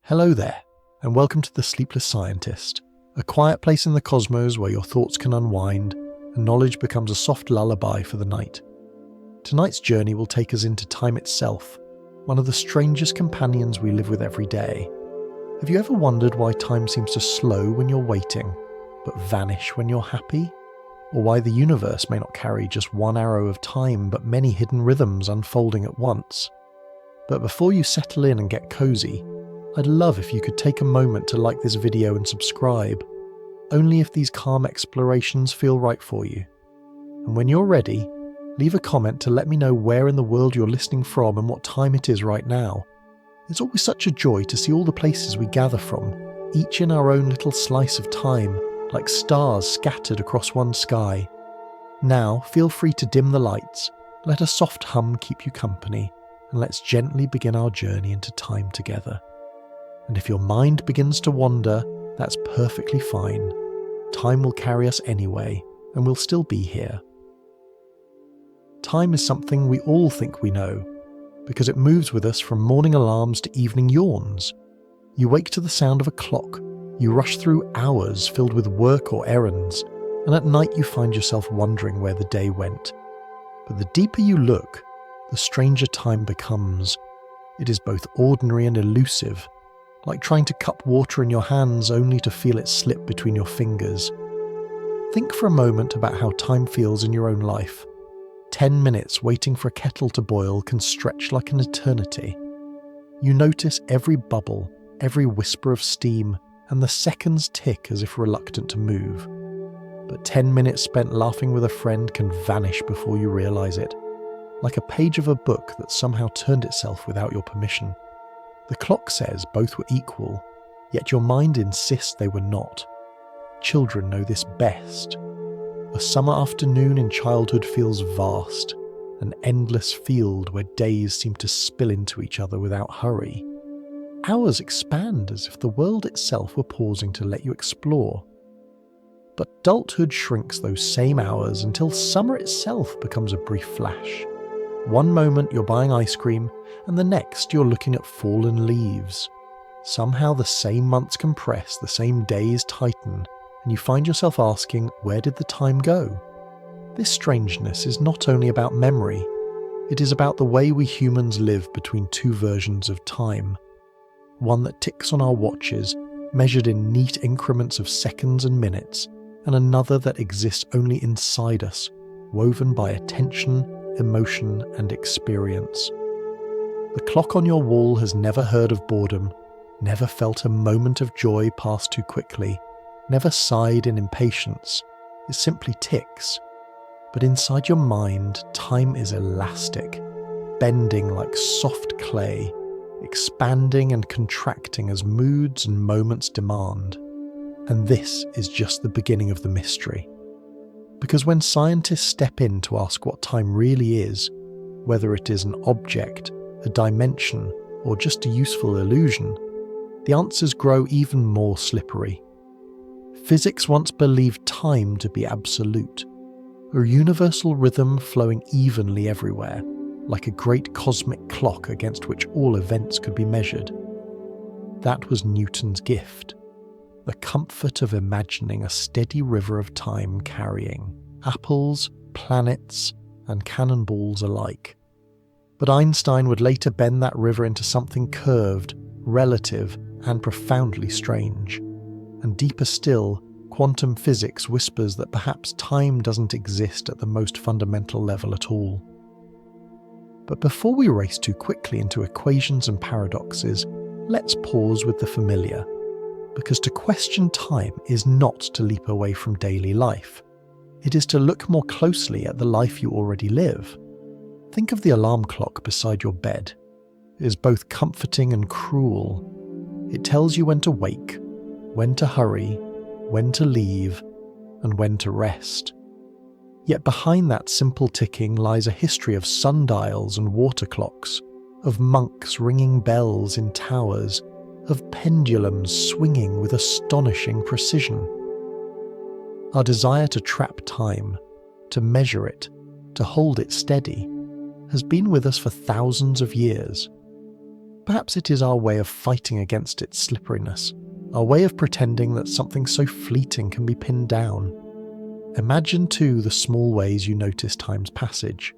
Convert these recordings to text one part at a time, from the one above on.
Hello there, and welcome to the Sleepless Scientist, a quiet place in the cosmos where your thoughts can unwind and knowledge becomes a soft lullaby for the night. Tonight's journey will take us into time itself, one of the strangest companions we live with every day. Have you ever wondered why time seems to slow when you're waiting, but vanish when you're happy? Or why the universe may not carry just one arrow of time, but many hidden rhythms unfolding at once? But before you settle in and get cozy, I'd love if you could take a moment to like this video and subscribe, only if these calm explorations feel right for you. And when you're ready, leave a comment to let me know where in the world you're listening from and what time it is right now. It's always such a joy to see all the places we gather from, each in our own little slice of time, like stars scattered across one sky. Now, feel free to dim the lights, let a soft hum keep you company, and let's gently begin our journey into time together. And if your mind begins to wander, that's perfectly fine. Time will carry us anyway, and we'll still be here. Time is something we all think we know, because it moves with us from morning alarms to evening yawns. You wake to the sound of a clock, you rush through hours filled with work or errands, and at night you find yourself wondering where the day went. But the deeper you look, the stranger time becomes. It is both ordinary and elusive, like trying to cup water in your hands only to feel it slip between your fingers. Think for a moment about how time feels in your own life. 10 minutes waiting for a kettle to boil can stretch like an eternity. You notice every bubble, every whisper of steam, and the seconds tick as if reluctant to move. But 10 minutes spent laughing with a friend can vanish before you realise it, like a page of a book that somehow turned itself without your permission. The clock says both were equal, yet your mind insists they were not. Children know this best. A summer afternoon in childhood feels vast, an endless field where days seem to spill into each other without hurry. Hours expand as if the world itself were pausing to let you explore. But adulthood shrinks those same hours until summer itself becomes a brief flash. One moment you're buying ice cream, and the next you're looking at fallen leaves. Somehow the same months compress, the same days tighten, and you find yourself asking, where did the time go? This strangeness is not only about memory, it is about the way we humans live between two versions of time. One that ticks on our watches, measured in neat increments of seconds and minutes, and another that exists only inside us, woven by attention, emotion, and experience. The clock on your wall has never heard of boredom, never felt a moment of joy pass too quickly, never sighed in impatience. It simply ticks. But inside your mind, time is elastic, bending like soft clay, expanding and contracting as moods and moments demand. And this is just the beginning of the mystery. Because when scientists step in to ask what time really is, whether it is an object, a dimension, or just a useful illusion, the answers grow even more slippery. Physics once believed time to be absolute, a universal rhythm flowing evenly everywhere, like a great cosmic clock against which all events could be measured. That was Newton's gift. The comfort of imagining a steady river of time carrying apples, planets, and cannonballs alike. But Einstein would later bend that river into something curved, relative, and profoundly strange. And deeper still, quantum physics whispers that perhaps time doesn't exist at the most fundamental level at all. But before we race too quickly into equations and paradoxes, let's pause with the familiar. Because to question time is not to leap away from daily life. It is to look more closely at the life you already live. Think of the alarm clock beside your bed. It is both comforting and cruel. It tells you when to wake, when to hurry, when to leave, and when to rest. Yet behind that simple ticking lies a history of sundials and water clocks, of monks ringing bells in towers, of pendulums swinging with astonishing precision. Our desire to trap time, to measure it, to hold it steady, has been with us for thousands of years. Perhaps it is our way of fighting against its slipperiness, our way of pretending that something so fleeting can be pinned down. Imagine too the small ways you notice time's passage.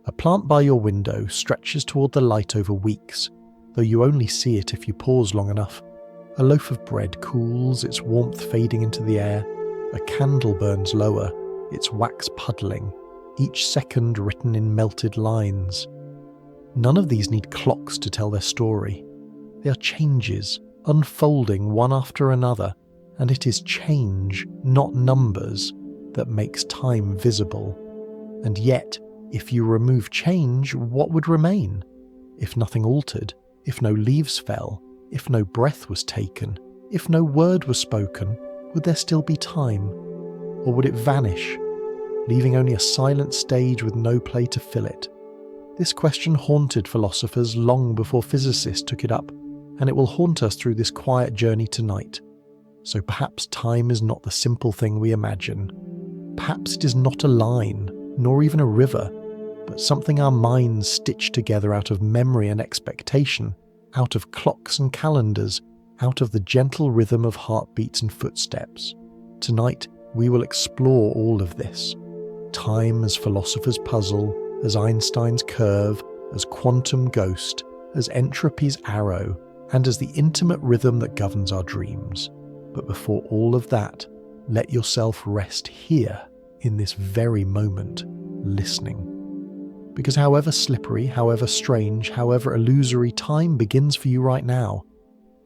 A plant by your window stretches toward the light over weeks, though you only see it if you pause long enough. A loaf of bread cools, its warmth fading into the air. A candle burns lower, its wax puddling, each second written in melted lines. None of these need clocks to tell their story. They are changes, unfolding one after another, and it is change, not numbers, that makes time visible. And yet, if you remove change, what would remain? If nothing altered, if no leaves fell, if no breath was taken, if no word was spoken, would there still be time? Or would it vanish, leaving only a silent stage with no play to fill it? This question haunted philosophers long before physicists took it up, and it will haunt us through this quiet journey tonight. So perhaps time is not the simple thing we imagine. Perhaps it is not a line, nor even a river, but something our minds stitch together out of memory and expectation, out of clocks and calendars, out of the gentle rhythm of heartbeats and footsteps. Tonight, we will explore all of this. Time as philosopher's puzzle, as Einstein's curve, as quantum ghost, as entropy's arrow, and as the intimate rhythm that governs our dreams. But before all of that, let yourself rest here, in this very moment, listening. Because however slippery, however strange, however illusory time begins for you right now,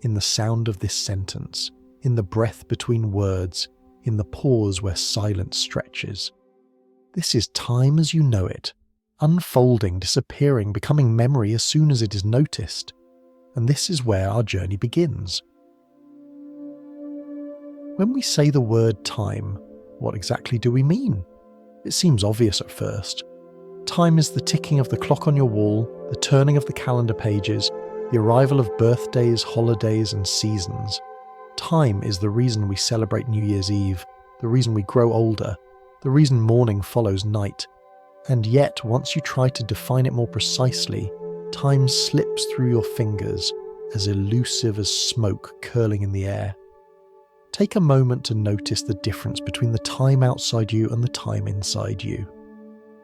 in the sound of this sentence, in the breath between words, in the pause where silence stretches. This is time as you know it, unfolding, disappearing, becoming memory as soon as it is noticed. And this is where our journey begins. When we say the word time, what exactly do we mean? It seems obvious at first. Time is the ticking of the clock on your wall, the turning of the calendar pages, the arrival of birthdays, holidays, and seasons. Time is the reason we celebrate New Year's Eve, the reason we grow older, the reason morning follows night. And yet, once you try to define it more precisely, time slips through your fingers, as elusive as smoke curling in the air. Take a moment to notice the difference between the time outside you and the time inside you.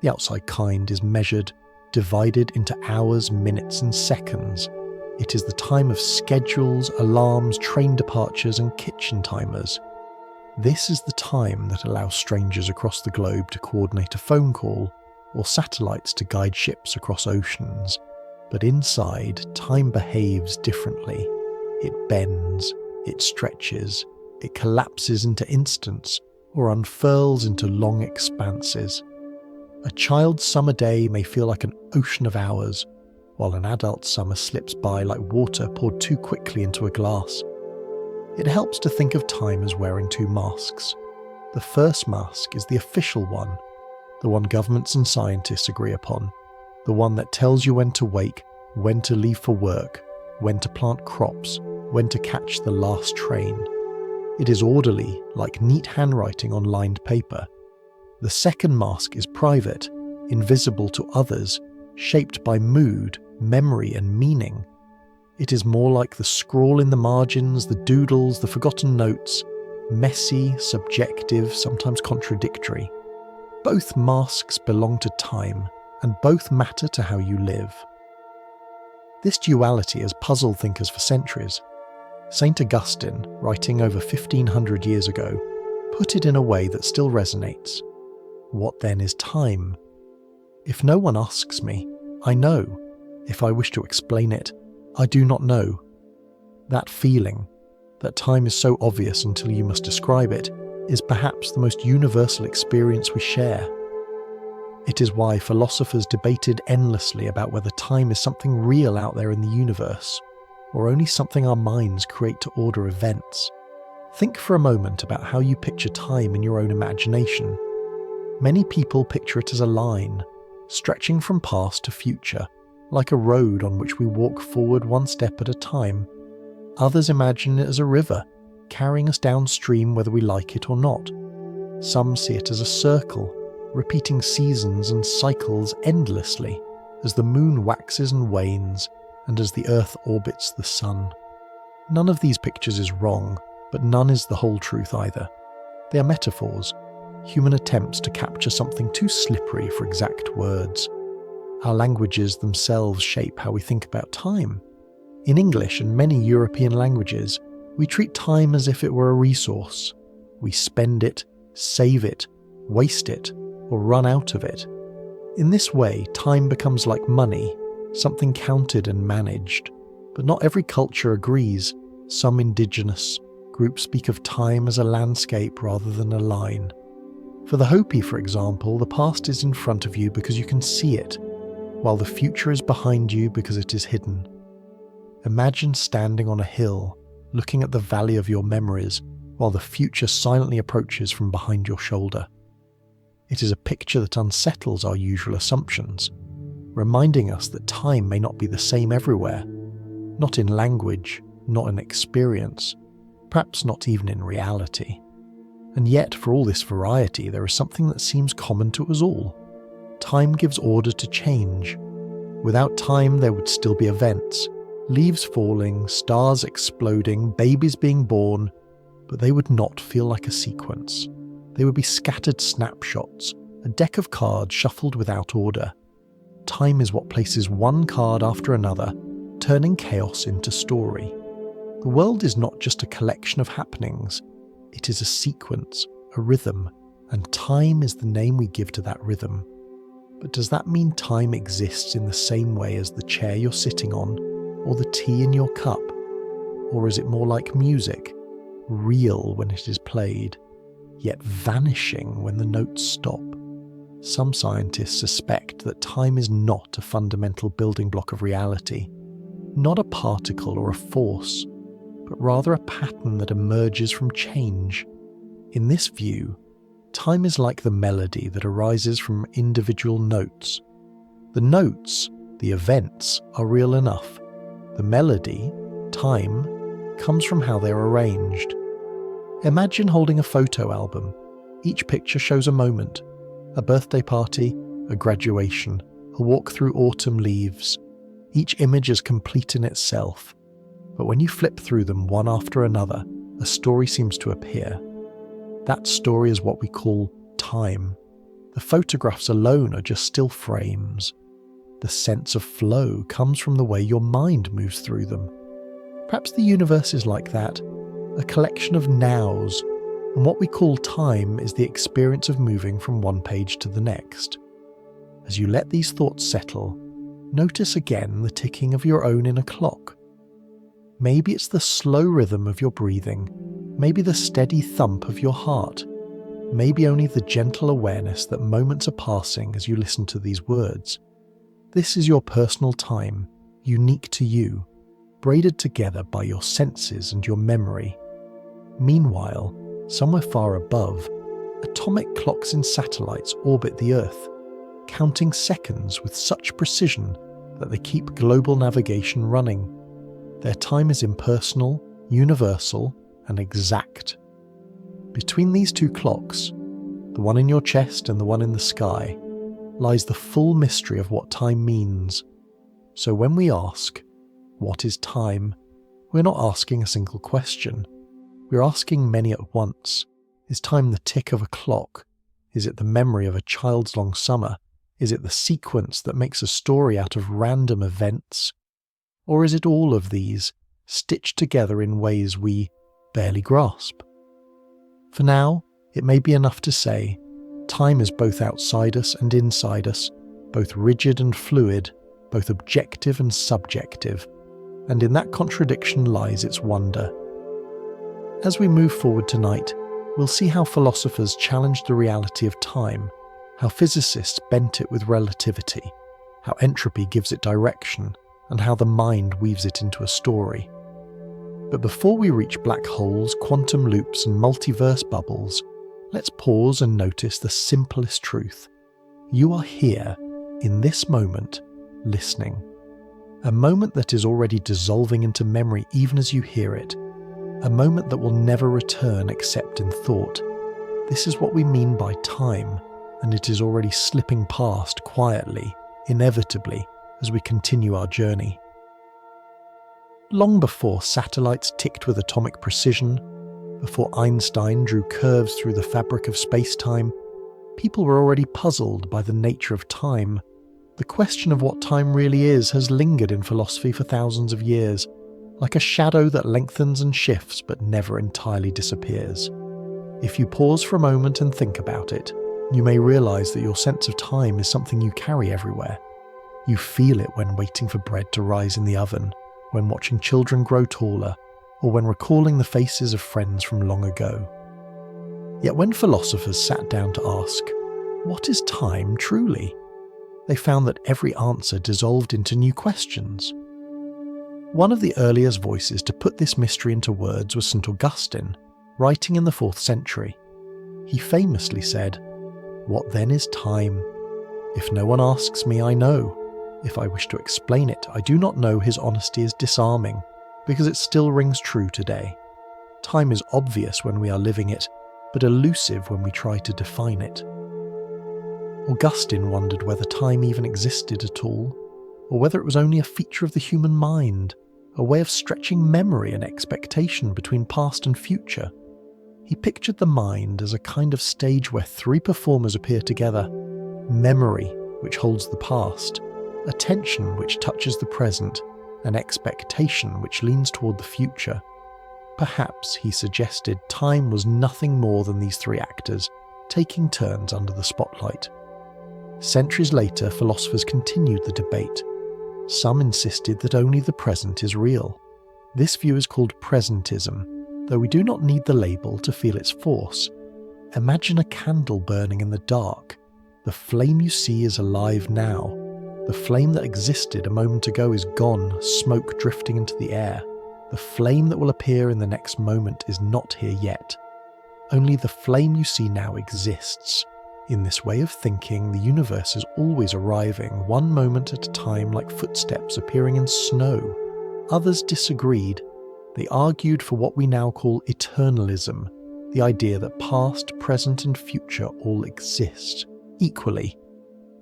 The outside kind is measured, divided into hours, minutes, and seconds. It is the time of schedules, alarms, train departures, and kitchen timers. This is the time that allows strangers across the globe to coordinate a phone call, or satellites to guide ships across oceans. But inside, time behaves differently. It bends, it stretches, it collapses into instants, or unfurls into long expanses. A child's summer day may feel like an ocean of hours, while an adult summer slips by like water poured too quickly into a glass. It helps to think of time as wearing two masks. The first mask is the official one, the one governments and scientists agree upon, the one that tells you when to wake, when to leave for work, when to plant crops, when to catch the last train. It is orderly, like neat handwriting on lined paper. The second mask is private, invisible to others, shaped by mood, memory, and meaning. It is more like the scrawl in the margins, the doodles, the forgotten notes, messy, subjective, sometimes contradictory. Both masks belong to time, and both matter to how you live. This duality has puzzled thinkers for centuries. St. Augustine, writing over 1500 years ago, put it in a way that still resonates. What then is time? If no one asks me, I know. If I wish to explain it, I do not know. That feeling, that time is so obvious until you must describe it, is perhaps the most universal experience we share. It is why philosophers debated endlessly about whether time is something real out there in the universe, or only something our minds create to order events. Think for a moment about how you picture time in your own imagination. Many people picture it as a line, stretching from past to future, like a road on which we walk forward one step at a time. Others imagine it as a river, carrying us downstream whether we like it or not. Some see it as a circle, repeating seasons and cycles endlessly, as the moon waxes and wanes, and as the Earth orbits the Sun. None of these pictures is wrong, but none is the whole truth either. They are metaphors, human attempts to capture something too slippery for exact words. Our languages themselves shape how we think about time. In English and many European languages, we treat time as if it were a resource. We spend it, save it, waste it, or run out of it. In this way, time becomes like money, something counted and managed. But not every culture agrees. Some indigenous groups speak of time as a landscape rather than a line. For the Hopi, for example, the past is in front of you because you can see it, while the future is behind you because it is hidden. Imagine standing on a hill, looking at the valley of your memories, while the future silently approaches from behind your shoulder. It is a picture that unsettles our usual assumptions, reminding us that time may not be the same everywhere, not in language, not in experience, perhaps not even in reality. And yet, for all this variety, there is something that seems common to us all. Time gives order to change. Without time, there would still be events, leaves falling, stars exploding, babies being born, but they would not feel like a sequence. They would be scattered snapshots, a deck of cards shuffled without order. Time is what places one card after another, turning chaos into story. The world is not just a collection of happenings, it is a sequence, a rhythm, and time is the name we give to that rhythm. But does that mean time exists in the same way as the chair you're sitting on, or the tea in your cup? Or is it more like music, real when it is played, yet vanishing when the notes stop? Some scientists suspect that time is not a fundamental building block of reality, not a particle or a force, but rather a pattern that emerges from change. In this view, time is like the melody that arises from individual notes. The notes, the events, are real enough. The melody, time, comes from how they're arranged. Imagine holding a photo album. Each picture shows a moment, a birthday party, a graduation, a walk through autumn leaves. Each image is complete in itself. But when you flip through them one after another, a story seems to appear. That story is what we call time. The photographs alone are just still frames. The sense of flow comes from the way your mind moves through them. Perhaps the universe is like that, a collection of nows, and what we call time is the experience of moving from one page to the next. As you let these thoughts settle, notice again the ticking of your own inner clock. Maybe it's the slow rhythm of your breathing, maybe the steady thump of your heart, maybe only the gentle awareness that moments are passing as you listen to these words. This is your personal time, unique to you, braided together by your senses and your memory. Meanwhile, somewhere far above, atomic clocks in satellites orbit the Earth, counting seconds with such precision that they keep global navigation running. Their time is impersonal, universal, and exact. Between these two clocks, the one in your chest and the one in the sky, lies the full mystery of what time means. So when we ask, what is time? We're not asking a single question. We're asking many at once. Is time the tick of a clock? Is it the memory of a child's long summer? Is it the sequence that makes a story out of random events? Or is it all of these, stitched together in ways we barely grasp? For now, it may be enough to say, time is both outside us and inside us, both rigid and fluid, both objective and subjective, and in that contradiction lies its wonder. As we move forward tonight, we'll see how philosophers challenged the reality of time, how physicists bent it with relativity, how entropy gives it direction, and how the mind weaves it into a story. But before we reach black holes, quantum loops, and multiverse bubbles, let's pause and notice the simplest truth. You are here, in this moment, listening. A moment that is already dissolving into memory even as you hear it. A moment that will never return except in thought. This is what we mean by time, and it is already slipping past quietly, inevitably, as we continue our journey. Long before satellites ticked with atomic precision, before Einstein drew curves through the fabric of spacetime, people were already puzzled by the nature of time. The question of what time really is has lingered in philosophy for thousands of years, like a shadow that lengthens and shifts but never entirely disappears. If you pause for a moment and think about it, you may realise that your sense of time is something you carry everywhere. You feel it when waiting for bread to rise in the oven, when watching children grow taller, or when recalling the faces of friends from long ago. Yet when philosophers sat down to ask, what is time truly? They found that every answer dissolved into new questions. One of the earliest voices to put this mystery into words was St. Augustine, writing in the 4th century. He famously said, "What then is time? If no one asks me, I know. If I wish to explain it, I do not know." His honesty is disarming, because it still rings true today. Time is obvious when we are living it, but elusive when we try to define it. Augustine wondered whether time even existed at all, or whether it was only a feature of the human mind, a way of stretching memory and expectation between past and future. He pictured the mind as a kind of stage where 3 performers appear together: memory, which holds the past, attention, which touches the present, and expectation, which leans toward the future. Perhaps, he suggested, time was nothing more than these 3 actors, taking turns under the spotlight. Centuries later, philosophers continued the debate. Some insisted that only the present is real. This view is called presentism, though we do not need the label to feel its force. Imagine a candle burning in the dark. The flame you see is alive now. The flame that existed a moment ago is gone, smoke drifting into the air. The flame that will appear in the next moment is not here yet. Only the flame you see now exists. In this way of thinking, the universe is always arriving, one moment at a time, like footsteps appearing in snow. Others disagreed. They argued for what we now call eternalism, the idea that past, present and future all exist equally.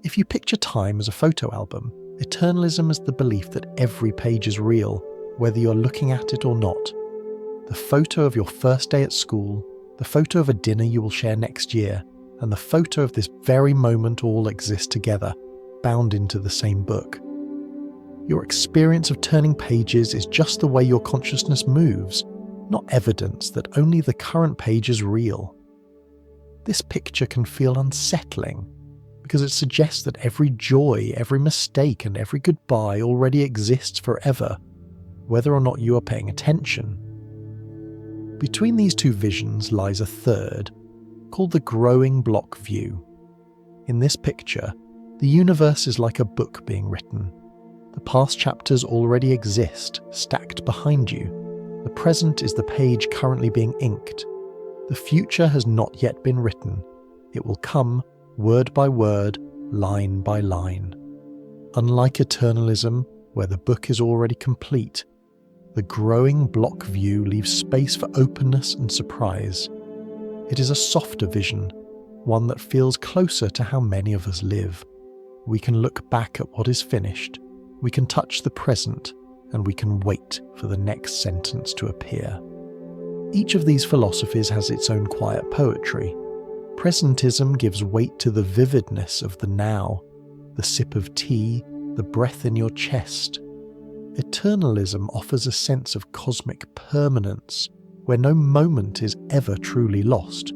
If you picture time as a photo album, eternalism is the belief that every page is real, whether you're looking at it or not. The photo of your first day at school, the photo of a dinner you will share next year, and the photo of this very moment all exist together, bound into the same book. Your experience of turning pages is just the way your consciousness moves, not evidence that only the current page is real. This picture can feel unsettling, because it suggests that every joy, every mistake, and every goodbye already exists forever, whether or not you are paying attention. Between these 2 visions lies a third, called the growing block view. In this picture, the universe is like a book being written. The past chapters already exist, stacked behind you. The present is the page currently being inked. The future has not yet been written. It will come, word by word, line by line. Unlike eternalism, where the book is already complete, the growing block view leaves space for openness and surprise. It is a softer vision, one that feels closer to how many of us live. We can look back at what is finished, we can touch the present, and we can wait for the next sentence to appear. Each of these philosophies has its own quiet poetry. Presentism gives weight to the vividness of the now, the sip of tea, the breath in your chest. Eternalism offers a sense of cosmic permanence, where no moment is ever truly lost.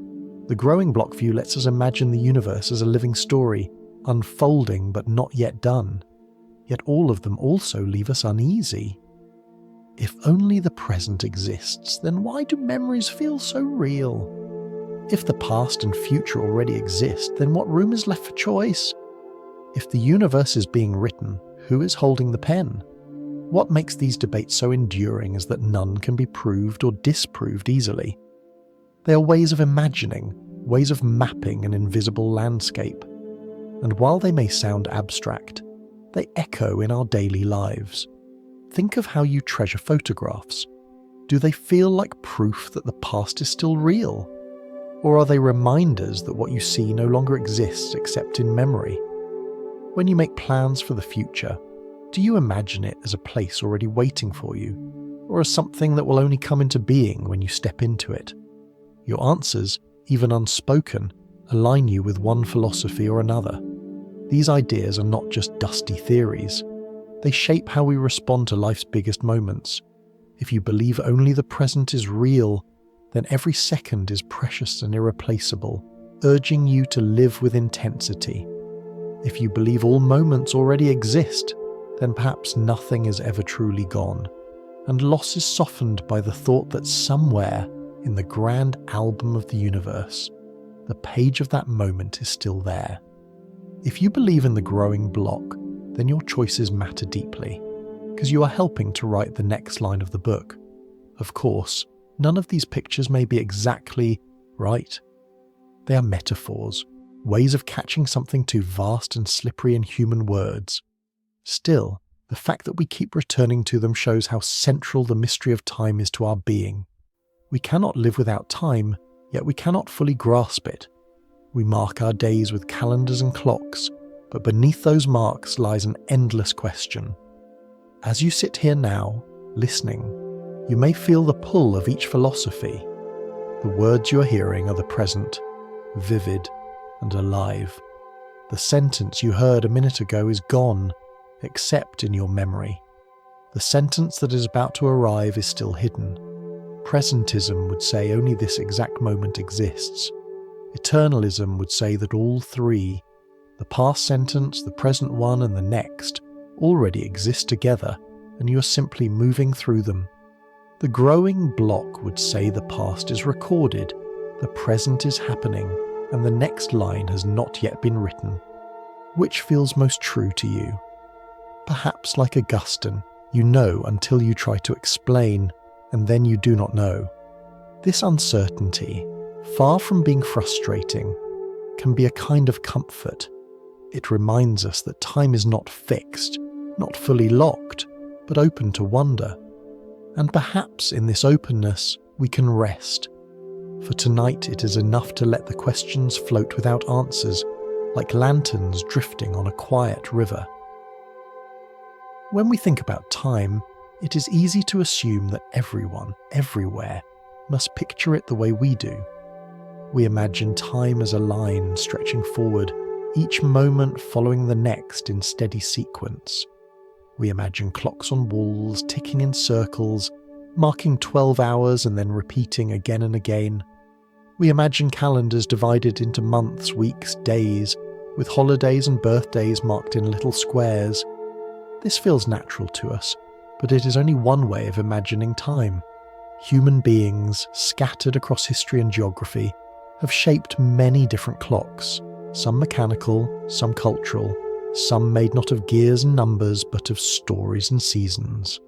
The growing block view lets us imagine the universe as a living story, unfolding but not yet done. Yet all of them also leave us uneasy. If only the present exists, then why do memories feel so real? If the past and future already exist, then what room is left for choice? If the universe is being written, who is holding the pen? What makes these debates so enduring is that none can be proved or disproved easily. They are ways of imagining, ways of mapping an invisible landscape. And while they may sound abstract, they echo in our daily lives. Think of how you treasure photographs. Do they feel like proof that the past is still real? Or are they reminders that what you see no longer exists except in memory? When you make plans for the future, do you imagine it as a place already waiting for you? or as something that will only come into being when you step into it? Your answers, even unspoken, align you with one philosophy or another. These ideas are not just dusty theories. They shape how we respond to life's biggest moments. If you believe only the present is real, then every second is precious and irreplaceable, urging you to live with intensity. If you believe all moments already exist, then perhaps nothing is ever truly gone, and loss is softened by the thought that somewhere in the grand album of the universe, the page of that moment is still there. If you believe in the growing block, then your choices matter deeply, because you are helping to write the next line of the book. Of course, none of these pictures may be exactly right. They are metaphors, ways of catching something too vast and slippery in human words. Still, the fact that we keep returning to them shows how central the mystery of time is to our being. We cannot live without time, yet we cannot fully grasp it. We mark our days with calendars and clocks, but beneath those marks lies an endless question. As you sit here now, listening, you may feel the pull of each philosophy. The words you are hearing are the present, vivid and alive. The sentence you heard a minute ago is gone, except in your memory. The sentence that is about to arrive is still hidden. Presentism would say only this exact moment exists. Eternalism would say that all three, the past sentence, the present one, and the next, already exist together, and you are simply moving through them. The growing block would say the past is recorded, the present is happening, and the next line has not yet been written. Which feels most true to you? Perhaps like Augustine, you know until you try to explain, and then you do not know. This uncertainty, far from being frustrating, can be a kind of comfort. It reminds us that time is not fixed, not fully locked, but open to wonder. And perhaps in this openness we can rest. For tonight it is enough to let the questions float without answers, like lanterns drifting on a quiet river. When we think about time, it is easy to assume that everyone, everywhere, must picture it the way we do. We imagine time as a line stretching forward, each moment following the next in steady sequence. We imagine clocks on walls ticking in circles, marking 12 hours and then repeating again and again. We imagine calendars divided into months, weeks, days, with holidays and birthdays marked in little squares. This feels natural to us, but it is only one way of imagining time. Human beings, scattered across history and geography, have shaped many different clocks, some mechanical, some cultural, some made not of gears and numbers but of stories and seasons.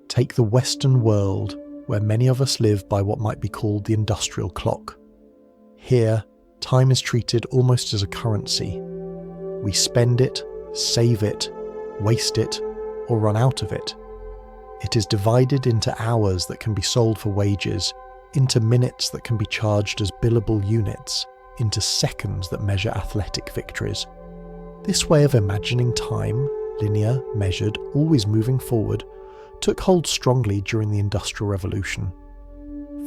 Take the Western world, where many of us live by what might be called the industrial clock. Here, time is treated almost as a currency. We spend it, save it, waste it, or run out of it. It is divided into hours that can be sold for wages, into minutes that can be charged as billable units, into seconds that measure athletic victories. This way of imagining time, linear, measured, always moving forward, took hold strongly during the Industrial Revolution.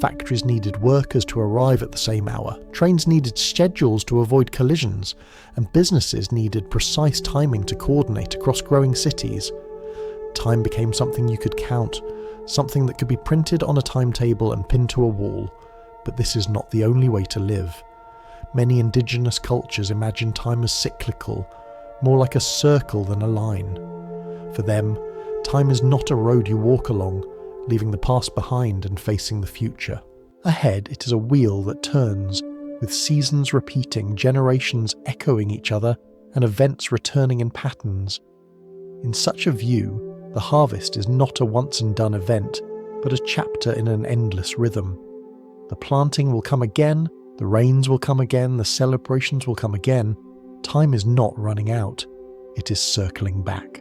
Factories needed workers to arrive at the same hour, trains needed schedules to avoid collisions, and businesses needed precise timing to coordinate across growing cities. Time became something you could count, something that could be printed on a timetable and pinned to a wall. But this is not the only way to live. Many indigenous cultures imagine time as cyclical, more like a circle than a line. For them, time is not a road you walk along, leaving the past behind and facing the future. Ahead, it is a wheel that turns, with seasons repeating, generations echoing each other, and events returning in patterns. In such a view, the harvest is not a once-and-done event, but a chapter in an endless rhythm. The planting will come again, the rains will come again, the celebrations will come again. Time is not running out, it is circling back.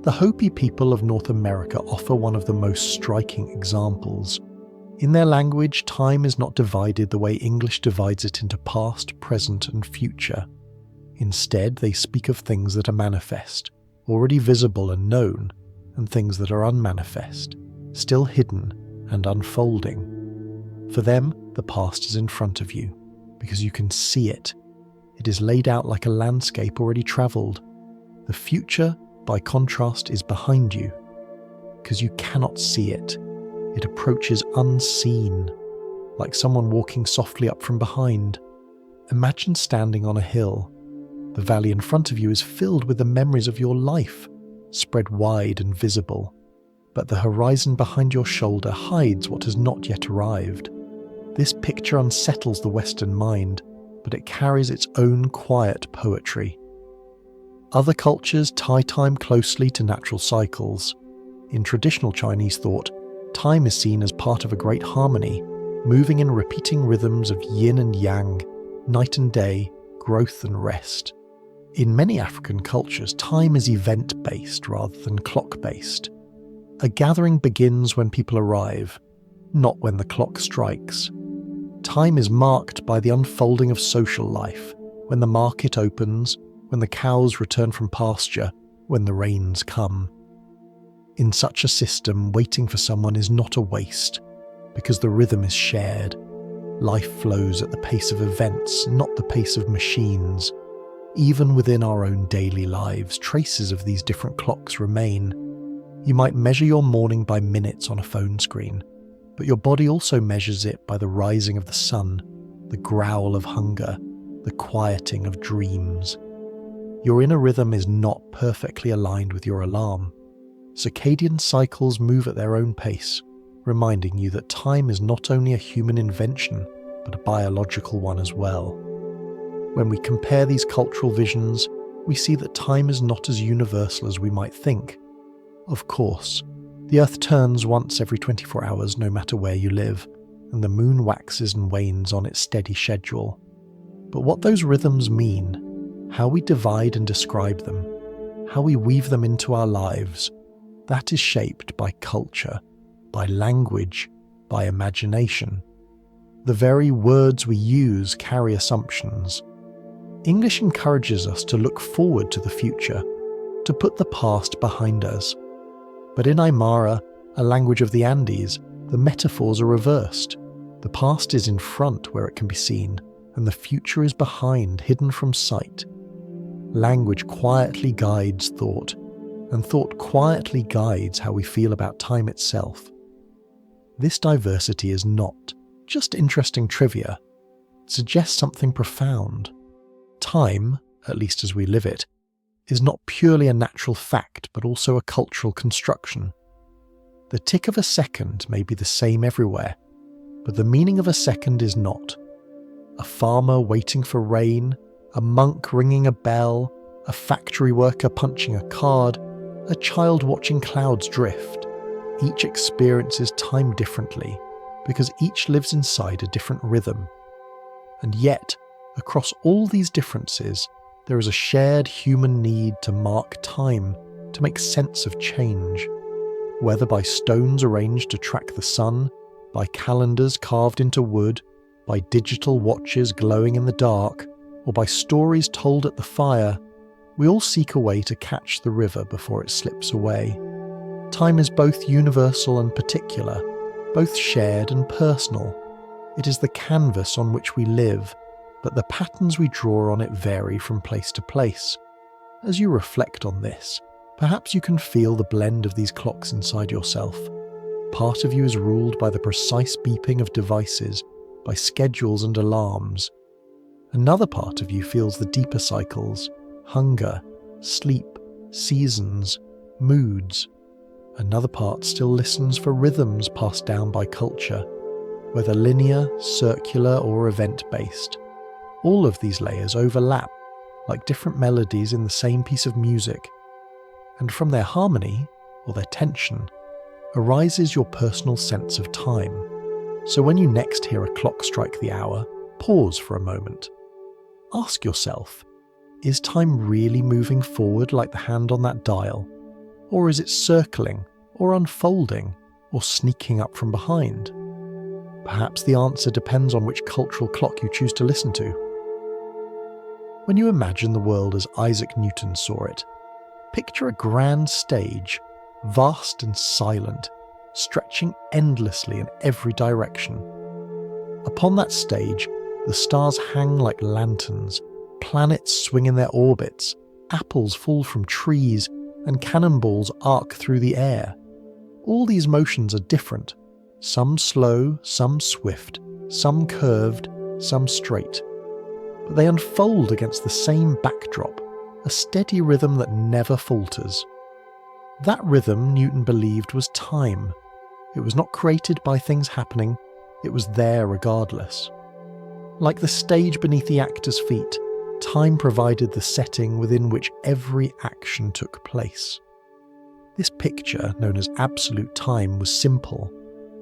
The Hopi people of North America offer one of the most striking examples. In their language, time is not divided the way English divides it into past, present, and future. Instead, they speak of things that are manifest, already visible and known, and things that are unmanifest, still hidden and unfolding. For them, the past is in front of you, because you can see it. It is laid out like a landscape already travelled. The future, by contrast, is behind you, because you cannot see it. It approaches unseen, like someone walking softly up from behind. Imagine standing on a hill. The valley in front of you is filled with the memories of your life, spread wide and visible. But the horizon behind your shoulder hides what has not yet arrived. This picture unsettles the Western mind, but it carries its own quiet poetry. Other cultures tie time closely to natural cycles. In traditional Chinese thought, time is seen as part of a great harmony, moving in repeating rhythms of yin and yang, night and day, growth and rest. In many African cultures, time is event-based rather than clock-based. A gathering begins when people arrive, not when the clock strikes. Time is marked by the unfolding of social life, when the market opens, when the cows return from pasture, when the rains come. In such a system, waiting for someone is not a waste, because the rhythm is shared. Life flows at the pace of events, not the pace of machines. Even within our own daily lives, traces of these different clocks remain. You might measure your morning by minutes on a phone screen, but your body also measures it by the rising of the sun, the growl of hunger, the quieting of dreams. Your inner rhythm is not perfectly aligned with your alarm. Circadian cycles move at their own pace, reminding you that time is not only a human invention, but a biological one as well. When we compare these cultural visions, we see that time is not as universal as we might think. Of course, the Earth turns once every 24 hours no matter where you live, and the moon waxes and wanes on its steady schedule. But what those rhythms mean, how we divide and describe them, how we weave them into our lives, that is shaped by culture, by language, by imagination. The very words we use carry assumptions. English encourages us to look forward to the future, to put the past behind us. But in Aymara, a language of the Andes, the metaphors are reversed. The past is in front where it can be seen, and the future is behind, hidden from sight. Language quietly guides thought, and thought quietly guides how we feel about time itself. This diversity is not just interesting trivia. It suggests something profound. Time, at least as we live it, is not purely a natural fact, but also a cultural construction. The tick of a second may be the same everywhere, but the meaning of a second is not. A farmer waiting for rain, a monk ringing a bell, a factory worker punching a card, a child watching clouds drift. Each experiences time differently, because each lives inside a different rhythm. And yet, across all these differences, there is a shared human need to mark time, to make sense of change. Whether by stones arranged to track the sun, by calendars carved into wood, by digital watches glowing in the dark, or by stories told at the fire, we all seek a way to catch the river before it slips away. Time is both universal and particular, both shared and personal. It is the canvas on which we live, but the patterns we draw on it vary from place to place. As you reflect on this, perhaps you can feel the blend of these clocks inside yourself. Part of you is ruled by the precise beeping of devices, by schedules and alarms. Another part of you feels the deeper cycles, hunger, sleep, seasons, moods. Another part still listens for rhythms passed down by culture, whether linear, circular, or event-based. All of these layers overlap, like different melodies in the same piece of music, and from their harmony, or their tension, arises your personal sense of time. So when you next hear a clock strike the hour, pause for a moment. Ask yourself, is time really moving forward like the hand on that dial? Or is it circling, or unfolding, or sneaking up from behind? Perhaps the answer depends on which cultural clock you choose to listen to. When you imagine the world as Isaac Newton saw it, picture a grand stage vast and silent, stretching endlessly in every direction. Upon that stage, the stars hang like lanterns, planets swing in their orbits, apples fall from trees, and cannonballs arc through the air. All these motions are different, some slow, some swift, some curved, some straight. But they unfold against the same backdrop, a steady rhythm that never falters. That rhythm, Newton believed, was time. It was not created by things happening, it was there regardless. Like the stage beneath the actor's feet, time provided the setting within which every action took place. This picture, known as absolute time, was simple,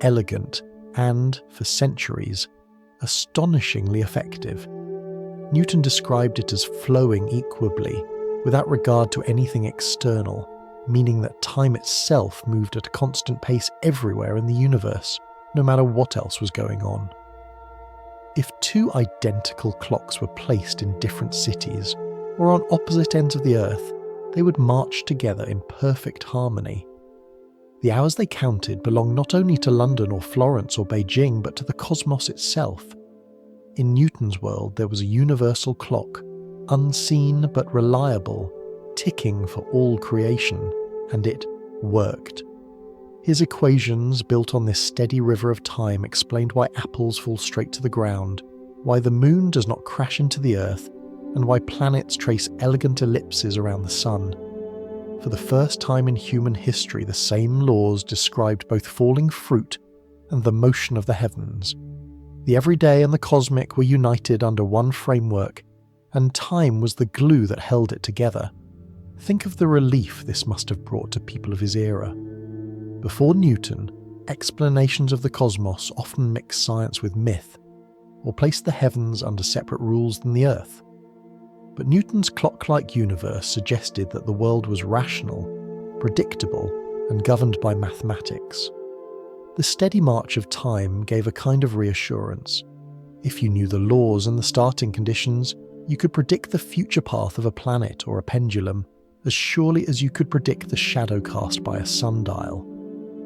elegant, and, for centuries, astonishingly effective. Newton described it as flowing equably, without regard to anything external, meaning that time itself moved at a constant pace everywhere in the universe, no matter what else was going on. If two identical clocks were placed in different cities, or on opposite ends of the Earth, they would march together in perfect harmony. The hours they counted belonged not only to London or Florence or Beijing, but to the cosmos itself. In Newton's world, there was a universal clock, unseen but reliable, ticking for all creation, and it worked. His equations, built on this steady river of time, explained why apples fall straight to the ground, why the moon does not crash into the Earth, and why planets trace elegant ellipses around the sun. For the first time in human history, the same laws described both falling fruit and the motion of the heavens. The everyday and the cosmic were united under one framework, and time was the glue that held it together. Think of the relief this must have brought to people of his era. Before Newton, explanations of the cosmos often mixed science with myth, or placed the heavens under separate rules than the Earth. But Newton's clock-like universe suggested that the world was rational, predictable, and governed by mathematics. The steady march of time gave a kind of reassurance. If you knew the laws and the starting conditions, you could predict the future path of a planet or a pendulum as surely as you could predict the shadow cast by a sundial.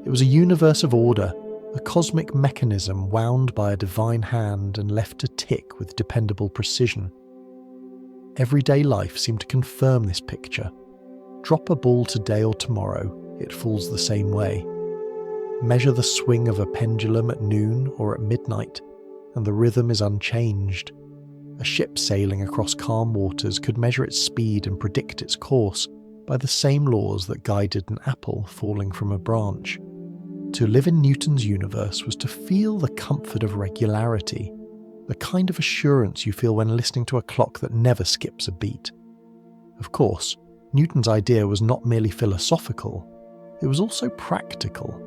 It was a universe of order, a cosmic mechanism wound by a divine hand and left to tick with dependable precision. Everyday life seemed to confirm this picture. Drop a ball today or tomorrow, it falls the same way. Measure the swing of a pendulum at noon or at midnight, and the rhythm is unchanged. A ship sailing across calm waters could measure its speed and predict its course by the same laws that guided an apple falling from a branch. To live in Newton's universe was to feel the comfort of regularity, the kind of assurance you feel when listening to a clock that never skips a beat. Of course, Newton's idea was not merely philosophical, it was also practical.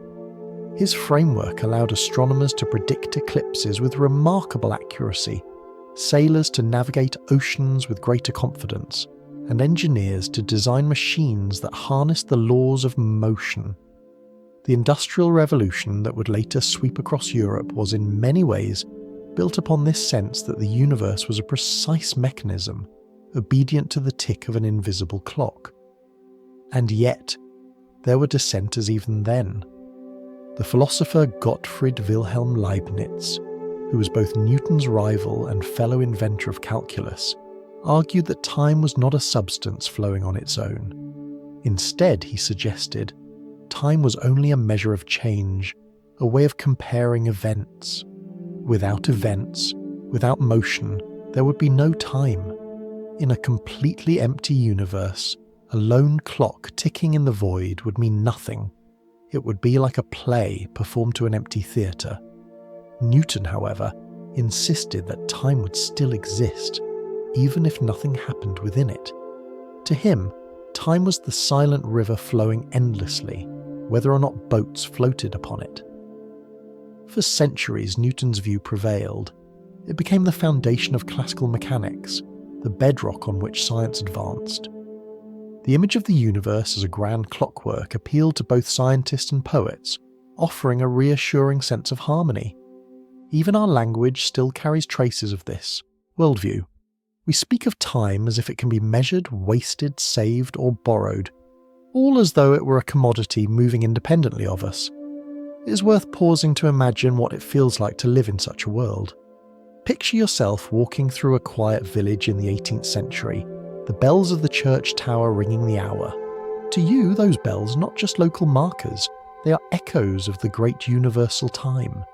His framework allowed astronomers to predict eclipses with remarkable accuracy, sailors to navigate oceans with greater confidence, and engineers to design machines that harnessed the laws of motion. The Industrial Revolution that would later sweep across Europe was in many ways built upon this sense that the universe was a precise mechanism, obedient to the tick of an invisible clock. And yet, there were dissenters even then. The philosopher Gottfried Wilhelm Leibniz, who was both Newton's rival and fellow inventor of calculus, argued that time was not a substance flowing on its own. Instead, he suggested, time was only a measure of change, a way of comparing events. Without events, without motion, there would be no time. In a completely empty universe, a lone clock ticking in the void would mean nothing. It would be like a play performed to an empty theatre. Newton, however, insisted that time would still exist, even if nothing happened within it. To him, time was the silent river flowing endlessly, whether or not boats floated upon it. For centuries, Newton's view prevailed. It became the foundation of classical mechanics, the bedrock on which science advanced. The image of the universe as a grand clockwork appealed to both scientists and poets, offering a reassuring sense of harmony. Even our language still carries traces of this worldview. We speak of time as if it can be measured, wasted, saved, or borrowed. all as though it were a commodity moving independently of us. It is worth pausing to imagine what it feels like to live in such a world. Picture yourself walking through a quiet village in the 18th century, the bells of the church tower ringing the hour. To you, those bells are not just local markers, they are echoes of the great universal time.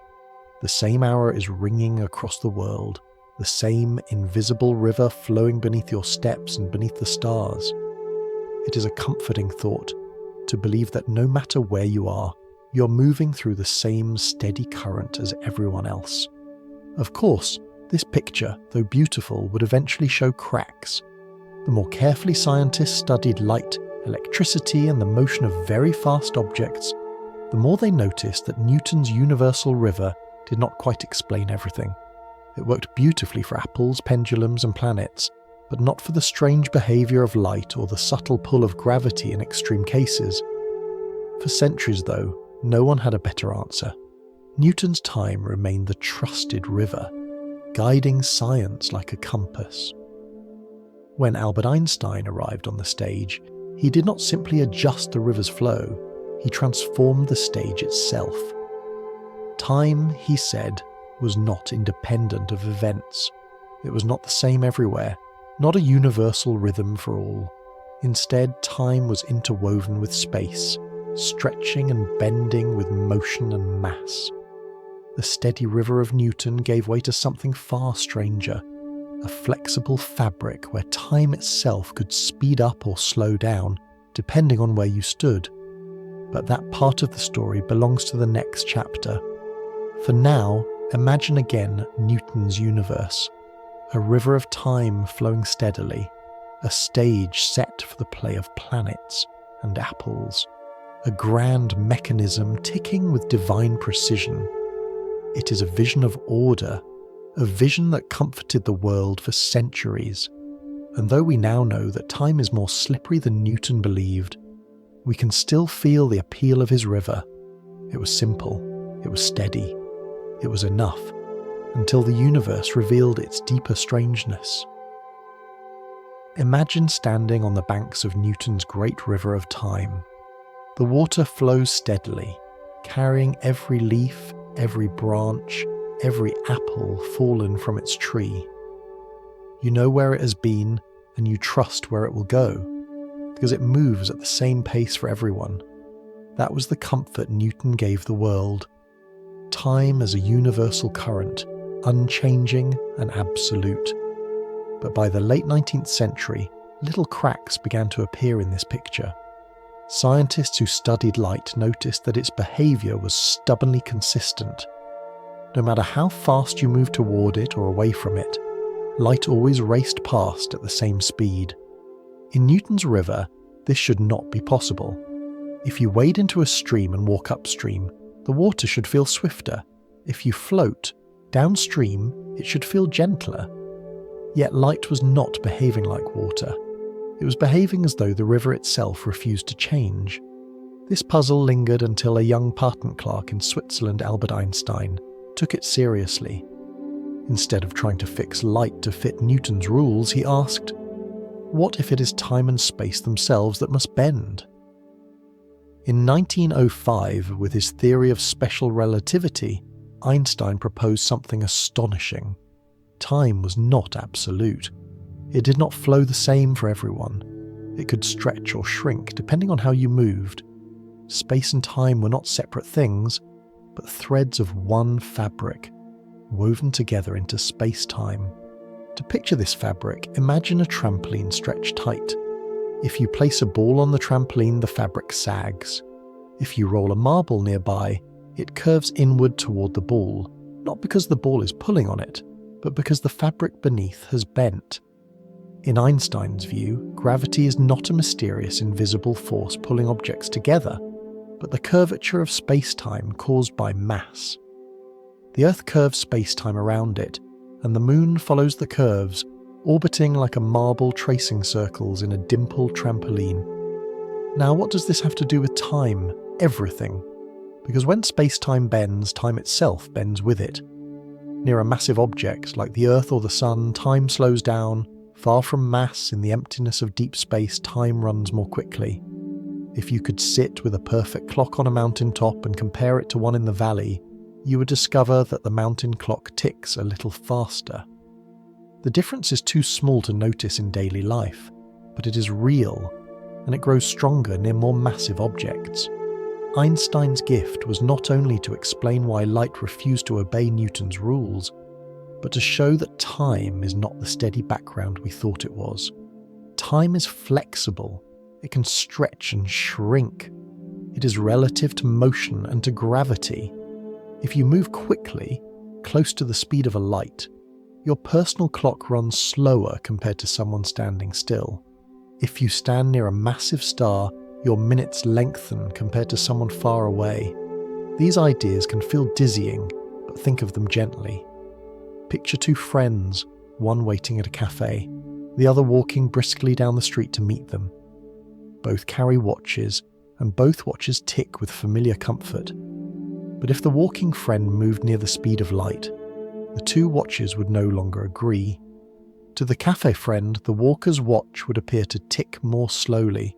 The same hour is ringing across the world, the same invisible river flowing beneath your steps and beneath the stars. It is a comforting thought to believe that no matter where you are, you're moving through the same steady current as everyone else. Of course, this picture, though beautiful, would eventually show cracks. The more carefully scientists studied light, electricity, and the motion of very fast objects, the more they noticed that Newton's universal river did not quite explain everything. It worked beautifully for apples, pendulums, and planets, but not for the strange behaviour of light or the subtle pull of gravity in extreme cases. For centuries, though, no one had a better answer. Newton's time remained the trusted river, guiding science like a compass. When Albert Einstein arrived on the stage, he did not simply adjust the river's flow, he transformed the stage itself. Time, he said, was not independent of events. It was not the same everywhere, not a universal rhythm for all. Instead, time was interwoven with space, stretching and bending with motion and mass. The steady river of Newton gave way to something far stranger, a flexible fabric where time itself could speed up or slow down, depending on where you stood. But that part of the story belongs to the next chapter. For now, imagine again Newton's universe, a river of time flowing steadily, a stage set for the play of planets and apples, a grand mechanism ticking with divine precision. It is a vision of order, a vision that comforted the world for centuries. And though we now know that time is more slippery than Newton believed, we can still feel the appeal of his river. It was simple, it was steady, it was enough, until the universe revealed its deeper strangeness. Imagine standing on the banks of Newton's great river of time. The water flows steadily, carrying every leaf, every branch, every apple fallen from its tree. You know where it has been, and you trust where it will go, because it moves at the same pace for everyone. That was the comfort Newton gave the world. Time as a universal current, unchanging and absolute. But by the late 19th century, little cracks began to appear in this picture. Scientists who studied light noticed that its behaviour was stubbornly consistent. No matter how fast you moved toward it or away from it, light always raced past at the same speed. In Newton's river, this should not be possible. If you wade into a stream and walk upstream, the water should feel swifter. If you float downstream, it should feel gentler. Yet light was not behaving like water. It was behaving as though the river itself refused to change. This puzzle lingered until a young patent clerk in Switzerland, Albert Einstein, took it seriously. Instead of trying to fix light to fit Newton's rules, he asked, what if it is time and space themselves that must bend? In 1905, with his theory of special relativity, Einstein proposed something astonishing. Time was not absolute. It did not flow the same for everyone. It could stretch or shrink depending on how you moved. Space and time were not separate things, but threads of one fabric, woven together into space-time. To picture this fabric, imagine a trampoline stretched tight. If you place a ball on the trampoline, the fabric sags. If you roll a marble nearby, it curves inward toward the ball, not because the ball is pulling on it, but because the fabric beneath has bent. In Einstein's view, gravity is not a mysterious invisible force pulling objects together, but the curvature of space-time caused by mass. The Earth curves space-time around it, and the Moon follows the curves, orbiting like a marble tracing circles in a dimpled trampoline. Now, what does this have to do with time? Everything. Because when space-time bends, time itself bends with it. Near a massive object like the Earth or the Sun, time slows down. Far from mass, in the emptiness of deep space, time runs more quickly. If you could sit with a perfect clock on a mountaintop and compare it to one in the valley, you would discover that the mountain clock ticks a little faster. The difference is too small to notice in daily life, but it is real, and it grows stronger near more massive objects. Einstein's gift was not only to explain why light refused to obey Newton's rules, but to show that time is not the steady background we thought it was. Time is flexible. It can stretch and shrink. It is relative to motion and to gravity. If you move quickly, close to the speed of a light, your personal clock runs slower compared to someone standing still. If you stand near a massive star, your minutes lengthen compared to someone far away. These ideas can feel dizzying, but think of them gently. Picture two friends, one waiting at a cafe, the other walking briskly down the street to meet them. Both carry watches, and both watches tick with familiar comfort. But if the walking friend moved near the speed of light, the two watches would no longer agree. To the cafe friend, the walker's watch would appear to tick more slowly.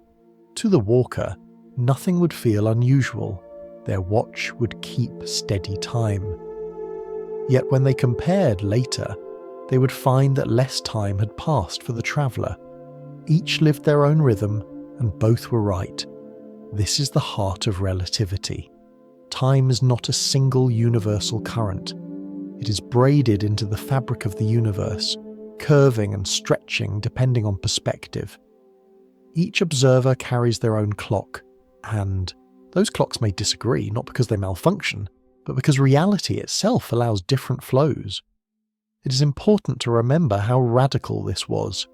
To the walker, nothing would feel unusual. Their watch would keep steady time. Yet when they compared later, they would find that less time had passed for the traveller. Each lived their own rhythm, and both were right. This is the heart of relativity. Time is not a single universal current. It is braided into the fabric of the universe, curving and stretching depending on perspective. Each observer carries their own clock, and those clocks may disagree, not because they malfunction, but because reality itself allows different flows. It is important to remember how radical this was.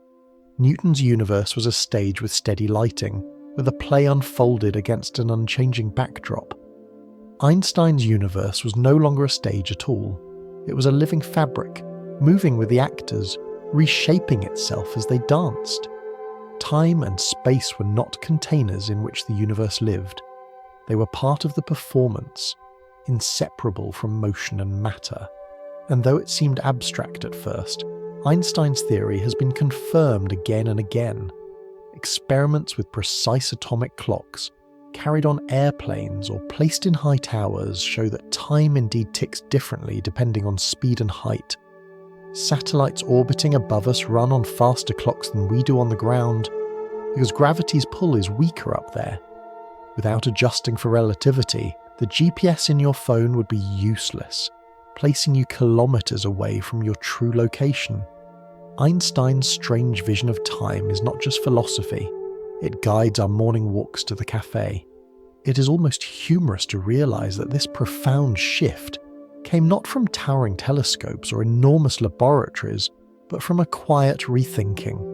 Newton's universe was a stage with steady lighting, where the play unfolded against an unchanging backdrop. Einstein's universe was no longer a stage at all. It was a living fabric, moving with the actors, reshaping itself as they danced. Time and space were not containers in which the universe lived. They were part of the performance, inseparable from motion and matter. And though it seemed abstract at first, Einstein's theory has been confirmed again and again. Experiments with precise atomic clocks, carried on airplanes or placed in high towers, show that time indeed ticks differently depending on speed and height. Satellites orbiting above us run on faster clocks than we do on the ground, because gravity's pull is weaker up there. Without adjusting for relativity, the GPS in your phone would be useless, placing you kilometers away from your true location. Einstein's strange vision of time is not just philosophy, it guides our morning walks to the cafe. It is almost humorous to realize that this profound shift came not from towering telescopes or enormous laboratories, but from a quiet rethinking.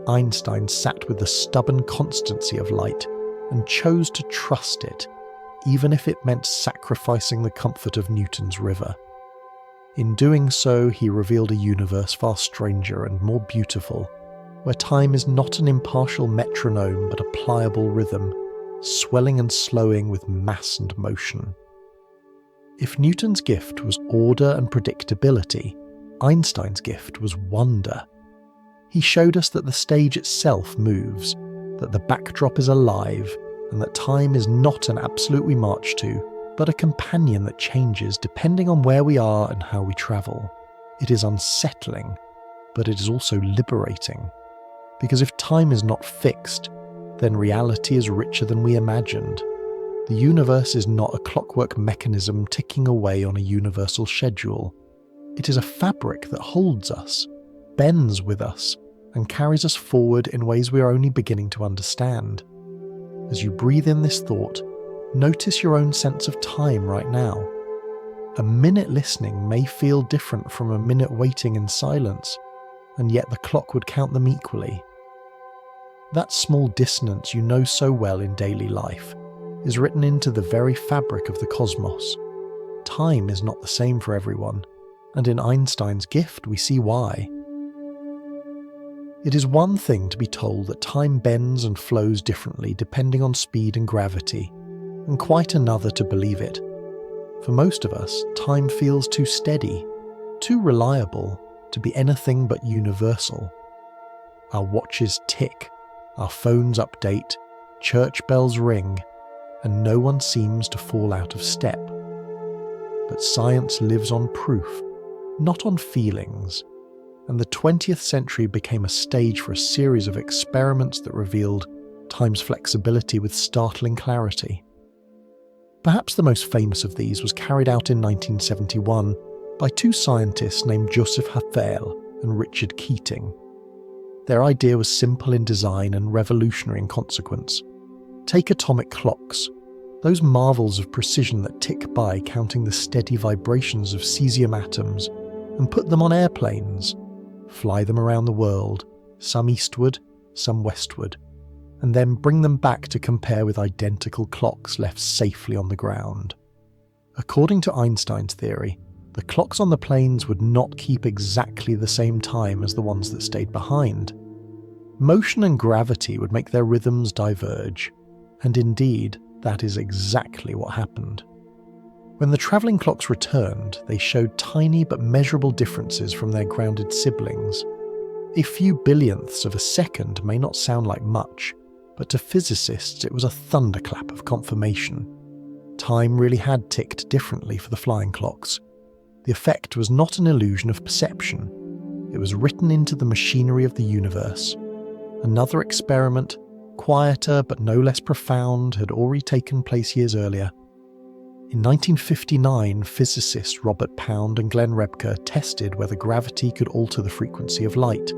Einstein sat with the stubborn constancy of light and chose to trust it, even if it meant sacrificing the comfort of Newton's river. In doing so, he revealed a universe far stranger and more beautiful, where time is not an impartial metronome but a pliable rhythm, swelling and slowing with mass and motion. If Newton's gift was order and predictability, Einstein's gift was wonder. He showed us that the stage itself moves, that the backdrop is alive, and that time is not an absolute we march to, but a companion that changes depending on where we are and how we travel. It is unsettling, but it is also liberating. Because if time is not fixed, then reality is richer than we imagined. The universe is not a clockwork mechanism ticking away on a universal schedule. It is a fabric that holds us, bends with us, and carries us forward in ways we are only beginning to understand. As you breathe in this thought, notice your own sense of time right now. A minute listening may feel different from a minute waiting in silence, and yet the clock would count them equally. That small dissonance you know so well in daily life is written into the very fabric of the cosmos. Time is not the same for everyone, and in Einstein's gift we see why. It is one thing to be told that time bends and flows differently depending on speed and gravity, and quite another to believe it. For most of us, time feels too steady, too reliable to be anything but universal. Our watches tick, our phones update, church bells ring, and no one seems to fall out of step. But science lives on proof, not on feelings, and the 20th century became a stage for a series of experiments that revealed time's flexibility with startling clarity. Perhaps the most famous of these was carried out in 1971 by two scientists named Joseph Haffel and Richard Keating. Their idea was simple in design and revolutionary in consequence. Take atomic clocks, those marvels of precision that tick by counting the steady vibrations of cesium atoms, and put them on airplanes, fly them around the world, some eastward, some westward, and then bring them back to compare with identical clocks left safely on the ground. According to Einstein's theory, the clocks on the planes would not keep exactly the same time as the ones that stayed behind. Motion and gravity would make their rhythms diverge, and indeed, that is exactly what happened. When the travelling clocks returned, they showed tiny but measurable differences from their grounded siblings. A few billionths of a second may not sound like much, but to physicists it was a thunderclap of confirmation. Time really had ticked differently for the flying clocks. The effect was not an illusion of perception. It was written into the machinery of the universe. Another experiment, quieter but no less profound, had already taken place years earlier. In 1959, physicists Robert Pound and Glenn Rebka tested whether gravity could alter the frequency of light.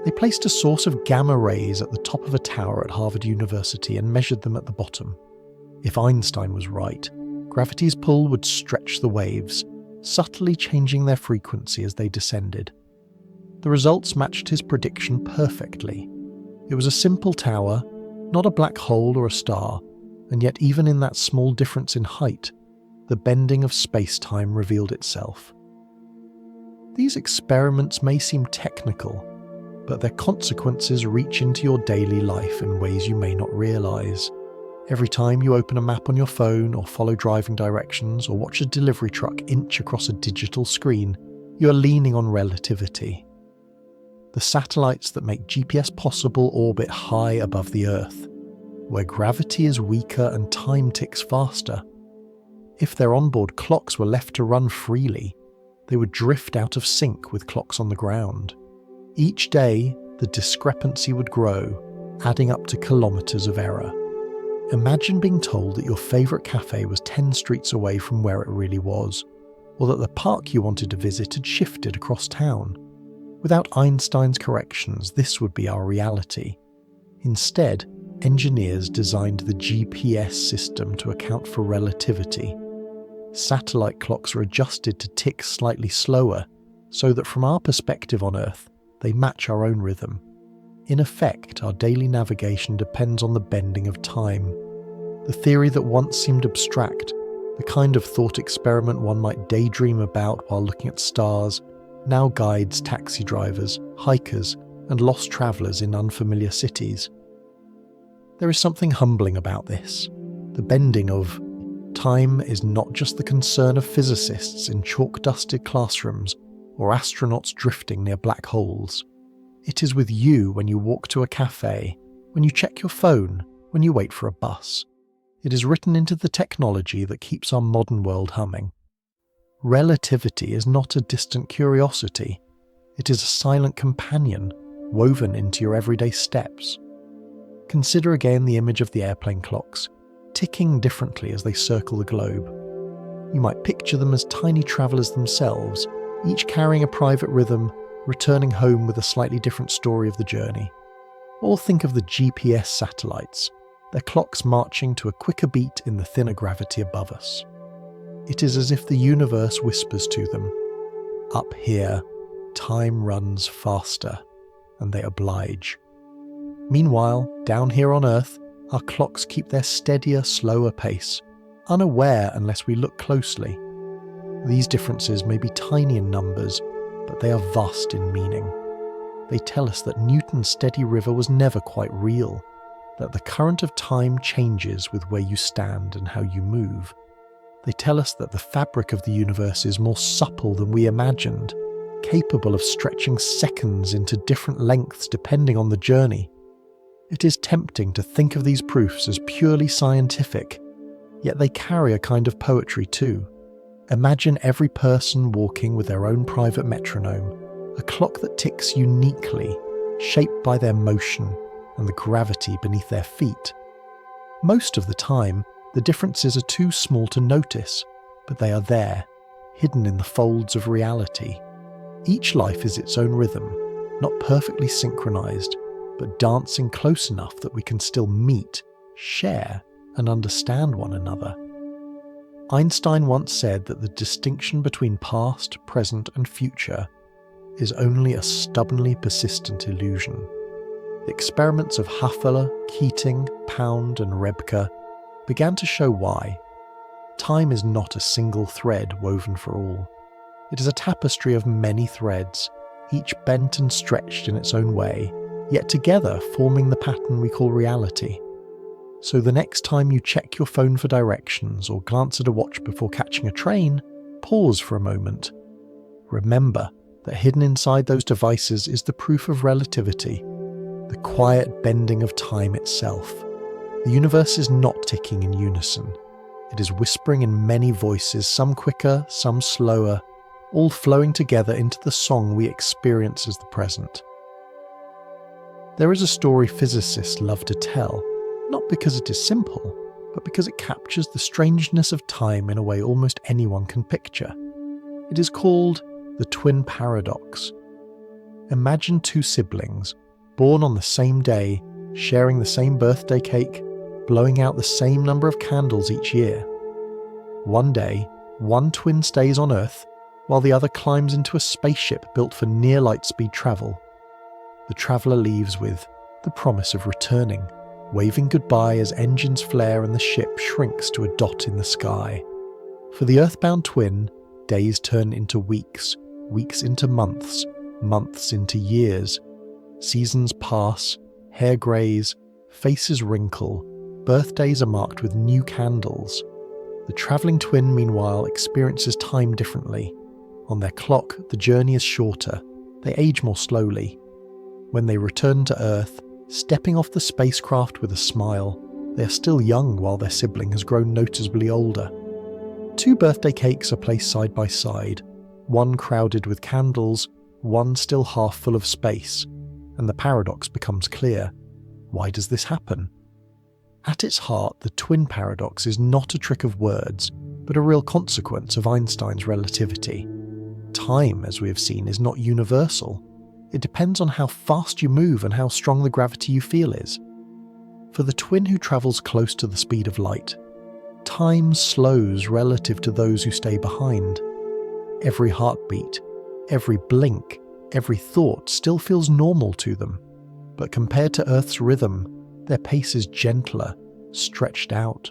They placed a source of gamma rays at the top of a tower at Harvard University and measured them at the bottom. If Einstein was right, gravity's pull would stretch the waves, subtly changing their frequency as they descended. The results matched his prediction perfectly. It was a simple tower, not a black hole or a star, and yet even in that small difference in height, the bending of space-time revealed itself. These experiments may seem technical, but their consequences reach into your daily life in ways you may not realise. Every time you open a map on your phone or follow driving directions or watch a delivery truck inch across a digital screen, you are leaning on relativity. The satellites that make GPS possible orbit high above the Earth, where gravity is weaker and time ticks faster. If their onboard clocks were left to run freely, they would drift out of sync with clocks on the ground. Each day, the discrepancy would grow, adding up to kilometres of error. Imagine being told that your favourite cafe was 10 streets away from where it really was, or that the park you wanted to visit had shifted across town. Without Einstein's corrections, this would be our reality. Instead, engineers designed the GPS system to account for relativity. Satellite clocks are adjusted to tick slightly slower, so that from our perspective on Earth, they match our own rhythm. In effect, our daily navigation depends on the bending of time. The theory that once seemed abstract, the kind of thought experiment one might daydream about while looking at stars, now guides taxi drivers, hikers, and lost travellers in unfamiliar cities. There is something humbling about this. The bending of time is not just the concern of physicists in chalk-dusted classrooms or astronauts drifting near black holes. It is with you when you walk to a cafe, when you check your phone, when you wait for a bus. It is written into the technology that keeps our modern world humming. Relativity is not a distant curiosity. It is a silent companion woven into your everyday steps. Consider again the image of the airplane clocks, ticking differently as they circle the globe. You might picture them as tiny travellers themselves, each carrying a private rhythm, returning home with a slightly different story of the journey. Or think of the GPS satellites, their clocks marching to a quicker beat in the thinner gravity above us. It is as if the universe whispers to them, "Up here, time runs faster," and they oblige. Meanwhile, down here on Earth, our clocks keep their steadier, slower pace, unaware unless we look closely. These differences may be tiny in numbers, but they are vast in meaning. They tell us that Newton's steady river was never quite real, that the current of time changes with where you stand and how you move. They tell us that the fabric of the universe is more supple than we imagined, capable of stretching seconds into different lengths depending on the journey. It is tempting to think of these proofs as purely scientific, yet they carry a kind of poetry too. Imagine every person walking with their own private metronome, a clock that ticks uniquely, shaped by their motion and the gravity beneath their feet. Most of the time, the differences are too small to notice, but they are there, hidden in the folds of reality. Each life is its own rhythm, not perfectly synchronized, but dancing close enough that we can still meet, share, and understand one another. Einstein once said that the distinction between past, present, and future is only a stubbornly persistent illusion. The experiments of Huffer, Keating, Pound, and Rebke began to show why. Time is not a single thread woven for all. It is a tapestry of many threads, each bent and stretched in its own way, yet together forming the pattern we call reality. So the next time you check your phone for directions or glance at a watch before catching a train, pause for a moment. Remember that hidden inside those devices is the proof of relativity, the quiet bending of time itself. The universe is not ticking in unison. It is whispering in many voices, some quicker, some slower, all flowing together into the song we experience as the present. There is a story physicists love to tell, not because it is simple, but because it captures the strangeness of time in a way almost anyone can picture. It is called the twin paradox. Imagine two siblings, born on the same day, sharing the same birthday cake, blowing out the same number of candles each year. One day, one twin stays on Earth, while the other climbs into a spaceship built for near light speed travel. The traveller leaves with the promise of returning, waving goodbye as engines flare and the ship shrinks to a dot in the sky. For the Earthbound twin, days turn into weeks, weeks into months, months into years. Seasons pass, hair greys, faces wrinkle, birthdays are marked with new candles. The travelling twin, meanwhile, experiences time differently. On their clock, the journey is shorter. They age more slowly. When they return to Earth, stepping off the spacecraft with a smile, they are still young while their sibling has grown noticeably older. Two birthday cakes are placed side by side, one crowded with candles, one still half full of space, and the paradox becomes clear. Why does this happen? At its heart, the twin paradox is not a trick of words, but a real consequence of Einstein's relativity. Time, as we have seen, is not universal. It depends on how fast you move and how strong the gravity you feel is. For the twin who travels close to the speed of light, time slows relative to those who stay behind. Every heartbeat, every blink, every thought still feels normal to them, but compared to Earth's rhythm, their pace is gentler, stretched out.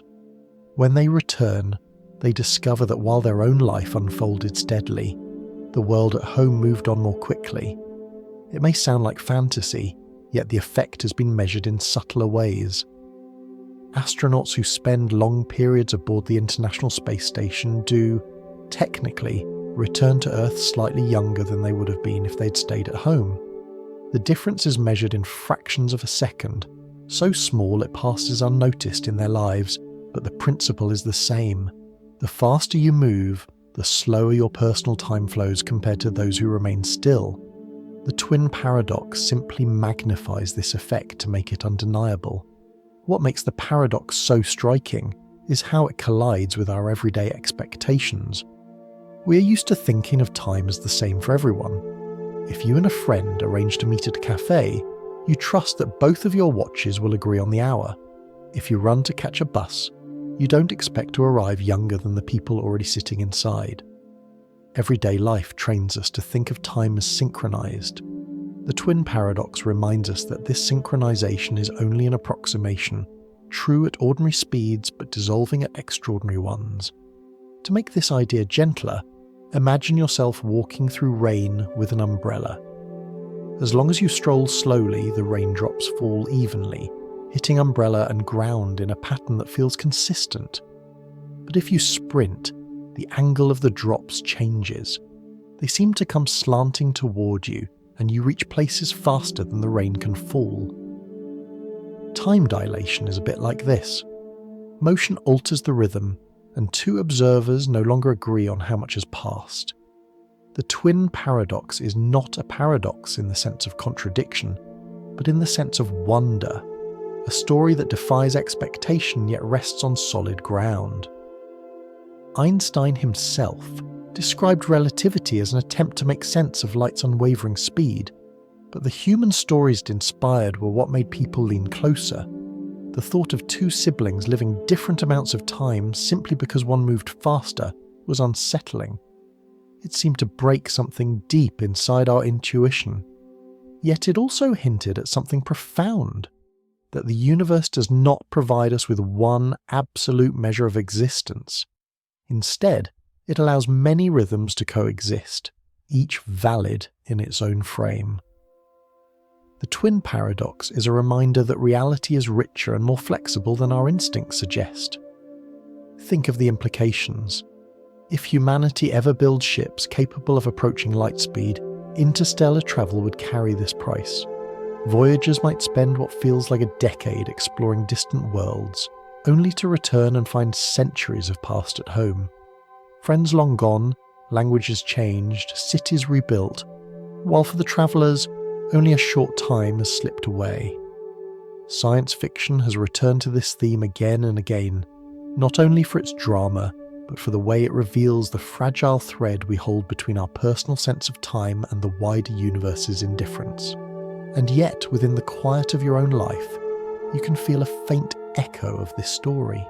When they return, they discover that while their own life unfolded steadily, the world at home moved on more quickly. It may sound like fantasy, yet the effect has been measured in subtler ways. Astronauts who spend long periods aboard the International Space Station do, technically, return to Earth slightly younger than they would have been if they'd stayed at home. The difference is measured in fractions of a second, so small it passes unnoticed in their lives, but the principle is the same. The faster you move, the slower your personal time flows compared to those who remain still. The twin paradox simply magnifies this effect to make it undeniable. What makes the paradox so striking is how it collides with our everyday expectations. We are used to thinking of time as the same for everyone. If you and a friend arrange to meet at a cafe, you trust that both of your watches will agree on the hour. If you run to catch a bus, you don't expect to arrive younger than the people already sitting inside. Everyday life trains us to think of time as synchronized. The twin paradox reminds us that this synchronization is only an approximation, true at ordinary speeds but dissolving at extraordinary ones. To make this idea gentler, imagine yourself walking through rain with an umbrella. As long as you stroll slowly, the raindrops fall evenly, hitting umbrella and ground in a pattern that feels consistent. But if you sprint, the angle of the drops changes. They seem to come slanting toward you, and you reach places faster than the rain can fall. Time dilation is a bit like this. Motion alters the rhythm, and two observers no longer agree on how much has passed. The twin paradox is not a paradox in the sense of contradiction, but in the sense of wonder, a story that defies expectation yet rests on solid ground. Einstein himself described relativity as an attempt to make sense of light's unwavering speed, but the human stories it inspired were what made people lean closer. The thought of two siblings living different amounts of time simply because one moved faster was unsettling. It seemed to break something deep inside our intuition. Yet it also hinted at something profound, that the universe does not provide us with one absolute measure of existence. Instead, it allows many rhythms to coexist, each valid in its own frame. The twin paradox is a reminder that reality is richer and more flexible than our instincts suggest. Think of the implications. If humanity ever builds ships capable of approaching light speed, interstellar travel would carry this price. Voyagers might spend what feels like a decade exploring distant worlds, only to return and find centuries have passed at home. Friends long gone, languages changed, cities rebuilt, while for the travellers, only a short time has slipped away. Science fiction has returned to this theme again and again, not only for its drama, but for the way it reveals the fragile thread we hold between our personal sense of time and the wider universe's indifference. And yet, within the quiet of your own life, you can feel a faint echo of this story.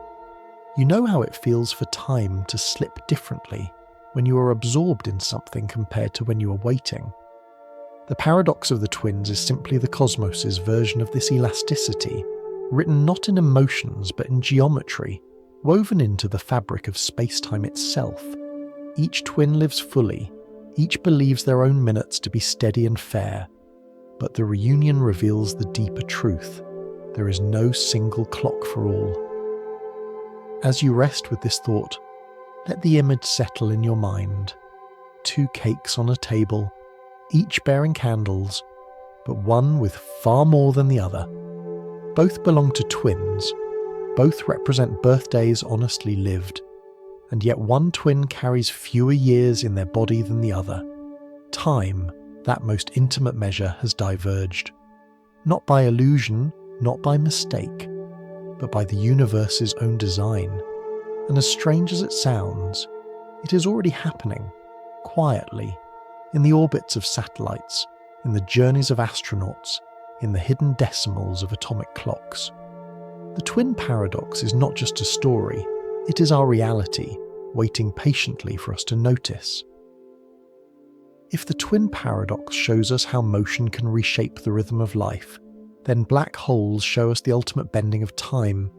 You know how it feels for time to slip differently when you are absorbed in something compared to when you are waiting. The paradox of the twins is simply the cosmos's version of this elasticity, written not in emotions but in geometry, woven into the fabric of spacetime itself. Each twin lives fully, each believes their own minutes to be steady and fair, but the reunion reveals the deeper truth. There is no single clock for all. As you rest with this thought, let the image settle in your mind. Two cakes on a table, each bearing candles, but one with far more than the other. Both belong to twins, both represent birthdays honestly lived, and yet one twin carries fewer years in their body than the other. Time, that most intimate measure, has diverged. Not by illusion, not by mistake, but by the universe's own design. And as strange as it sounds, it is already happening, quietly, in the orbits of satellites, in the journeys of astronauts, in the hidden decimals of atomic clocks. The twin paradox is not just a story, it is our reality, waiting patiently for us to notice. If the twin paradox shows us how motion can reshape the rhythm of life, then black holes show us the ultimate bending of time.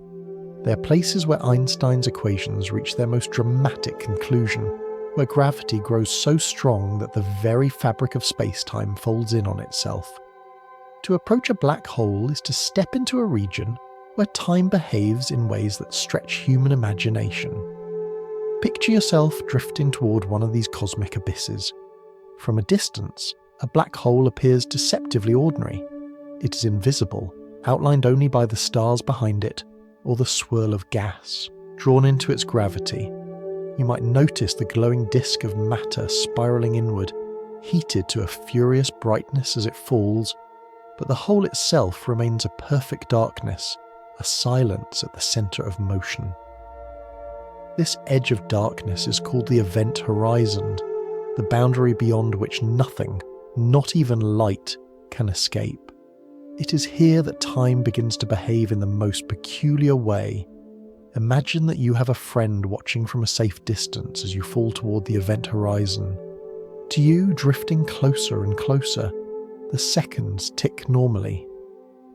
They are places where Einstein's equations reach their most dramatic conclusion, where gravity grows so strong that the very fabric of space-time folds in on itself. To approach a black hole is to step into a region where time behaves in ways that stretch human imagination. Picture yourself drifting toward one of these cosmic abysses. From a distance, a black hole appears deceptively ordinary. It is invisible, outlined only by the stars behind it, or the swirl of gas, drawn into its gravity. You might notice the glowing disk of matter spiraling inward, heated to a furious brightness as it falls, but the hole itself remains a perfect darkness, a silence at the centre of motion. This edge of darkness is called the event horizon, the boundary beyond which nothing, not even light, can escape. It is here that time begins to behave in the most peculiar way. Imagine that you have a friend watching from a safe distance as you fall toward the event horizon. To you, drifting closer and closer, the seconds tick normally.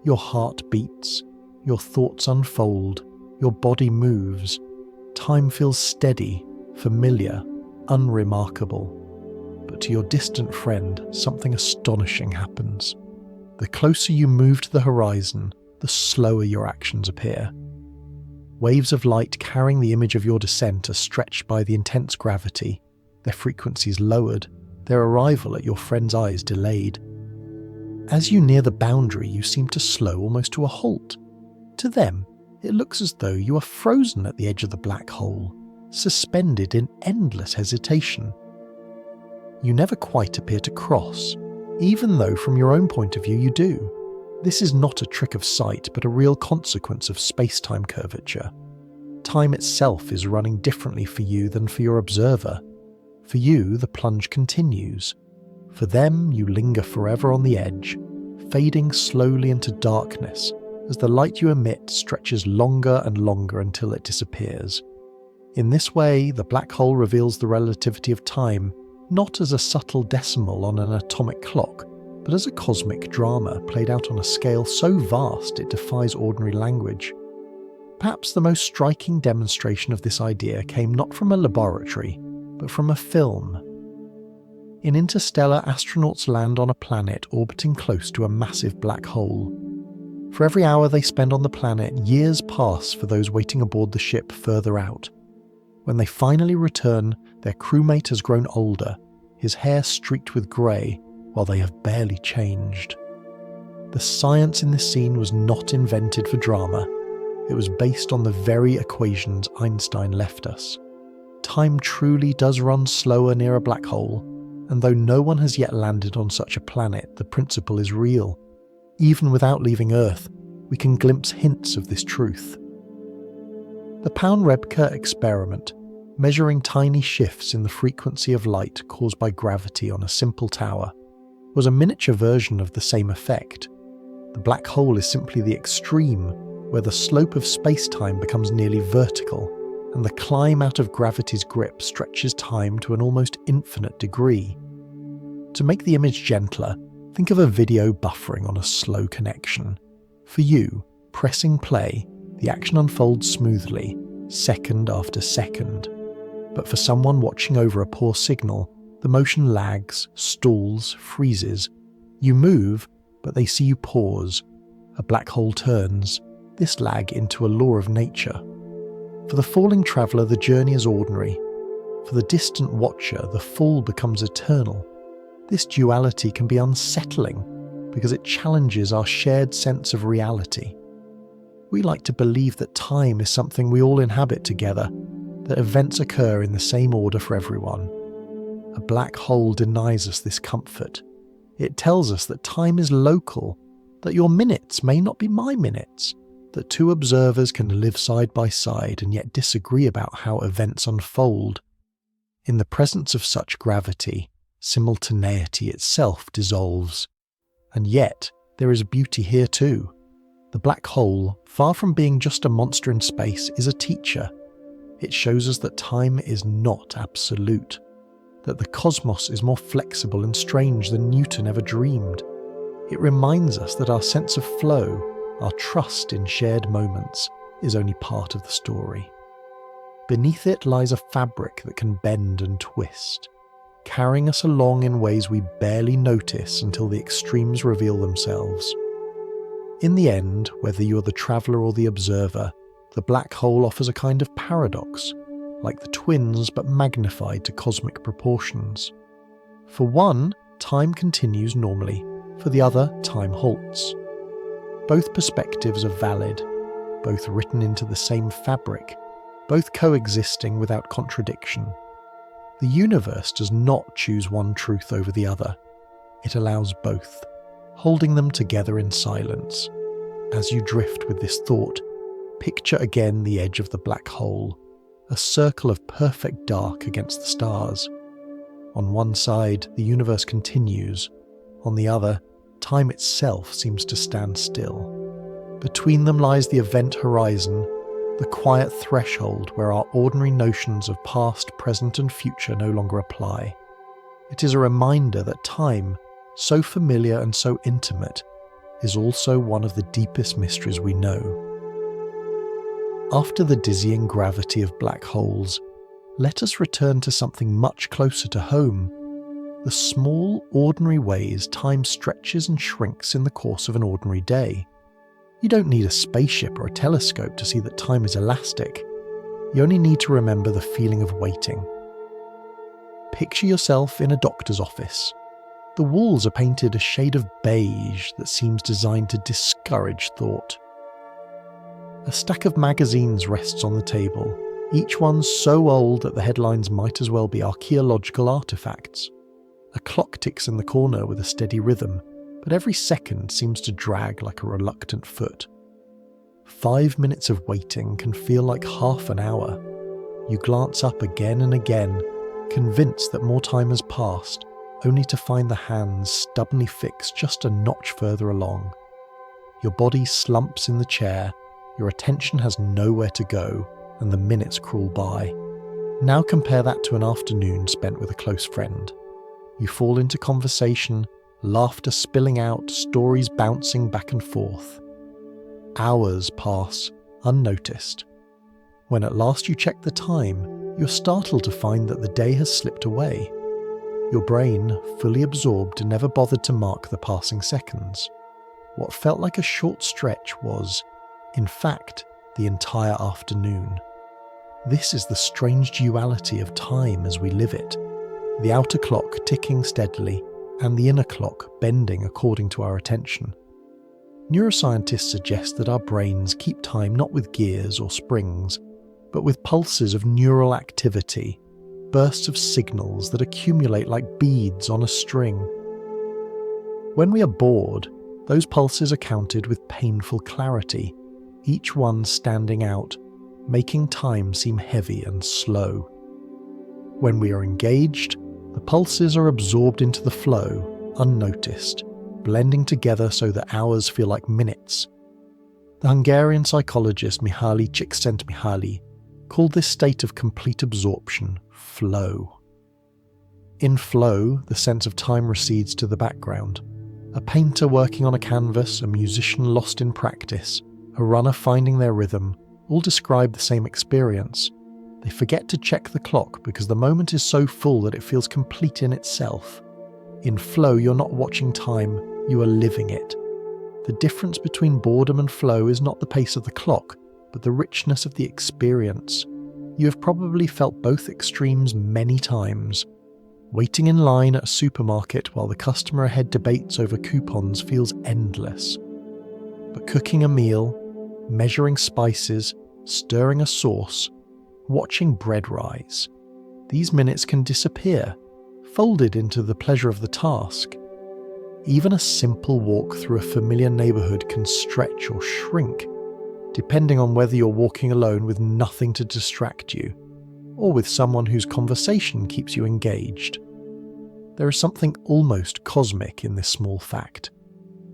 Your heart beats, your thoughts unfold, your body moves. Time feels steady, familiar, unremarkable. But to your distant friend, something astonishing happens. The closer you move to the horizon, the slower your actions appear. Waves of light carrying the image of your descent are stretched by the intense gravity, their frequencies lowered, their arrival at your friend's eyes delayed. As you near the boundary, you seem to slow almost to a halt. To them, it looks as though you are frozen at the edge of the black hole, suspended in endless hesitation. You never quite appear to cross, even though from your own point of view you do. This is not a trick of sight, but a real consequence of space-time curvature. Time itself is running differently for you than for your observer. For you, the plunge continues. For them, you linger forever on the edge, fading slowly into darkness as the light you emit stretches longer and longer until it disappears. In this way, the black hole reveals the relativity of time not as a subtle decimal on an atomic clock, but as a cosmic drama played out on a scale so vast it defies ordinary language. Perhaps the most striking demonstration of this idea came not from a laboratory, but from a film. In Interstellar, astronauts land on a planet orbiting close to a massive black hole. For every hour they spend on the planet, years pass for those waiting aboard the ship further out. When they finally return, their crewmate has grown older, his hair streaked with grey, while they have barely changed. The science in this scene was not invented for drama. It was based on the very equations Einstein left us. Time truly does run slower near a black hole, and though no one has yet landed on such a planet, the principle is real. Even without leaving Earth, we can glimpse hints of this truth. The Pound-Rebka experiment, measuring tiny shifts in the frequency of light caused by gravity on a simple tower, was a miniature version of the same effect. The black hole is simply the extreme, where the slope of space-time becomes nearly vertical, and the climb out of gravity's grip stretches time to an almost infinite degree. To make the image gentler, think of a video buffering on a slow connection. For you, pressing play, the action unfolds smoothly, second after second. But for someone watching over a poor signal, the motion lags, stalls, freezes. You move, but they see you pause. A black hole turns, this lag into a law of nature. For the falling traveller, the journey is ordinary. For the distant watcher, the fall becomes eternal. This duality can be unsettling because it challenges our shared sense of reality. We like to believe that time is something we all inhabit together, that events occur in the same order for everyone. A black hole denies us this comfort. It tells us that time is local, that your minutes may not be my minutes, that two observers can live side by side and yet disagree about how events unfold. In the presence of such gravity, simultaneity itself dissolves. And yet, there is beauty here too. The black hole, far from being just a monster in space, is a teacher. It shows us that time is not absolute, that the cosmos is more flexible and strange than Newton ever dreamed. It reminds us that our sense of flow, our trust in shared moments, is only part of the story. Beneath it lies a fabric that can bend and twist, carrying us along in ways we barely notice until the extremes reveal themselves. In the end, whether you're the traveller or the observer, the black hole offers a kind of paradox, like the twins but magnified to cosmic proportions. For one, time continues normally, for the other, time halts. Both perspectives are valid, both written into the same fabric, both coexisting without contradiction. The universe does not choose one truth over the other. It allows both, holding them together in silence. As you drift with this thought, picture again the edge of the black hole, a circle of perfect dark against the stars. On one side, the universe continues. On the other, time itself seems to stand still. Between them lies the event horizon, the quiet threshold where our ordinary notions of past, present and future no longer apply. It is a reminder that time, so familiar and so intimate, is also one of the deepest mysteries we know. After the dizzying gravity of black holes, let us return to something much closer to home. The small, ordinary ways time stretches and shrinks in the course of an ordinary day. You don't need a spaceship or a telescope to see that time is elastic. You only need to remember the feeling of waiting. Picture yourself in a doctor's office. The walls are painted a shade of beige that seems designed to discourage thought. A stack of magazines rests on the table, each one so old that the headlines might as well be archaeological artifacts. A clock ticks in the corner with a steady rhythm, but every second seems to drag like a reluctant foot. 5 minutes of waiting can feel like half an hour. You glance up again and again, convinced that more time has passed, only to find the hands stubbornly fixed just a notch further along. Your body slumps in the chair, your attention has nowhere to go, and the minutes crawl by. Now compare that to an afternoon spent with a close friend. You fall into conversation, laughter spilling out, stories bouncing back and forth. Hours pass, unnoticed. When at last you check the time, you're startled to find that the day has slipped away. Your brain, fully absorbed, never bothered to mark the passing seconds. What felt like a short stretch was, in fact, the entire afternoon. This is the strange duality of time as we live it. The outer clock ticking steadily, and the inner clock bending according to our attention. Neuroscientists suggest that our brains keep time not with gears or springs, but with pulses of neural activity, bursts of signals that accumulate like beads on a string. When we are bored, those pulses are counted with painful clarity, each one standing out, making time seem heavy and slow. When we are engaged, the pulses are absorbed into the flow, unnoticed, blending together so that hours feel like minutes. The Hungarian psychologist Mihaly Csikszentmihalyi called this state of complete absorption flow. In flow, the sense of time recedes to the background. A painter working on a canvas, a musician lost in practice, a runner finding their rhythm, all describe the same experience. They forget to check the clock because the moment is so full that it feels complete in itself. In flow, you're not watching time, you are living it. The difference between boredom and flow is not the pace of the clock, but the richness of the experience. You have probably felt both extremes many times. Waiting in line at a supermarket while the customer ahead debates over coupons feels endless. But cooking a meal, measuring spices, stirring a sauce, watching bread rise, these minutes can disappear, folded into the pleasure of the task. Even a simple walk through a familiar neighbourhood can stretch or shrink, depending on whether you're walking alone with nothing to distract you, or with someone whose conversation keeps you engaged. There is something almost cosmic in this small fact.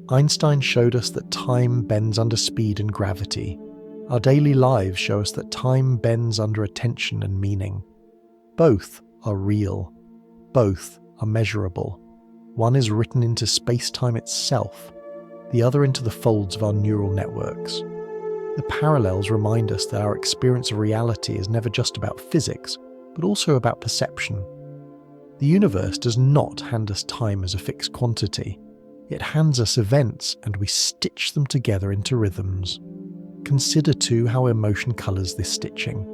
Einstein showed us that time bends under speed and gravity. Our daily lives show us that time bends under attention and meaning. Both are real. Both are measurable. One is written into spacetime itself, the other into the folds of our neural networks. The parallels remind us that our experience of reality is never just about physics, but also about perception. The universe does not hand us time as a fixed quantity. It hands us events and we stitch them together into rhythms. Consider too how emotion colours this stitching.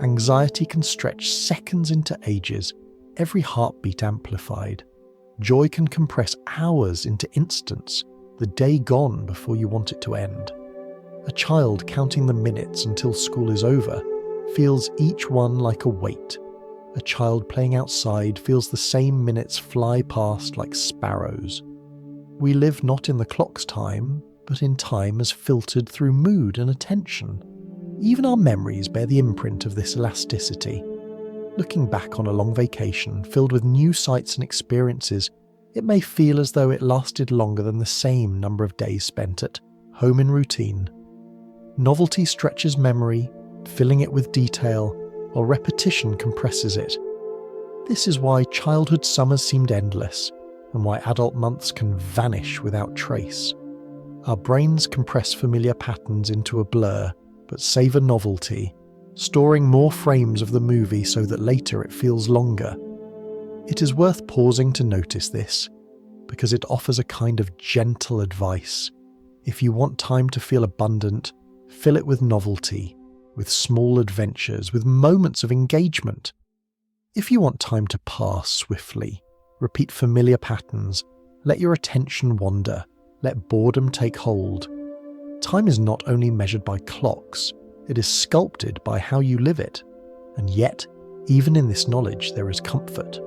Anxiety can stretch seconds into ages, every heartbeat amplified. Joy can compress hours into instants, the day gone before you want it to end. A child counting the minutes until school is over feels each one like a weight. A child playing outside feels the same minutes fly past like sparrows. We live not in the clock's time, but in time as filtered through mood and attention. Even our memories bear the imprint of this elasticity. Looking back on a long vacation filled with new sights and experiences, it may feel as though it lasted longer than the same number of days spent at home in routine. Novelty stretches memory, filling it with detail, while repetition compresses it. This is why childhood summers seemed endless, and why adult months can vanish without trace. Our brains compress familiar patterns into a blur, but savour novelty, storing more frames of the movie so that later it feels longer. It is worth pausing to notice this, because it offers a kind of gentle advice. If you want time to feel abundant, fill it with novelty, with small adventures, with moments of engagement. If you want time to pass swiftly, repeat familiar patterns, let your attention wander, let boredom take hold. Time is not only measured by clocks, it is sculpted by how you live it. And yet, even in this knowledge, there is comfort.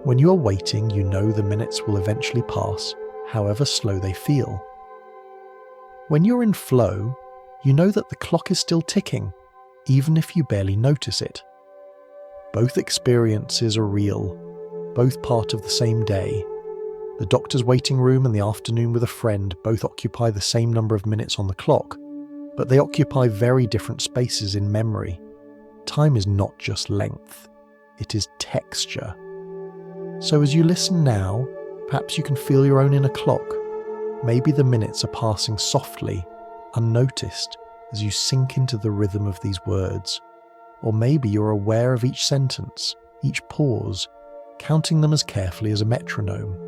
When you are waiting, you know the minutes will eventually pass, however slow they feel. When you're in flow, you know that the clock is still ticking, even if you barely notice it. Both experiences are real, both part of the same day. The doctor's waiting room and the afternoon with a friend both occupy the same number of minutes on the clock, but they occupy very different spaces in memory. Time is not just length, it is texture. So as you listen now, perhaps you can feel your own inner clock. Maybe the minutes are passing softly, unnoticed, as you sink into the rhythm of these words. Or maybe you're aware of each sentence, each pause, counting them as carefully as a metronome.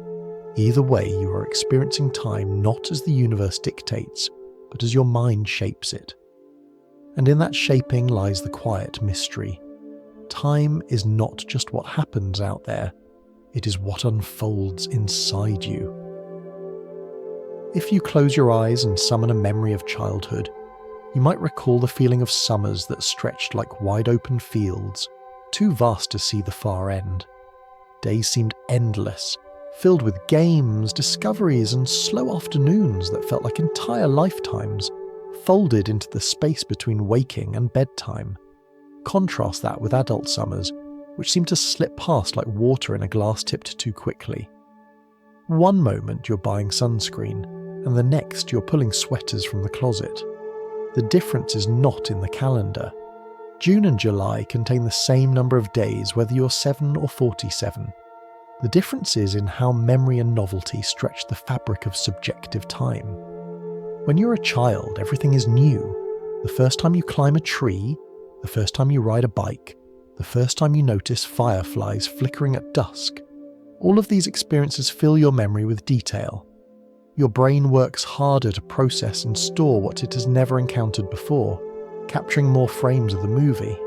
Either way, you are experiencing time not as the universe dictates, but as your mind shapes it. And in that shaping lies the quiet mystery. Time is not just what happens out there, it is what unfolds inside you. If you close your eyes and summon a memory of childhood, you might recall the feeling of summers that stretched like wide-open fields, too vast to see the far end. Days seemed endless, filled with games, discoveries, and slow afternoons that felt like entire lifetimes, folded into the space between waking and bedtime. Contrast that with adult summers, which seem to slip past like water in a glass tipped too quickly. One moment you're buying sunscreen, and the next you're pulling sweaters from the closet. The difference is not in the calendar. June and July contain the same number of days whether you're 7 or 47. The difference is in how memory and novelty stretch the fabric of subjective time. When you're a child, everything is new. The first time you climb a tree, the first time you ride a bike, the first time you notice fireflies flickering at dusk. All of these experiences fill your memory with detail. Your brain works harder to process and store what it has never encountered before, capturing more frames of the movie.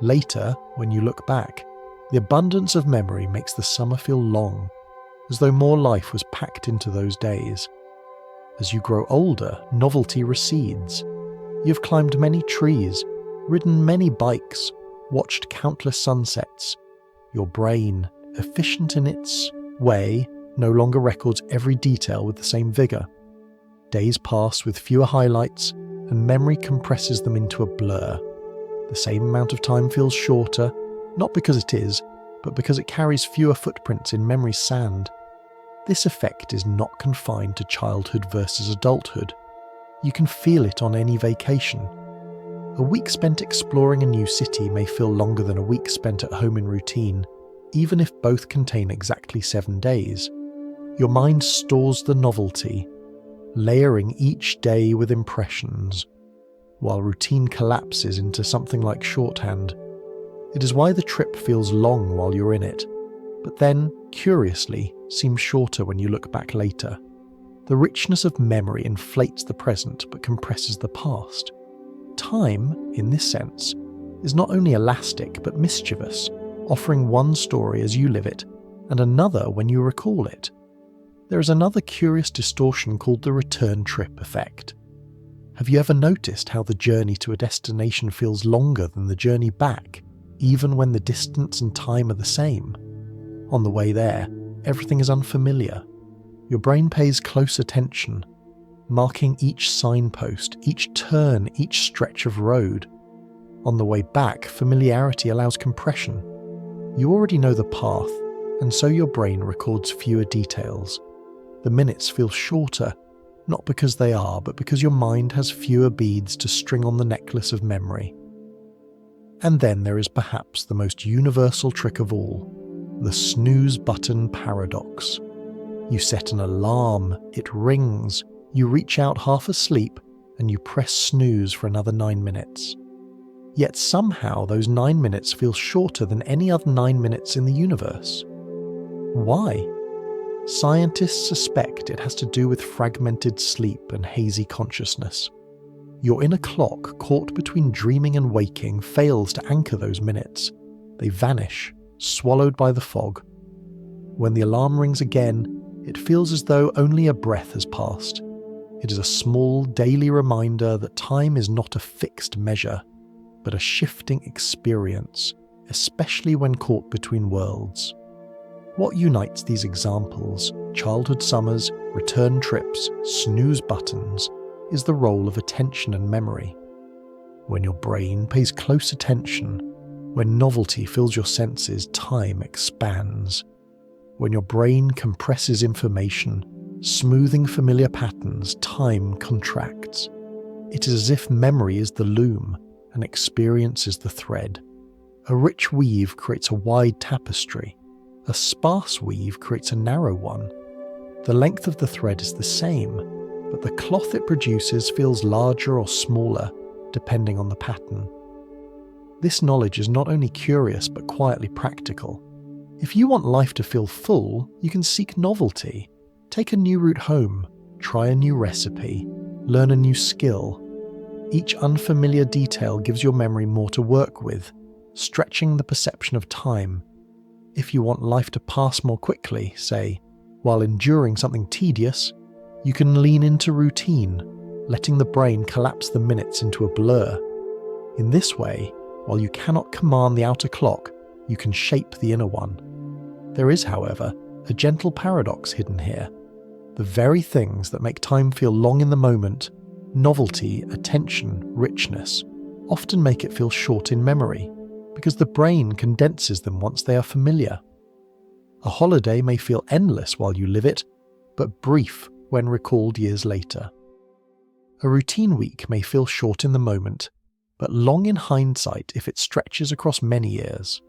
Later, when you look back, the abundance of memory makes the summer feel long, as though more life was packed into those days. As you grow older, novelty recedes. You've climbed many trees, ridden many bikes, watched countless sunsets. Your brain, efficient in its way, no longer records every detail with the same vigour. Days pass with fewer highlights, and memory compresses them into a blur. The same amount of time feels shorter, not because it is, but because it carries fewer footprints in memory's sand. This effect is not confined to childhood versus adulthood. You can feel it on any vacation. A week spent exploring a new city may feel longer than a week spent at home in routine, even if both contain exactly 7 days. Your mind stores the novelty, layering each day with impressions, while routine collapses into something like shorthand. It is why the trip feels long while you're in it, but then, curiously, seems shorter when you look back later. The richness of memory inflates the present but compresses the past. Time, in this sense, is not only elastic but mischievous, offering one story as you live it, and another when you recall it. There is another curious distortion called the return trip effect. Have you ever noticed how the journey to a destination feels longer than the journey back, even when the distance and time are the same? On the way there, everything is unfamiliar. Your brain pays close attention, marking each signpost, each turn, each stretch of road. On the way back, familiarity allows compression. You already know the path, and so your brain records fewer details. The minutes feel shorter, not because they are, but because your mind has fewer beads to string on the necklace of memory. And then there is perhaps the most universal trick of all, the snooze button paradox. You set an alarm, it rings, you reach out half asleep, and you press snooze for another 9 minutes. Yet somehow those 9 minutes feel shorter than any other 9 minutes in the universe. Why? Scientists suspect it has to do with fragmented sleep and hazy consciousness. Your inner clock, caught between dreaming and waking, fails to anchor those minutes. They vanish, swallowed by the fog. When the alarm rings again, it feels as though only a breath has passed. It is a small daily reminder that time is not a fixed measure, but a shifting experience, especially when caught between worlds. What unites these examples, childhood summers, return trips, snooze buttons, is the role of attention and memory. When your brain pays close attention, when novelty fills your senses, time expands. When your brain compresses information, smoothing familiar patterns, time contracts. It is as if memory is the loom and experience is the thread. A rich weave creates a wide tapestry. A sparse weave creates a narrow one. The length of the thread is the same, but the cloth it produces feels larger or smaller, depending on the pattern. This knowledge is not only curious but quietly practical. If you want life to feel full, you can seek novelty. Take a new route home, try a new recipe, learn a new skill. Each unfamiliar detail gives your memory more to work with, stretching the perception of time. If you want life to pass more quickly, say, while enduring something tedious, you can lean into routine, letting the brain collapse the minutes into a blur. In this way, while you cannot command the outer clock, you can shape the inner one. There is, however, a gentle paradox hidden here. The very things that make time feel long in the moment, novelty, attention, richness, often make it feel short in memory, because the brain condenses them once they are familiar. A holiday may feel endless while you live it, but brief when recalled years later. A routine week may feel short in the moment, but long in hindsight if it stretches across many years.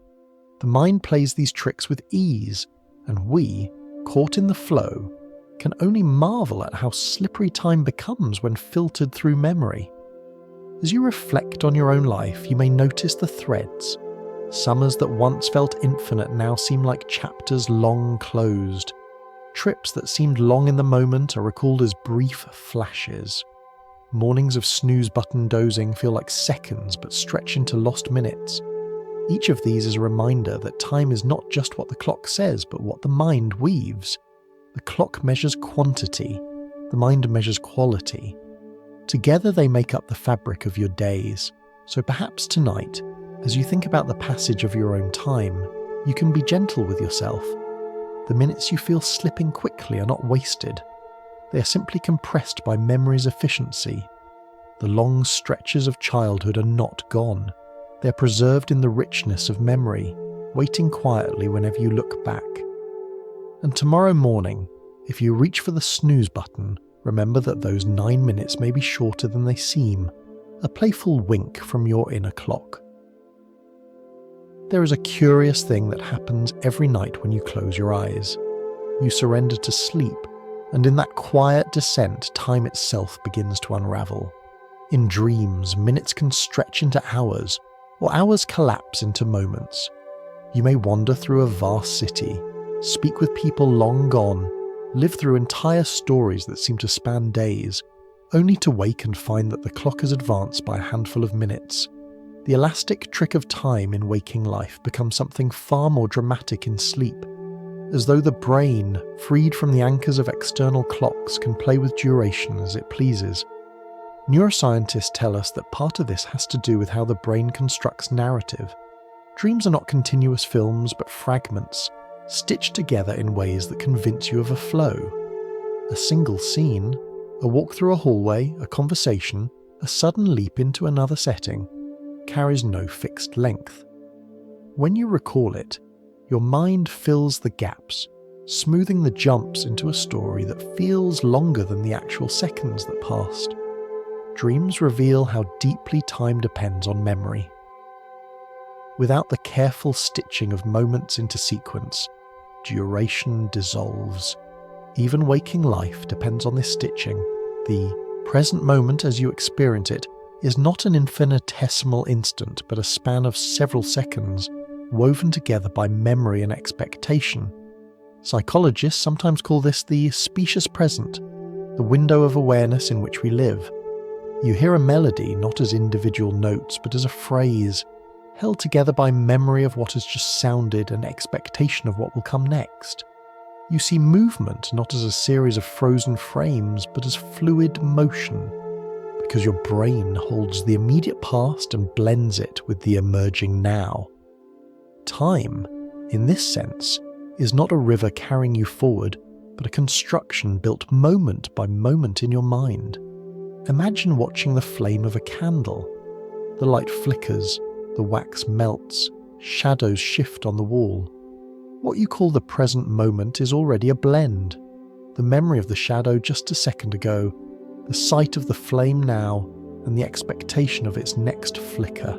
The mind plays these tricks with ease, and we, caught in the flow, can only marvel at how slippery time becomes when filtered through memory. As you reflect on your own life, you may notice the threads. Summers that once felt infinite now seem like chapters long closed. Trips that seemed long in the moment are recalled as brief flashes. Mornings of snooze button dozing feel like seconds but stretch into lost minutes. Each of these is a reminder that time is not just what the clock says, but what the mind weaves. The clock measures quantity, the mind measures quality. Together they make up the fabric of your days. So perhaps tonight, as you think about the passage of your own time, you can be gentle with yourself. The minutes you feel slipping quickly are not wasted. They are simply compressed by memory's efficiency. The long stretches of childhood are not gone. They are preserved in the richness of memory, waiting quietly whenever you look back. And tomorrow morning, if you reach for the snooze button, remember that those 9 minutes may be shorter than they seem, a playful wink from your inner clock. There is a curious thing that happens every night when you close your eyes. You surrender to sleep, and in that quiet descent, time itself begins to unravel. In dreams, minutes can stretch into hours, or hours collapse into moments. You may wander through a vast city, speak with people long gone, live through entire stories that seem to span days, only to wake and find that the clock has advanced by a handful of minutes. The elastic trick of time in waking life becomes something far more dramatic in sleep, as though the brain, freed from the anchors of external clocks, can play with duration as it pleases. Neuroscientists tell us that part of this has to do with how the brain constructs narrative. Dreams are not continuous films, but fragments, stitched together in ways that convince you of a flow. A single scene, a walk through a hallway, a conversation, a sudden leap into another setting, carries no fixed length. When you recall it, your mind fills the gaps, smoothing the jumps into a story that feels longer than the actual seconds that passed. Dreams reveal how deeply time depends on memory. Without the careful stitching of moments into sequence, duration dissolves. Even waking life depends on this stitching. The present moment as you experience it is not an infinitesimal instant, but a span of several seconds, woven together by memory and expectation. Psychologists sometimes call this the specious present, the window of awareness in which we live. You hear a melody not as individual notes, but as a phrase, held together by memory of what has just sounded and expectation of what will come next. You see movement not as a series of frozen frames, but as fluid motion, because your brain holds the immediate past and blends it with the emerging now. Time, in this sense, is not a river carrying you forward, but a construction built moment by moment in your mind. Imagine watching the flame of a candle. The light flickers, the wax melts, shadows shift on the wall. What you call the present moment is already a blend. The memory of the shadow just a second ago, the sight of the flame now, and the expectation of its next flicker.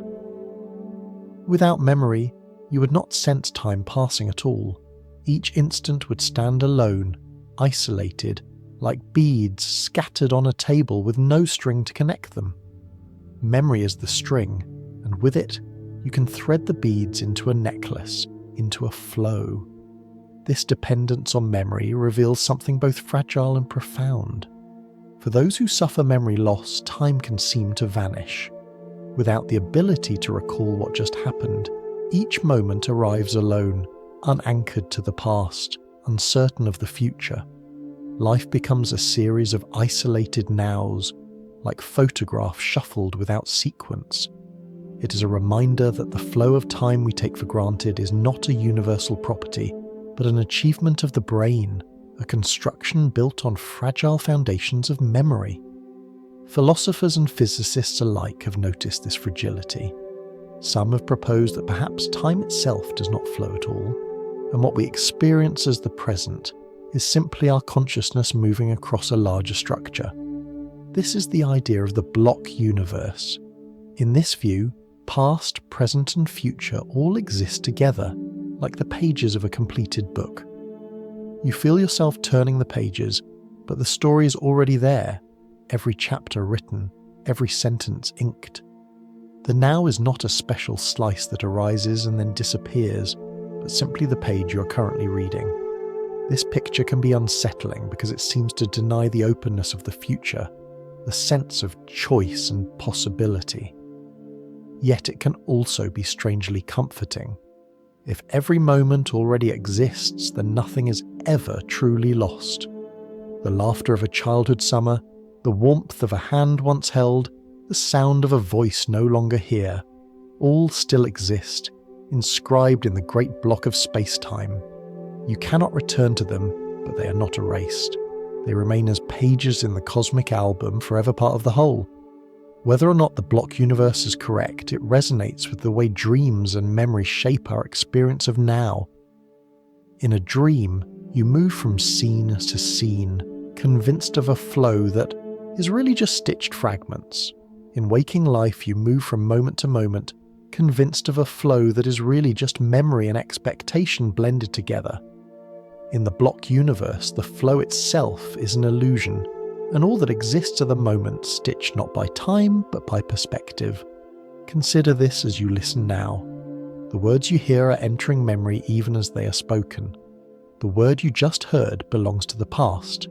Without memory, you would not sense time passing at all. Each instant would stand alone, isolated, like beads scattered on a table with no string to connect them. Memory is the string, and with it, you can thread the beads into a necklace, into a flow. This dependence on memory reveals something both fragile and profound. For those who suffer memory loss, time can seem to vanish. Without the ability to recall what just happened, each moment arrives alone, unanchored to the past, uncertain of the future. Life becomes a series of isolated nows, like photographs shuffled without sequence. It is a reminder that the flow of time we take for granted is not a universal property, but an achievement of the brain, a construction built on fragile foundations of memory. Philosophers and physicists alike have noticed this fragility. Some have proposed that perhaps time itself does not flow at all, and what we experience as the present is simply our consciousness moving across a larger structure. This is the idea of the block universe. In this view, past, present, and future all exist together, like the pages of a completed book. You feel yourself turning the pages, but the story is already there, every chapter written, every sentence inked. The now is not a special slice that arises and then disappears, but simply the page you are currently reading. This picture can be unsettling because it seems to deny the openness of the future, the sense of choice and possibility. Yet it can also be strangely comforting. If every moment already exists, then nothing is ever truly lost. The laughter of a childhood summer, the warmth of a hand once held, the sound of a voice no longer here, all still exist, inscribed in the great block of space-time. You cannot return to them, but they are not erased. They remain as pages in the cosmic album, forever part of the whole. Whether or not the block universe is correct, it resonates with the way dreams and memory shape our experience of now. In a dream, you move from scene to scene, convinced of a flow that is really just stitched fragments. In waking life, you move from moment to moment, convinced of a flow that is really just memory and expectation blended together. In the block universe, the flow itself is an illusion, and all that exists are the moments stitched not by time, but by perspective. Consider this as you listen now. The words you hear are entering memory even as they are spoken. The word you just heard belongs to the past.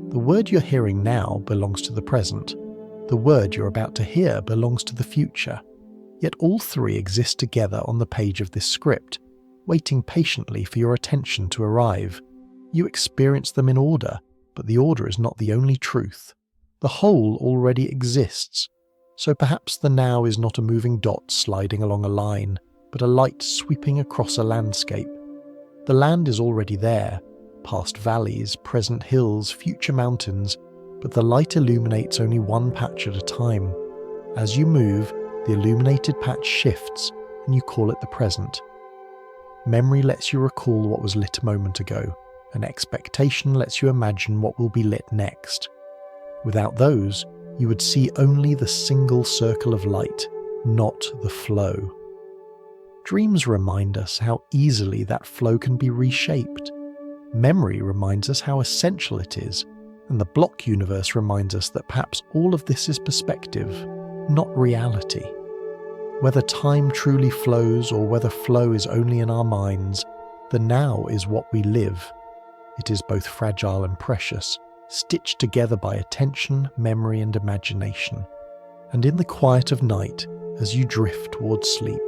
The word you're hearing now belongs to the present. The word you're about to hear belongs to the future. Yet all three exist together on the page of this script, waiting patiently for your attention to arrive. You experience them in order, but the order is not the only truth. The whole already exists, so perhaps the now is not a moving dot sliding along a line, but a light sweeping across a landscape. The land is already there, past valleys, present hills, future mountains, but the light illuminates only one patch at a time. As you move, the illuminated patch shifts, and you call it the present. Memory lets you recall what was lit a moment ago, and expectation lets you imagine what will be lit next. Without those, you would see only the single circle of light, not the flow. Dreams remind us how easily that flow can be reshaped. Memory reminds us how essential it is, and the block universe reminds us that perhaps all of this is perspective, not reality. Whether time truly flows or whether flow is only in our minds, the now is what we live. It is both fragile and precious, stitched together by attention, memory, and imagination. And in the quiet of night, as you drift towards sleep,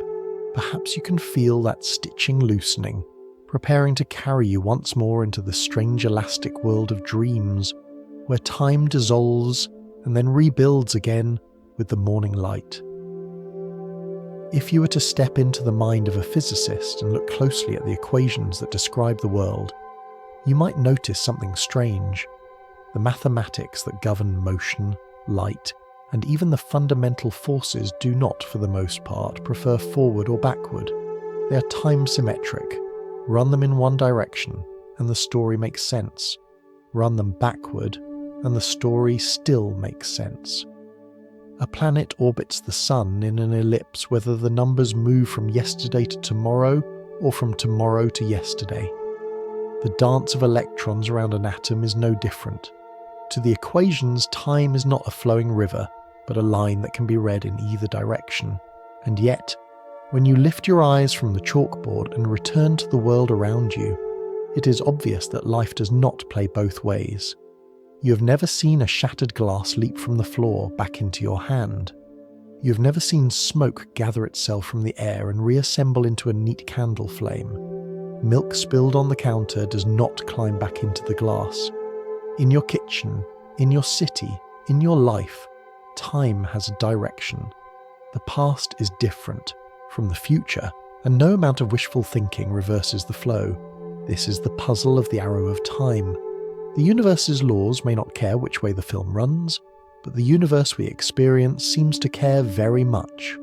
perhaps you can feel that stitching loosening, preparing to carry you once more into the strange elastic world of dreams, where time dissolves and then rebuilds again with the morning light. If you were to step into the mind of a physicist and look closely at the equations that describe the world, you might notice something strange. The mathematics that govern motion, light, and even the fundamental forces do not, for the most part, prefer forward or backward. They are time-symmetric. Run them in one direction, and the story makes sense. Run them backward, and the story still makes sense. A planet orbits the sun in an ellipse whether the numbers move from yesterday to tomorrow or from tomorrow to yesterday. The dance of electrons around an atom is no different. To the equations, time is not a flowing river, but a line that can be read in either direction. And yet, when you lift your eyes from the chalkboard and return to the world around you, it is obvious that life does not play both ways. You have never seen a shattered glass leap from the floor back into your hand. You have never seen smoke gather itself from the air and reassemble into a neat candle flame. Milk spilled on the counter does not climb back into the glass. In your kitchen, in your city, in your life, time has a direction. The past is different from the future, and no amount of wishful thinking reverses the flow. This is the puzzle of the arrow of time. The universe's laws may not care which way the film runs, but the universe we experience seems to care very much.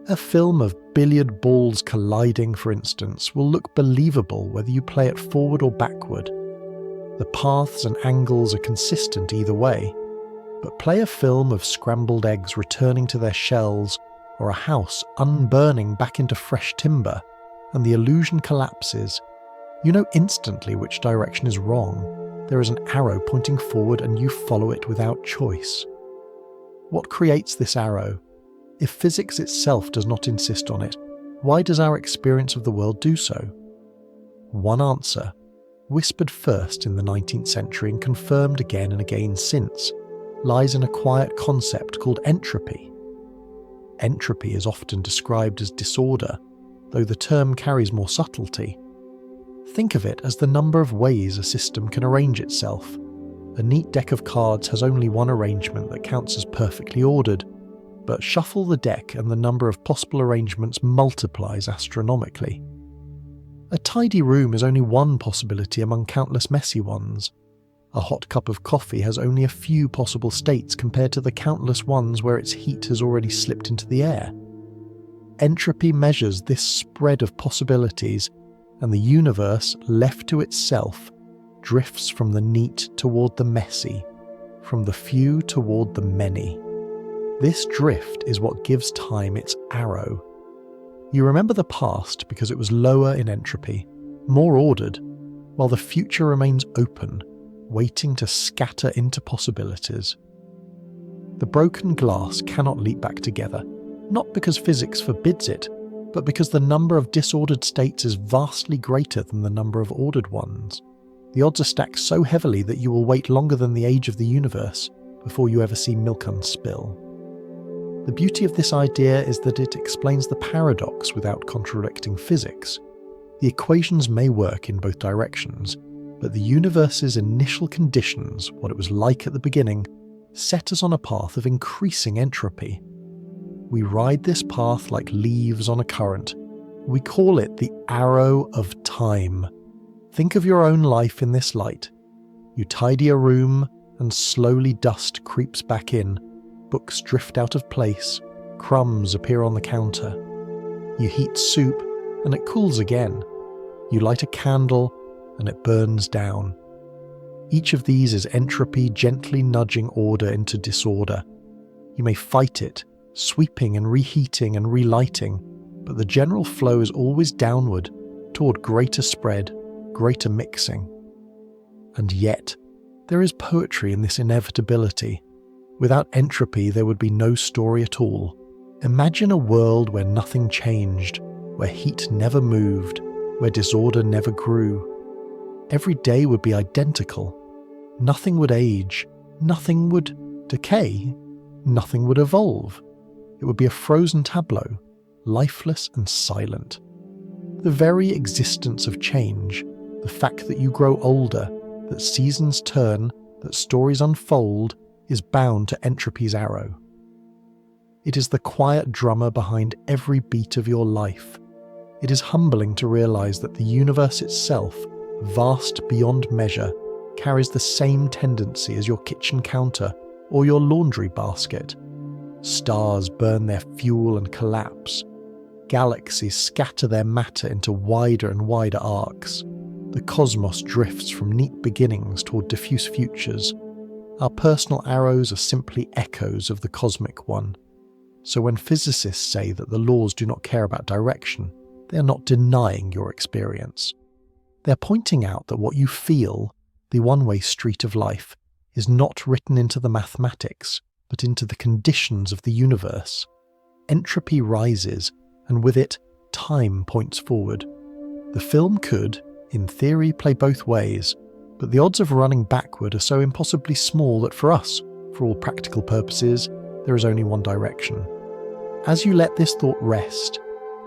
A film of billiard balls colliding, for instance, will look believable whether you play it forward or backward. The paths and angles are consistent either way, but play a film of scrambled eggs returning to their shells or a house unburning back into fresh timber, and the illusion collapses. You know instantly which direction is wrong. There is an arrow pointing forward and you follow it without choice. What creates this arrow? If physics itself does not insist on it, why does our experience of the world do so? One answer, whispered first in the 19th century and confirmed again and again since, lies in a quiet concept called entropy. Entropy is often described as disorder, though the term carries more subtlety. Think of it as the number of ways a system can arrange itself. A neat deck of cards has only one arrangement that counts as perfectly ordered, but shuffle the deck and the number of possible arrangements multiplies astronomically. A tidy room is only one possibility among countless messy ones. A hot cup of coffee has only a few possible states compared to the countless ones where its heat has already slipped into the air. Entropy measures this spread of possibilities, and the universe, left to itself, drifts from the neat toward the messy, from the few toward the many. This drift is what gives time its arrow. You remember the past because it was lower in entropy, more ordered, while the future remains open, waiting to scatter into possibilities. The broken glass cannot leap back together, not because physics forbids it, but because the number of disordered states is vastly greater than the number of ordered ones. The odds are stacked so heavily that you will wait longer than the age of the universe before you ever see milk unspill. The beauty of this idea is that it explains the paradox without contradicting physics. The equations may work in both directions, but the universe's initial conditions, what it was like at the beginning, set us on a path of increasing entropy. We ride this path like leaves on a current. We call it the arrow of time. Think of your own life in this light. You tidy a room, and slowly dust creeps back in. Books drift out of place. Crumbs appear on the counter. You heat soup, and it cools again. You light a candle, and it burns down. Each of these is entropy gently nudging order into disorder. You may fight it, sweeping and reheating and relighting, but the general flow is always downward, toward greater spread, greater mixing. And yet, there is poetry in this inevitability. Without entropy, there would be no story at all. Imagine a world where nothing changed, where heat never moved, where disorder never grew. Every day would be identical. Nothing would age, nothing would decay, nothing would evolve. It would be a frozen tableau, lifeless and silent. The very existence of change, the fact that you grow older, that seasons turn, that stories unfold, is bound to entropy's arrow. It is the quiet drummer behind every beat of your life. It is humbling to realize that the universe itself, vast beyond measure, carries the same tendency as your kitchen counter or your laundry basket. Stars burn their fuel and collapse. Galaxies scatter their matter into wider and wider arcs. The cosmos drifts from neat beginnings toward diffuse futures. Our personal arrows are simply echoes of the cosmic one. So when physicists say that the laws do not care about direction, they are not denying your experience. They're pointing out that what you feel, the one-way street of life, is not written into the mathematics, but into the conditions of the universe. Entropy rises, and with it, time points forward. The film could, in theory, play both ways, but the odds of running backward are so impossibly small that for us, for all practical purposes, there is only one direction. As you let this thought rest,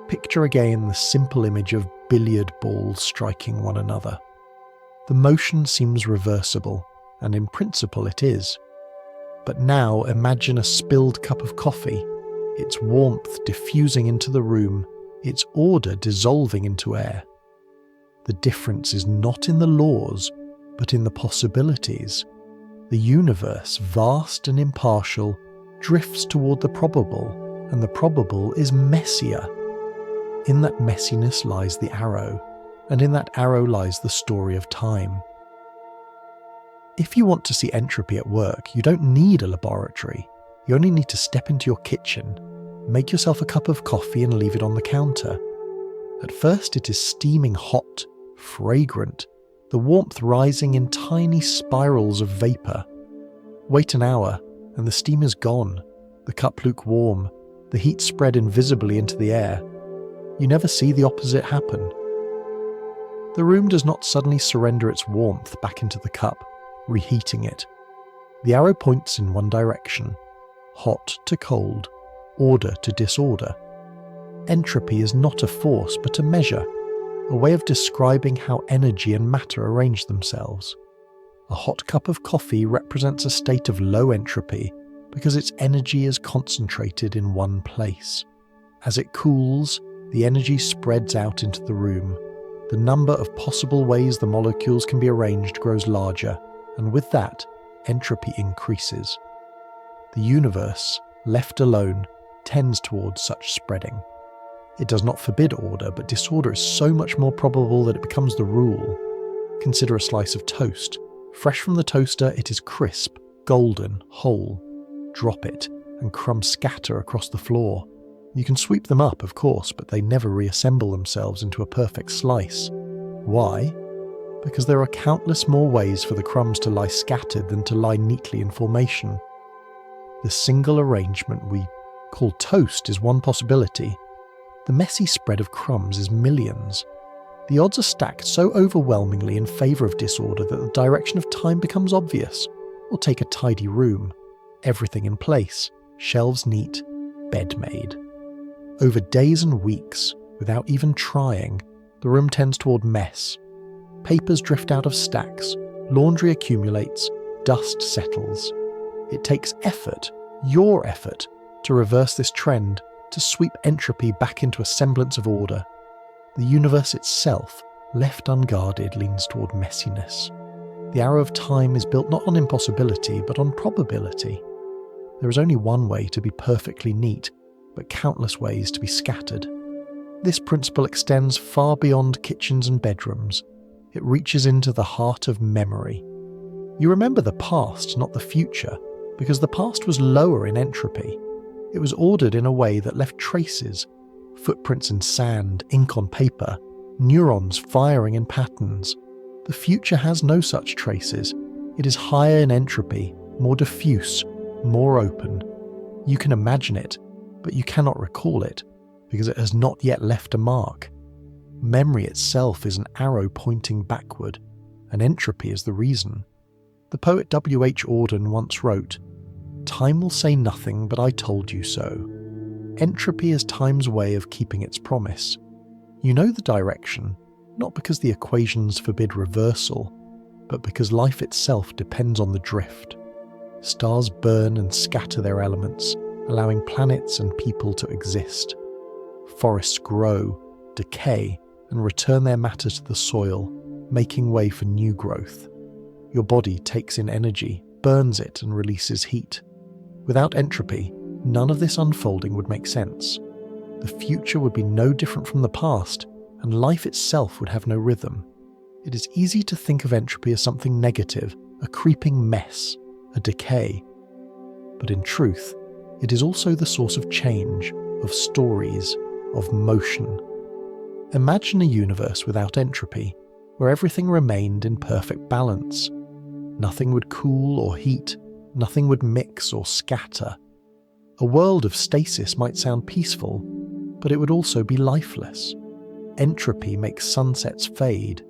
picture again the simple image of billiard balls striking one another. The motion seems reversible, and in principle it is. But now imagine a spilled cup of coffee, its warmth diffusing into the room, its order dissolving into air. The difference is not in the laws, but in the possibilities. The universe, vast and impartial, drifts toward the probable, and the probable is messier. In that messiness lies the arrow, and in that arrow lies the story of time. If you want to see entropy at work, you don't need a laboratory. You only need to step into your kitchen, make yourself a cup of coffee and leave it on the counter. At first it is steaming hot, fragrant, the warmth rising in tiny spirals of vapour. Wait an hour, and the steam is gone, the cup lukewarm, the heat spread invisibly into the air. You never see the opposite happen. The room does not suddenly surrender its warmth back into the cup, reheating it. The arrow points in one direction, hot to cold, order to disorder. Entropy is not a force but a measure, a way of describing how energy and matter arrange themselves. A hot cup of coffee represents a state of low entropy because its energy is concentrated in one place. As it cools, the energy spreads out into the room. The number of possible ways the molecules can be arranged grows larger, and with that, entropy increases. The universe, left alone, tends towards such spreading. It does not forbid order, but disorder is so much more probable that it becomes the rule. Consider a slice of toast. Fresh from the toaster, it is crisp, golden, whole. Drop it, and crumbs scatter across the floor. You can sweep them up, of course, but they never reassemble themselves into a perfect slice. Why? Because there are countless more ways for the crumbs to lie scattered than to lie neatly in formation. The single arrangement we call toast is one possibility. The messy spread of crumbs is millions. The odds are stacked so overwhelmingly in favour of disorder that the direction of time becomes obvious. Or take a tidy room. Everything in place, shelves neat, bed made. Over days and weeks, without even trying, the room tends toward mess. Papers drift out of stacks, laundry accumulates, dust settles. It takes effort, your effort, to reverse this trend, to sweep entropy back into a semblance of order. The universe itself, left unguarded, leans toward messiness. The arrow of time is built not on impossibility, but on probability. There is only one way to be perfectly neat, but countless ways to be scattered. This principle extends far beyond kitchens and bedrooms. It reaches into the heart of memory. You remember the past, not the future, because the past was lower in entropy. It was ordered in a way that left traces, footprints in sand, ink on paper, neurons firing in patterns. The future has no such traces. It is higher in entropy, more diffuse, more open. You can imagine it, but you cannot recall it, because it has not yet left a mark. Memory itself is an arrow pointing backward, and entropy is the reason. The poet W.H. Auden once wrote, "Time will say nothing but I told you so." Entropy is time's way of keeping its promise. You know the direction, not because the equations forbid reversal, but because life itself depends on the drift. Stars burn and scatter their elements, allowing planets and people to exist. Forests grow, decay, and return their matter to the soil, making way for new growth. Your body takes in energy, burns it, and releases heat. Without entropy, none of this unfolding would make sense. The future would be no different from the past, and life itself would have no rhythm. It is easy to think of entropy as something negative, a creeping mess, a decay. But in truth, it is also the source of change, of stories, of motion. Imagine a universe without entropy, where everything remained in perfect balance. Nothing would cool or heat, nothing would mix or scatter. A world of stasis might sound peaceful, but it would also be lifeless. Entropy makes sunsets fade,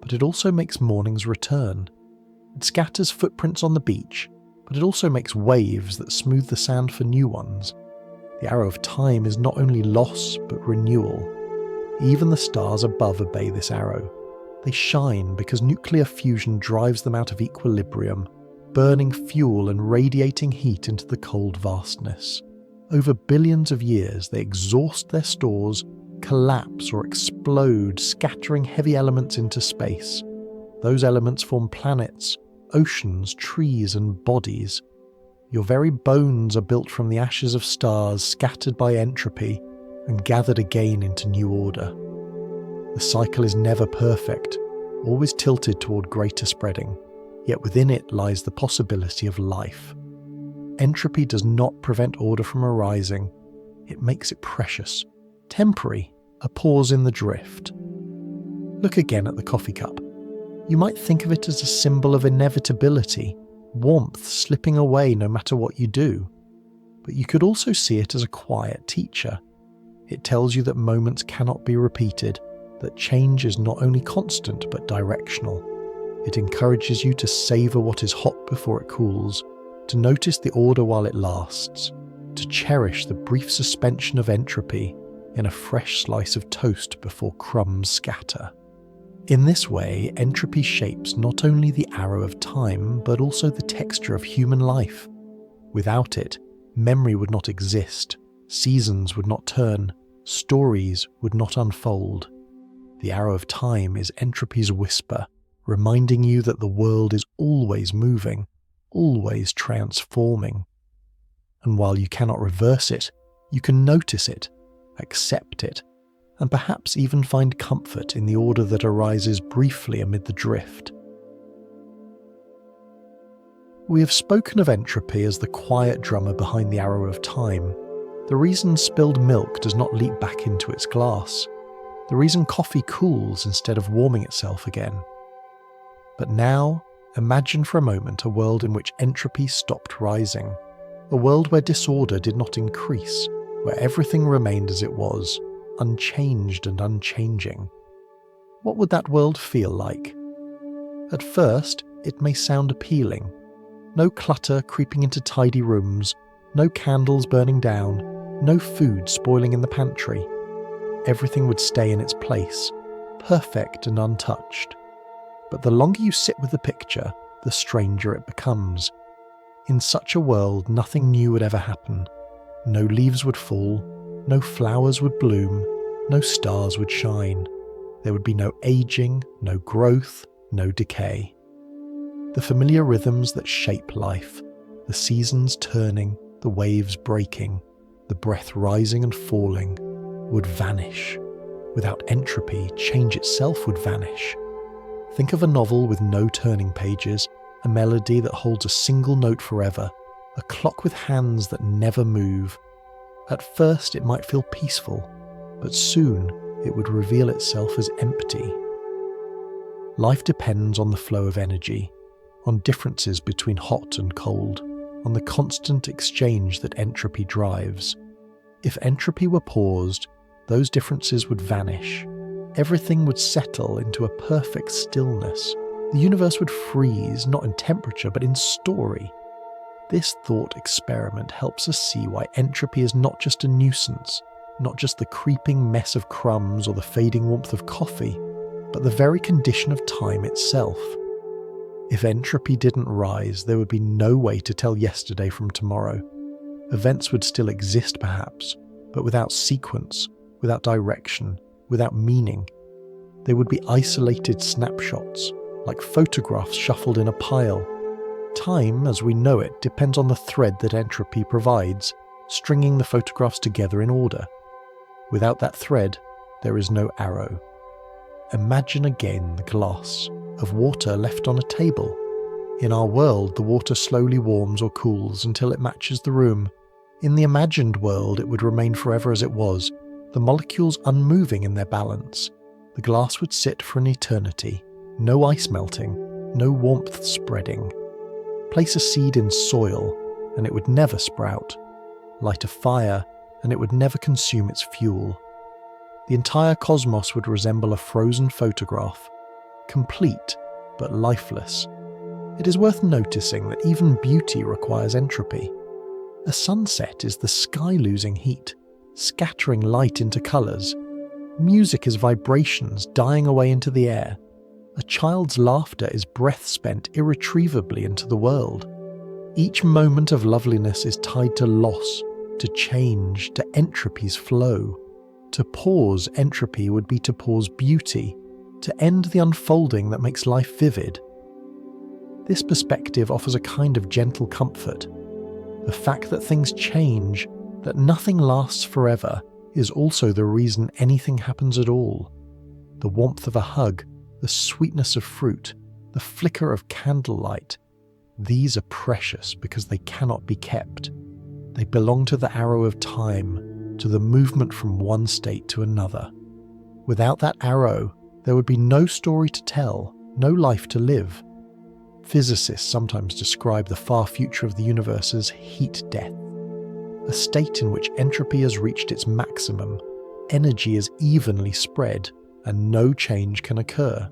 but it also makes mornings return. It scatters footprints on the beach, but it also makes waves that smooth the sand for new ones. The arrow of time is not only loss, but renewal. Even the stars above obey this arrow. They shine because nuclear fusion drives them out of equilibrium, burning fuel and radiating heat into the cold vastness. Over billions of years, they exhaust their stores, collapse or explode, scattering heavy elements into space. Those elements form planets, oceans, trees, and bodies. Your very bones are built from the ashes of stars scattered by entropy and gathered again into new order. The cycle is never perfect, always tilted toward greater spreading, yet within it lies the possibility of life. Entropy does not prevent order from arising, it makes it precious, temporary, a pause in the drift. Look again at the coffee cup. You might think of it as a symbol of inevitability, warmth slipping away no matter what you do. But you could also see it as a quiet teacher. It tells you that moments cannot be repeated, that change is not only constant but directional. It encourages you to savour what is hot before it cools, to notice the order while it lasts, to cherish the brief suspension of entropy in a fresh slice of toast before crumbs scatter. In this way, entropy shapes not only the arrow of time, but also the texture of human life. Without it, memory would not exist, seasons would not turn, stories would not unfold. The arrow of time is entropy's whisper, reminding you that the world is always moving, always transforming. And while you cannot reverse it, you can notice it, accept it, and perhaps even find comfort in the order that arises briefly amid the drift. We have spoken of entropy as the quiet drummer behind the arrow of time, the reason spilled milk does not leap back into its glass, the reason coffee cools instead of warming itself again. But now, imagine for a moment a world in which entropy stopped rising, a world where disorder did not increase, where everything remained as it was, unchanged and unchanging. What would that world feel like? At first, it may sound appealing. No clutter creeping into tidy rooms, no candles burning down, no food spoiling in the pantry. Everything would stay in its place, perfect and untouched. But the longer you sit with the picture, the stranger it becomes. In such a world, nothing new would ever happen. No leaves would fall, no flowers would bloom, no stars would shine. There would be no aging, no growth, no decay. The familiar rhythms that shape life, the seasons turning, the waves breaking, the breath rising and falling, would vanish. Without entropy, change itself would vanish. Think of a novel with no turning pages, a melody that holds a single note forever, a clock with hands that never move. At first it might feel peaceful, but soon it would reveal itself as empty. Life depends on the flow of energy, on differences between hot and cold, on the constant exchange that entropy drives. If entropy were paused, those differences would vanish. Everything would settle into a perfect stillness. The universe would freeze, not in temperature, but in story. This thought experiment helps us see why entropy is not just a nuisance, not just the creeping mess of crumbs or the fading warmth of coffee, but the very condition of time itself. If entropy didn't rise, there would be no way to tell yesterday from tomorrow. Events would still exist perhaps, but without sequence, without direction, without meaning. They would be isolated snapshots, like photographs shuffled in a pile. Time, as we know it, depends on the thread that entropy provides, stringing the photographs together in order. Without that thread, there is no arrow. Imagine again the glass of water left on a table. In our world, the water slowly warms or cools until it matches the room. In the imagined world, it would remain forever as it was, the molecules unmoving in their balance. The glass would sit for an eternity, no ice melting, no warmth spreading. Place a seed in soil, and it would never sprout. Light a fire, and it would never consume its fuel. The entire cosmos would resemble a frozen photograph, complete but lifeless. It is worth noticing that even beauty requires entropy. A sunset is the sky losing heat, scattering light into colours. Music is vibrations dying away into the air. A child's laughter is breath spent irretrievably into the world. Each moment of loveliness is tied to loss, to change, to entropy's flow. To pause entropy would be to pause beauty, to end the unfolding that makes life vivid. This perspective offers a kind of gentle comfort. The fact that things change, that nothing lasts forever, is also the reason anything happens at all. The warmth of a hug, the sweetness of fruit, the flicker of candlelight, these are precious because they cannot be kept. They belong to the arrow of time, to the movement from one state to another. Without that arrow, there would be no story to tell, no life to live. Physicists sometimes describe the far future of the universe as heat death, a state in which entropy has reached its maximum, energy is evenly spread, and no change can occur.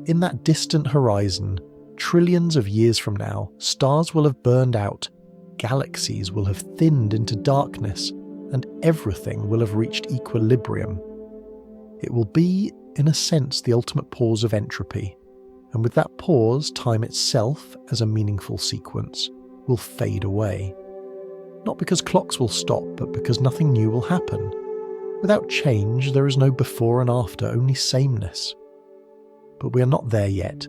In that distant horizon, trillions of years from now, stars will have burned out, galaxies will have thinned into darkness, and everything will have reached equilibrium. It will be, in a sense, the ultimate pause of entropy, and with that pause, time itself, as a meaningful sequence, will fade away. Not because clocks will stop, but because nothing new will happen. Without change, there is no before and after, only sameness. But we are not there yet.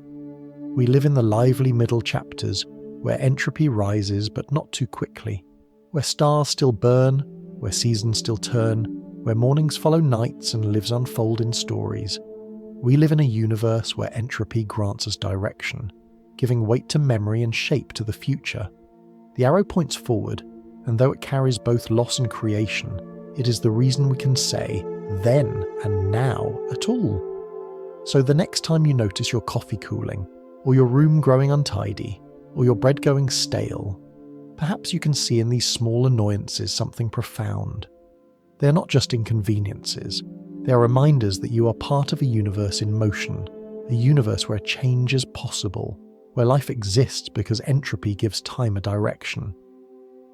We live in the lively middle chapters, where entropy rises but not too quickly, where stars still burn, where seasons still turn, where mornings follow nights and lives unfold in stories. We live in a universe where entropy grants us direction, giving weight to memory and shape to the future. The arrow points forward, and though it carries both loss and creation, it is the reason we can say then and now at all. So the next time you notice your coffee cooling, or your room growing untidy, or your bread going stale, perhaps you can see in these small annoyances something profound. They are not just inconveniences, they are reminders that you are part of a universe in motion, a universe where change is possible, where life exists because entropy gives time a direction.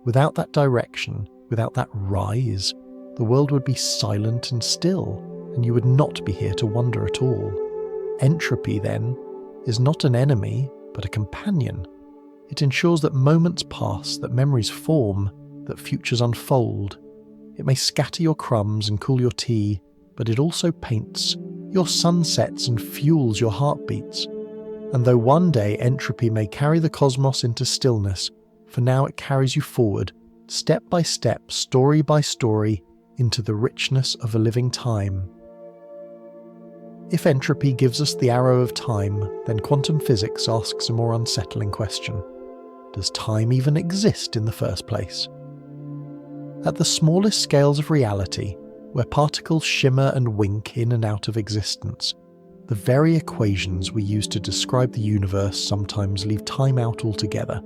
Without that direction, without that rise, the world would be silent and still, and you would not be here to wonder at all. Entropy, then, is not an enemy, but a companion. It ensures that moments pass, that memories form, that futures unfold. It may scatter your crumbs and cool your tea, but it also paints your sunsets and fuels your heartbeats. And though one day entropy may carry the cosmos into stillness, for now it carries you forward, step by step, story by story, into the richness of a living time. If entropy gives us the arrow of time, then quantum physics asks a more unsettling question. Does time even exist in the first place? At the smallest scales of reality, where particles shimmer and wink in and out of existence, the very equations we use to describe the universe sometimes leave time out altogether.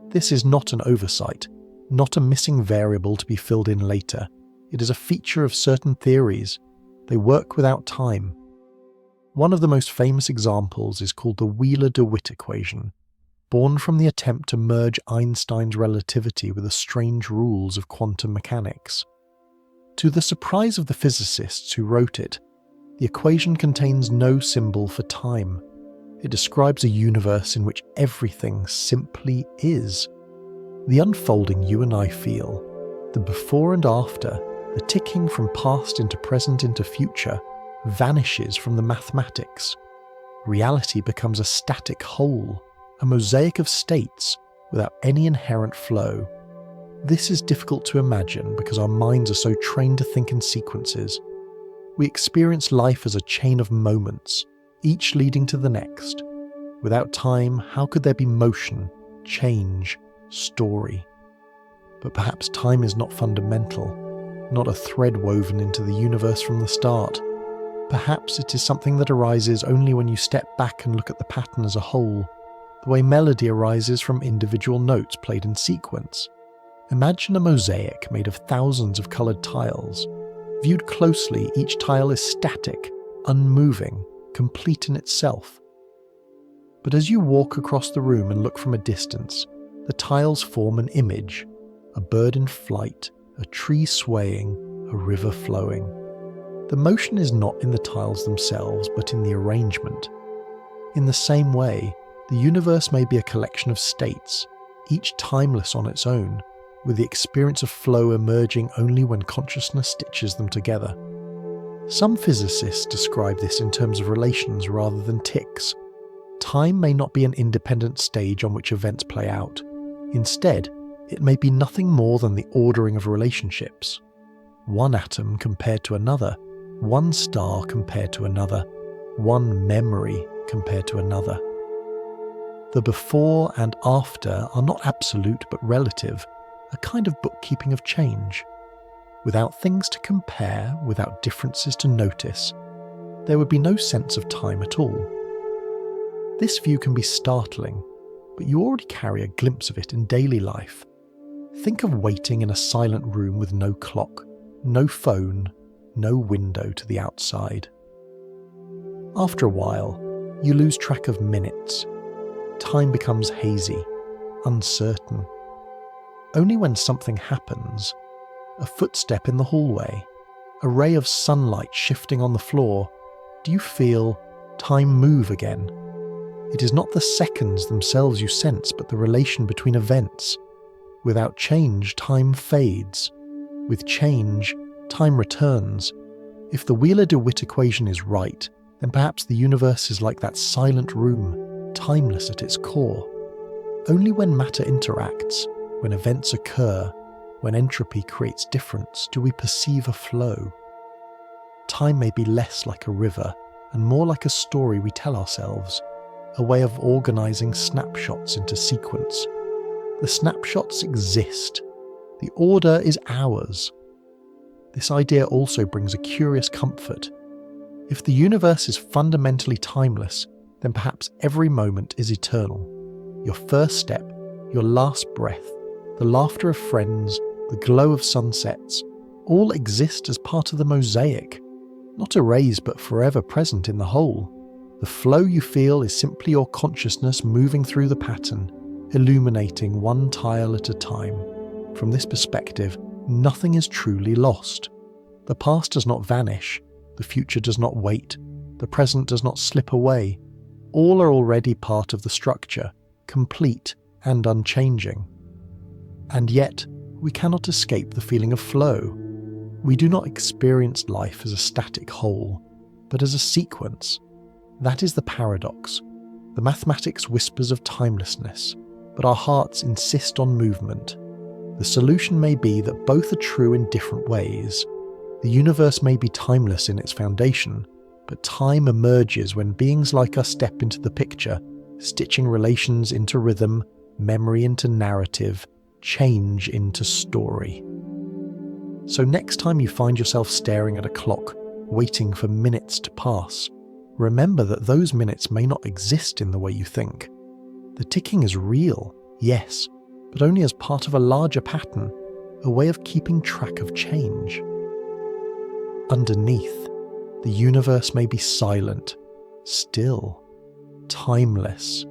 This is not an oversight, not a missing variable to be filled in later. It is a feature of certain theories. They work without time. One of the most famous examples is called the Wheeler-DeWitt equation, born from the attempt to merge Einstein's relativity with the strange rules of quantum mechanics. To the surprise of the physicists who wrote it, the equation contains no symbol for time. It describes a universe in which everything simply is. The unfolding you and I feel, the before and after, the ticking from past into present into future, vanishes from the mathematics. Reality becomes a static whole, a mosaic of states without any inherent flow. This is difficult to imagine because our minds are so trained to think in sequences. We experience life as a chain of moments, each leading to the next. Without time, how could there be motion, change, story? But perhaps time is not fundamental, not a thread woven into the universe from the start. Perhaps it is something that arises only when you step back and look at the pattern as a whole, the way melody arises from individual notes played in sequence. Imagine a mosaic made of thousands of coloured tiles. Viewed closely, each tile is static, unmoving, complete in itself. But as you walk across the room and look from a distance, the tiles form an image, a bird in flight, a tree swaying, a river flowing. The motion is not in the tiles themselves, but in the arrangement. In the same way, the universe may be a collection of states, each timeless on its own, with the experience of flow emerging only when consciousness stitches them together. Some physicists describe this in terms of relations rather than ticks. Time may not be an independent stage on which events play out. Instead, it may be nothing more than the ordering of relationships. One atom compared to another, one star compared to another, one memory compared to another. The before and after are not absolute but relative, a kind of bookkeeping of change. Without things to compare, without differences to notice, there would be no sense of time at all. This view can be startling, but you already carry a glimpse of it in daily life. Think of waiting in a silent room with no clock, no phone, no window to the outside. After a while, you lose track of minutes. Time becomes hazy, uncertain. Only when something happens, a footstep in the hallway, a ray of sunlight shifting on the floor, do you feel time move again. It is not the seconds themselves you sense, but the relation between events. Without change, time fades. With change, time returns. If the Wheeler-DeWitt equation is right, then perhaps the universe is like that silent room, timeless at its core. Only when matter interacts, when events occur, when entropy creates difference, do we perceive a flow. Time may be less like a river and more like a story we tell ourselves, a way of organising snapshots into sequence. The snapshots exist. The order is ours. This idea also brings a curious comfort. If the universe is fundamentally timeless, then perhaps every moment is eternal. Your first step, your last breath, the laughter of friends, the glow of sunsets, all exist as part of the mosaic, not erased but forever present in the whole. The flow you feel is simply your consciousness moving through the pattern, illuminating one tile at a time. From this perspective, nothing is truly lost. The past does not vanish, the future does not wait, the present does not slip away. All are already part of the structure, complete and unchanging. And yet, we cannot escape the feeling of flow. We do not experience life as a static whole, but as a sequence. That is the paradox. The mathematics whispers of timelessness, but our hearts insist on movement. The solution may be that both are true in different ways. The universe may be timeless in its foundation, but time emerges when beings like us step into the picture, stitching relations into rhythm, memory into narrative, change into story. So next time you find yourself staring at a clock, waiting for minutes to pass, remember that those minutes may not exist in the way you think. The ticking is real, yes, but only as part of a larger pattern, a way of keeping track of change. Underneath, the universe may be silent, still, timeless.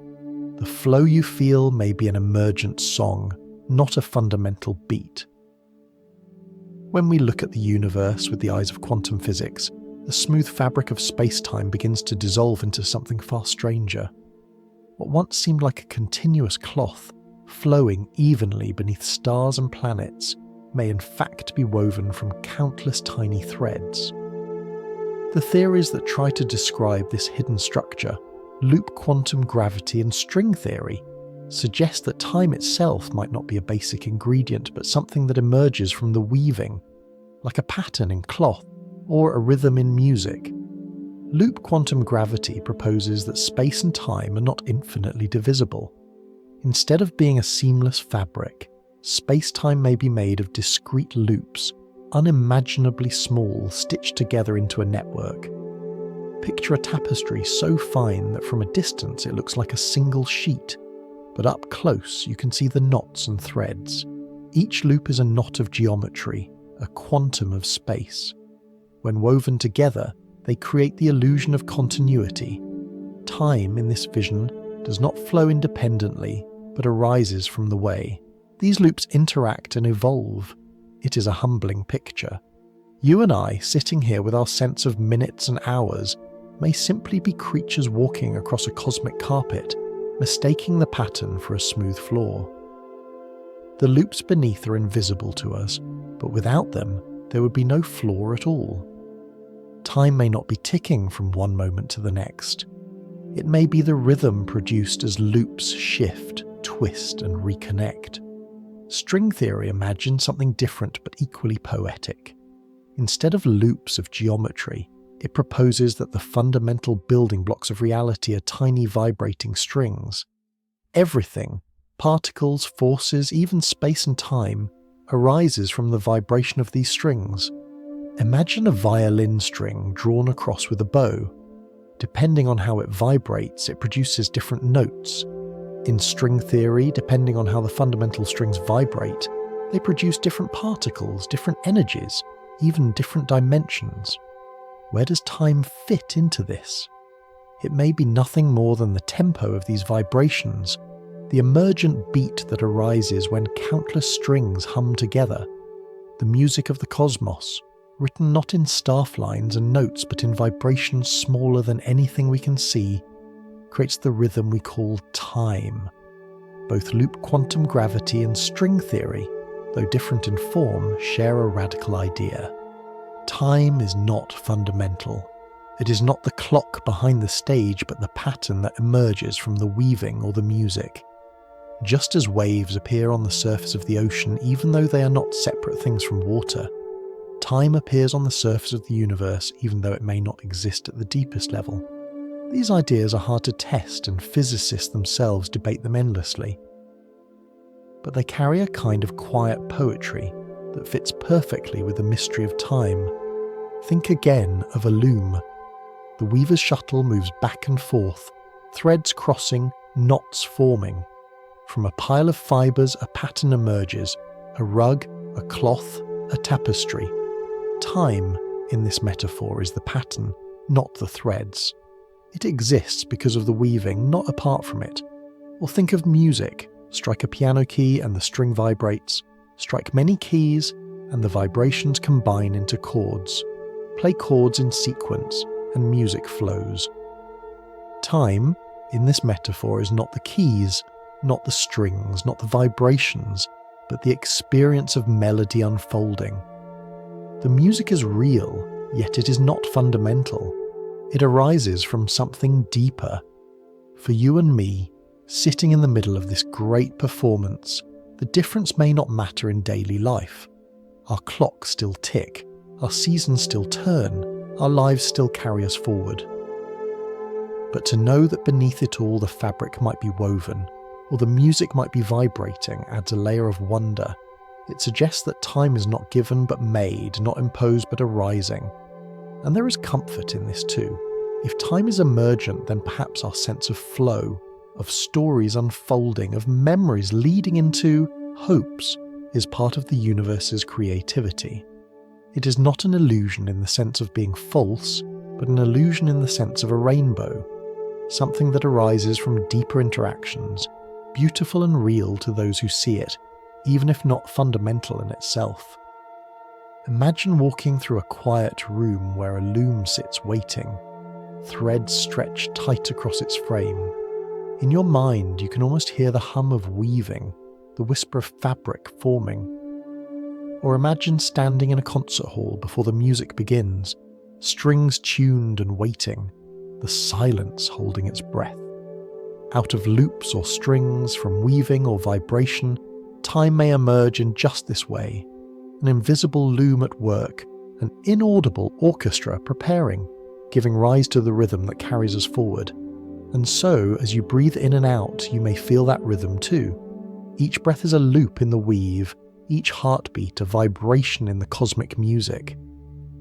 The flow you feel may be an emergent song, not a fundamental beat. When we look at the universe with the eyes of quantum physics, the smooth fabric of space-time begins to dissolve into something far stranger. What once seemed like a continuous cloth, flowing evenly beneath stars and planets, may in fact be woven from countless tiny threads. The theories that try to describe this hidden structure, loop quantum gravity and string theory, suggest that time itself might not be a basic ingredient but something that emerges from the weaving, like a pattern in cloth or a rhythm in music. Loop quantum gravity proposes that space and time are not infinitely divisible. Instead of being a seamless fabric, space-time may be made of discrete loops, unimaginably small, stitched together into a network. Picture a tapestry so fine that from a distance it looks like a single sheet, but up close you can see the knots and threads. Each loop is a knot of geometry, a quantum of space. When woven together, they create the illusion of continuity. Time, in this vision, does not flow independently, but arises from the way. These loops interact and evolve. It is a humbling picture. You and I, sitting here with our sense of minutes and hours, may simply be creatures walking across a cosmic carpet, mistaking the pattern for a smooth floor. The loops beneath are invisible to us, but without them, there would be no floor at all. Time may not be ticking from one moment to the next. It may be the rhythm produced as loops shift, twist, and reconnect. String theory imagines something different but equally poetic. Instead of loops of geometry, it proposes that the fundamental building blocks of reality are tiny vibrating strings. Everything, particles, forces, even space and time, arises from the vibration of these strings. Imagine a violin string drawn across with a bow. Depending on how it vibrates, it produces different notes. In string theory, depending on how the fundamental strings vibrate, they produce different particles, different energies, even different dimensions. Where does time fit into this? It may be nothing more than the tempo of these vibrations, the emergent beat that arises when countless strings hum together, the music of the cosmos, written not in staff lines and notes but in vibrations smaller than anything we can see, creates the rhythm we call time. Both loop quantum gravity and string theory, though different in form, share a radical idea. Time is not fundamental. It is not the clock behind the stage but the pattern that emerges from the weaving or the music. Just as waves appear on the surface of the ocean even though they are not separate things from water, time appears on the surface of the universe even though it may not exist at the deepest level. These ideas are hard to test and physicists themselves debate them endlessly. But they carry a kind of quiet poetry that fits perfectly with the mystery of time. Think again of a loom. The weaver's shuttle moves back and forth, threads crossing, knots forming. From a pile of fibres a pattern emerges, a rug, a cloth, a tapestry. Time, in this metaphor, is the pattern, not the threads. It exists because of the weaving, not apart from it. Or think of music. Strike a piano key and the string vibrates. Strike many keys and the vibrations combine into chords. Play chords in sequence and music flows. Time, in this metaphor, is not the keys, not the strings, not the vibrations, but the experience of melody unfolding. The music is real, yet it is not fundamental. It arises from something deeper. For you and me, sitting in the middle of this great performance, the difference may not matter in daily life. Our clocks still tick, our seasons still turn, our lives still carry us forward. But to know that beneath it all the fabric might be woven, or the music might be vibrating, adds a layer of wonder. It suggests that time is not given but made, not imposed but arising. And there is comfort in this too. If time is emergent, then perhaps our sense of flow, of stories unfolding, of memories leading into hopes, is part of the universe's creativity. It is not an illusion in the sense of being false, but an illusion in the sense of a rainbow, something that arises from deeper interactions, beautiful and real to those who see it, even if not fundamental in itself. Imagine walking through a quiet room where a loom sits waiting, threads stretched tight across its frame. In your mind, you can almost hear the hum of weaving, the whisper of fabric forming. Or imagine standing in a concert hall before the music begins, strings tuned and waiting, the silence holding its breath. Out of loops or strings, from weaving or vibration, time may emerge in just this way, an invisible loom at work, an inaudible orchestra preparing, giving rise to the rhythm that carries us forward. And so, as you breathe in and out, you may feel that rhythm too. Each breath is a loop in the weave, each heartbeat a vibration in the cosmic music.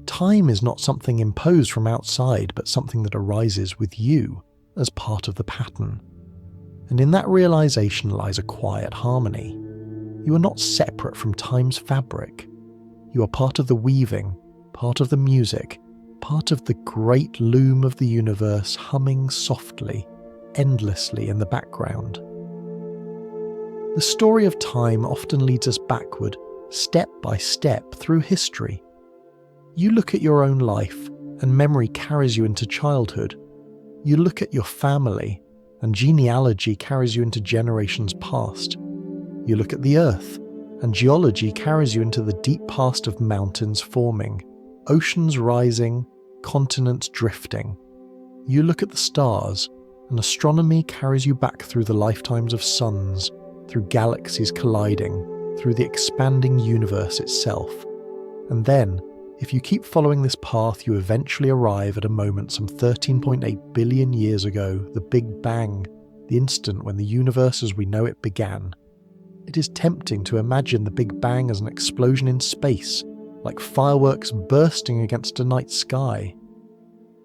Time is not something imposed from outside, but something that arises with you as part of the pattern. And in that realization lies a quiet harmony. You are not separate from time's fabric. You are part of the weaving, part of the music, part of the great loom of the universe humming softly, endlessly in the background. The story of time often leads us backward, step by step, through history. You look at your own life, and memory carries you into childhood. You look at your family, and genealogy carries you into generations past. You look at the Earth, and geology carries you into the deep past of mountains forming, oceans rising, continents drifting. You look at the stars, and astronomy carries you back through the lifetimes of suns, through galaxies colliding, through the expanding universe itself. And then, if you keep following this path, you eventually arrive at a moment some 13.8 billion years ago, the Big Bang, the instant when the universe as we know it began. It is tempting to imagine the Big Bang as an explosion in space, like fireworks bursting against a night sky.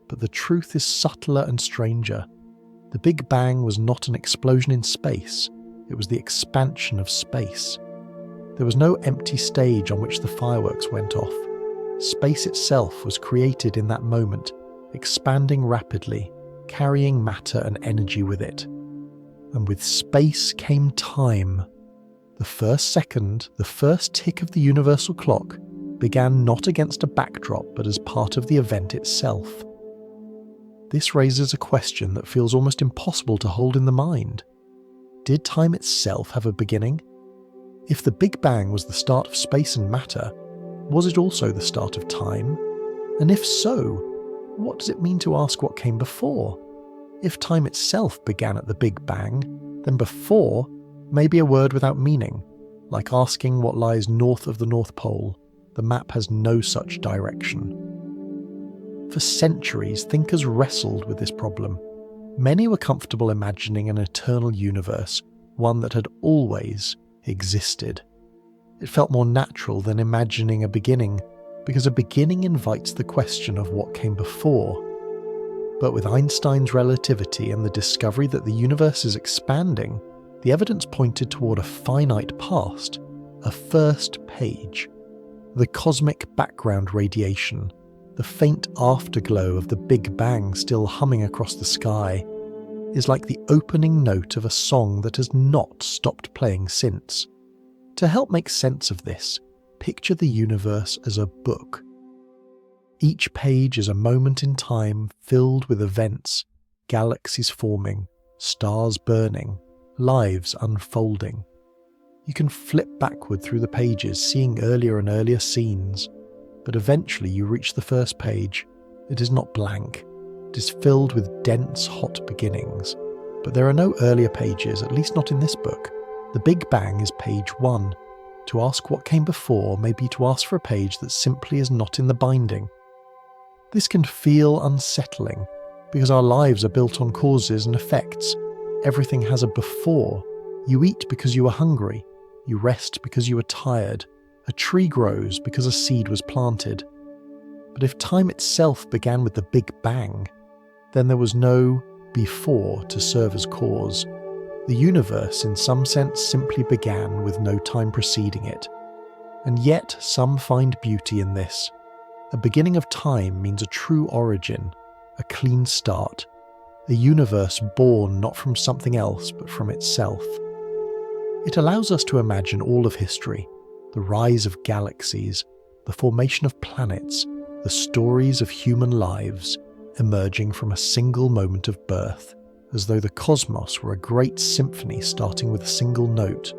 But the truth is subtler and stranger. The Big Bang was not an explosion in space, it was the expansion of space. There was no empty stage on which the fireworks went off. Space itself was created in that moment, expanding rapidly, carrying matter and energy with it. And with space came time. The first second, the first tick of the universal clock, began not against a backdrop but as part of the event itself. This raises a question that feels almost impossible to hold in the mind. Did time itself have a beginning? If the Big Bang was the start of space and matter, was it also the start of time? And if so, what does it mean to ask what came before? If time itself began at the Big Bang, then before may be a word without meaning, like asking what lies north of the North Pole. The map has no such direction. For centuries, thinkers wrestled with this problem. Many were comfortable imagining an eternal universe, one that had always existed. It felt more natural than imagining a beginning, because a beginning invites the question of what came before. But with Einstein's relativity and the discovery that the universe is expanding, the evidence pointed toward a finite past, a first page. The cosmic background radiation, the faint afterglow of the Big Bang still humming across the sky, is like the opening note of a song that has not stopped playing since. To help make sense of this, picture the universe as a book. Each page is a moment in time filled with events, galaxies forming, stars burning, lives unfolding. You can flip backward through the pages, seeing earlier and earlier scenes, but eventually you reach the first page. It is not blank. It is filled with dense, hot beginnings. But there are no earlier pages, at least not in this book. The Big Bang is page 1. To ask what came before may be to ask for a page that simply is not in the binding. This can feel unsettling, because our lives are built on causes and effects. Everything has a before. You eat because you are hungry. You rest because you are tired. A tree grows because a seed was planted. But if time itself began with the Big Bang, then there was no before to serve as cause. The universe, in some sense, simply began with no time preceding it. And yet, some find beauty in this. A beginning of time means a true origin, a clean start, a universe born not from something else but from itself. It allows us to imagine all of history, the rise of galaxies, the formation of planets, the stories of human lives emerging from a single moment of birth, as though the cosmos were a great symphony starting with a single note.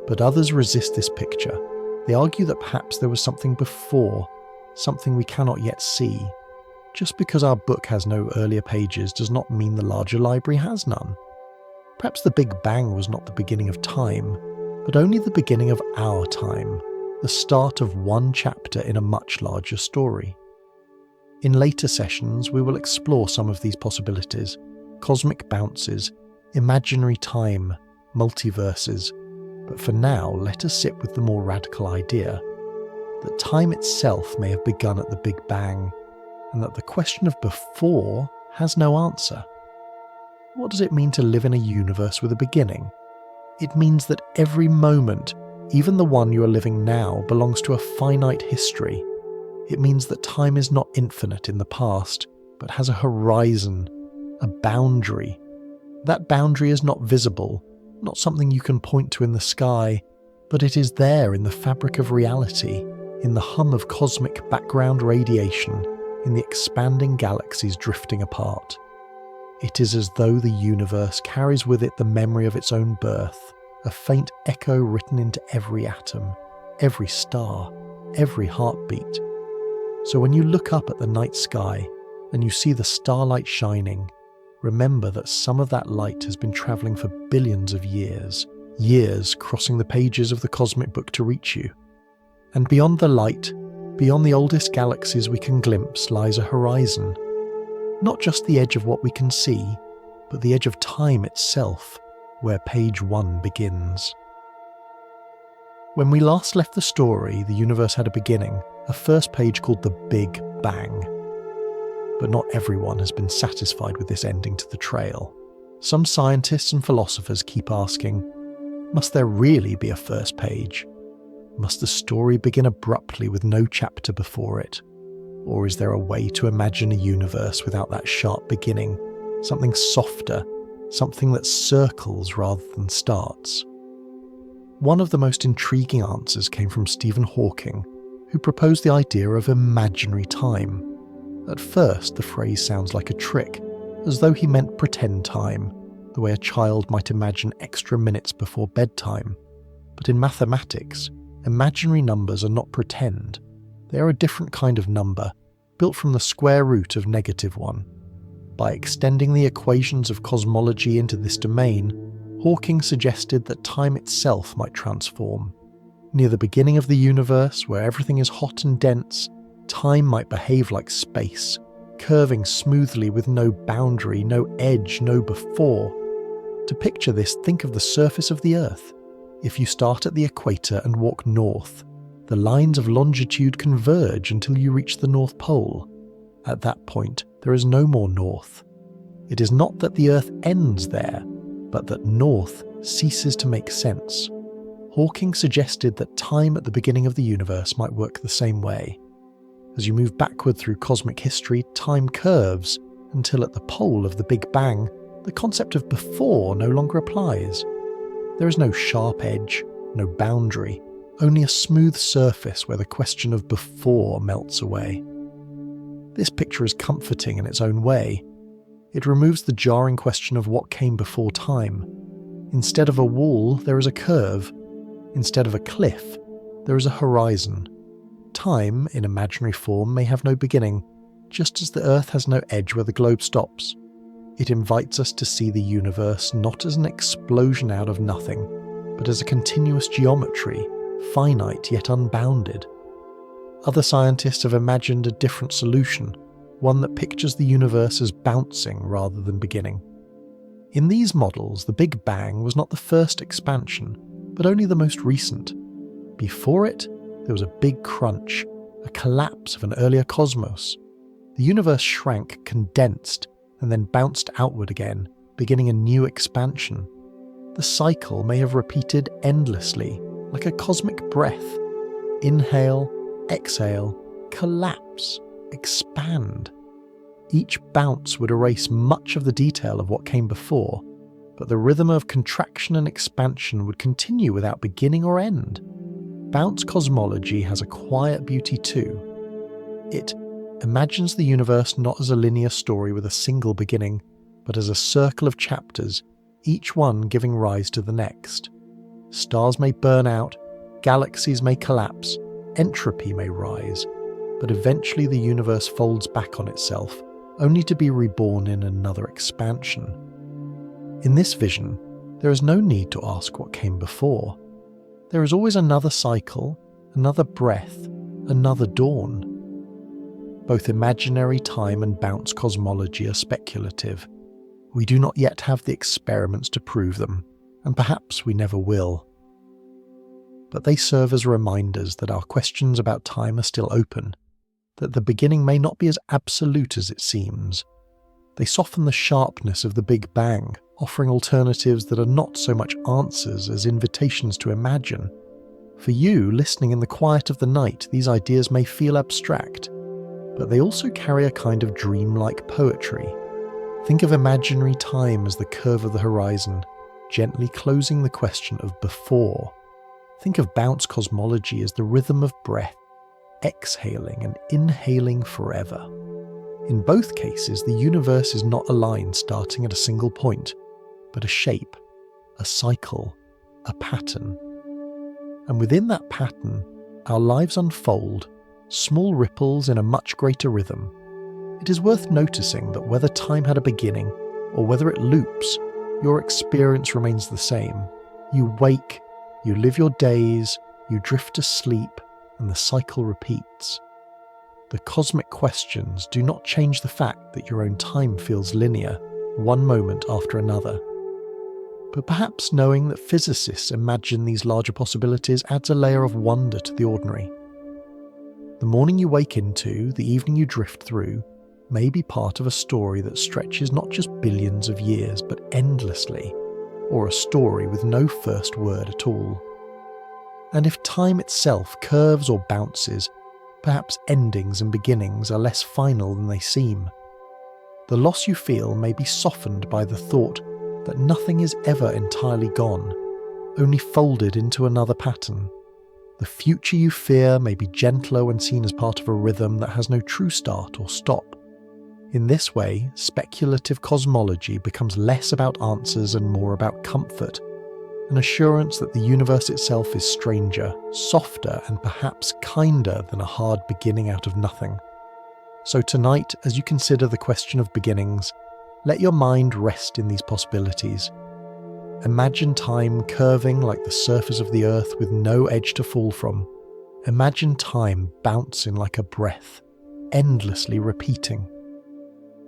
But others resist this picture. They argue that perhaps there was something before, something we cannot yet see. Just because our book has no earlier pages does not mean the larger library has none. Perhaps the Big Bang was not the beginning of time, but only the beginning of our time, the start of one chapter in a much larger story. In later sessions, we will explore some of these possibilities: cosmic bounces, imaginary time, multiverses. But for now, let us sit with the more radical idea that time itself may have begun at the Big Bang, and that the question of before has no answer. What does it mean to live in a universe with a beginning? It means that every moment, even the one you are living now, belongs to a finite history. It means that time is not infinite in the past, but has a horizon, a boundary. That boundary is not visible, not something you can point to in the sky, but it is there in the fabric of reality, in the hum of cosmic background radiation, in the expanding galaxies drifting apart. It is as though the universe carries with it the memory of its own birth, a faint echo written into every atom, every star, every heartbeat. So when you look up at the night sky and you see the starlight shining, remember that some of that light has been travelling for billions of years, years crossing the pages of the cosmic book to reach you. And beyond the light, beyond the oldest galaxies we can glimpse, lies a horizon. Not just the edge of what we can see, but the edge of time itself, where page 1 begins. When we last left the story, the universe had a beginning, a first page called the Big Bang. But not everyone has been satisfied with this ending to the trail. Some scientists and philosophers keep asking, must there really be a first page? Must the story begin abruptly with no chapter before it? Or is there a way to imagine a universe without that sharp beginning, something softer, something that circles rather than starts? One of the most intriguing answers came from Stephen Hawking, who proposed the idea of imaginary time. At first, the phrase sounds like a trick, as though he meant pretend time, the way a child might imagine extra minutes before bedtime. But in mathematics, imaginary numbers are not pretend. They are a different kind of number, built from the square root of -1. By extending the equations of cosmology into this domain, Hawking suggested that time itself might transform. Near the beginning of the universe, where everything is hot and dense, time might behave like space, curving smoothly with no boundary, no edge, no before. To picture this, think of the surface of the Earth. If you start at the equator and walk north, the lines of longitude converge until you reach the North Pole. At that point, there is no more north. It is not that the Earth ends there, but that north ceases to make sense. Hawking suggested that time at the beginning of the universe might work the same way. As you move backward through cosmic history, time curves, until at the pole of the Big Bang, the concept of before no longer applies. There is no sharp edge, no boundary, only a smooth surface where the question of before melts away. This picture is comforting in its own way. It removes the jarring question of what came before time. Instead of a wall, there is a curve. Instead of a cliff, there is a horizon. Time, in imaginary form, may have no beginning, just as the Earth has no edge where the globe stops. It invites us to see the universe not as an explosion out of nothing, but as a continuous geometry, finite yet unbounded. Other scientists have imagined a different solution, one that pictures the universe as bouncing rather than beginning. In these models, the Big Bang was not the first expansion, but only the most recent. Before it, there was a big crunch, a collapse of an earlier cosmos. The universe shrank, condensed, and then bounced outward again, beginning a new expansion. The cycle may have repeated endlessly, like a cosmic breath. Inhale, exhale, collapse, expand. Each bounce would erase much of the detail of what came before, but the rhythm of contraction and expansion would continue without beginning or end. Bounce cosmology has a quiet beauty too. It imagines the universe not as a linear story with a single beginning, but as a circle of chapters, each one giving rise to the next. Stars may burn out, galaxies may collapse, entropy may rise, but eventually the universe folds back on itself, only to be reborn in another expansion. In this vision, there is no need to ask what came before. There is always another cycle, another breath, another dawn. Both imaginary time and bounce cosmology are speculative. We do not yet have the experiments to prove them, and perhaps we never will. But they serve as reminders that our questions about time are still open, that the beginning may not be as absolute as it seems. They soften the sharpness of the Big Bang, offering alternatives that are not so much answers as invitations to imagine. For you, listening in the quiet of the night, these ideas may feel abstract, but they also carry a kind of dreamlike poetry. Think of imaginary time as the curve of the horizon, gently closing the question of before. Think of bounce cosmology as the rhythm of breath, exhaling and inhaling forever. In both cases, the universe is not a line starting at a single point, but a shape, a cycle, a pattern. And within that pattern, our lives unfold, small ripples in a much greater rhythm. It is worth noticing that whether time had a beginning or whether it loops, your experience remains the same. You wake, you live your days, you drift to sleep, and the cycle repeats. The cosmic questions do not change the fact that your own time feels linear, one moment after another. But perhaps knowing that physicists imagine these larger possibilities adds a layer of wonder to the ordinary. The morning you wake into, the evening you drift through, may be part of a story that stretches not just billions of years, but endlessly, or a story with no first word at all. And if time itself curves or bounces, perhaps endings and beginnings are less final than they seem. The loss you feel may be softened by the thought that nothing is ever entirely gone, only folded into another pattern. The future you fear may be gentler when seen as part of a rhythm that has no true start or stop. In this way, speculative cosmology becomes less about answers and more about comfort, an assurance that the universe itself is stranger, softer, and perhaps kinder than a hard beginning out of nothing. So tonight, as you consider the question of beginnings, let your mind rest in these possibilities. Imagine time curving like the surface of the earth with no edge to fall from. Imagine time bouncing like a breath, endlessly repeating.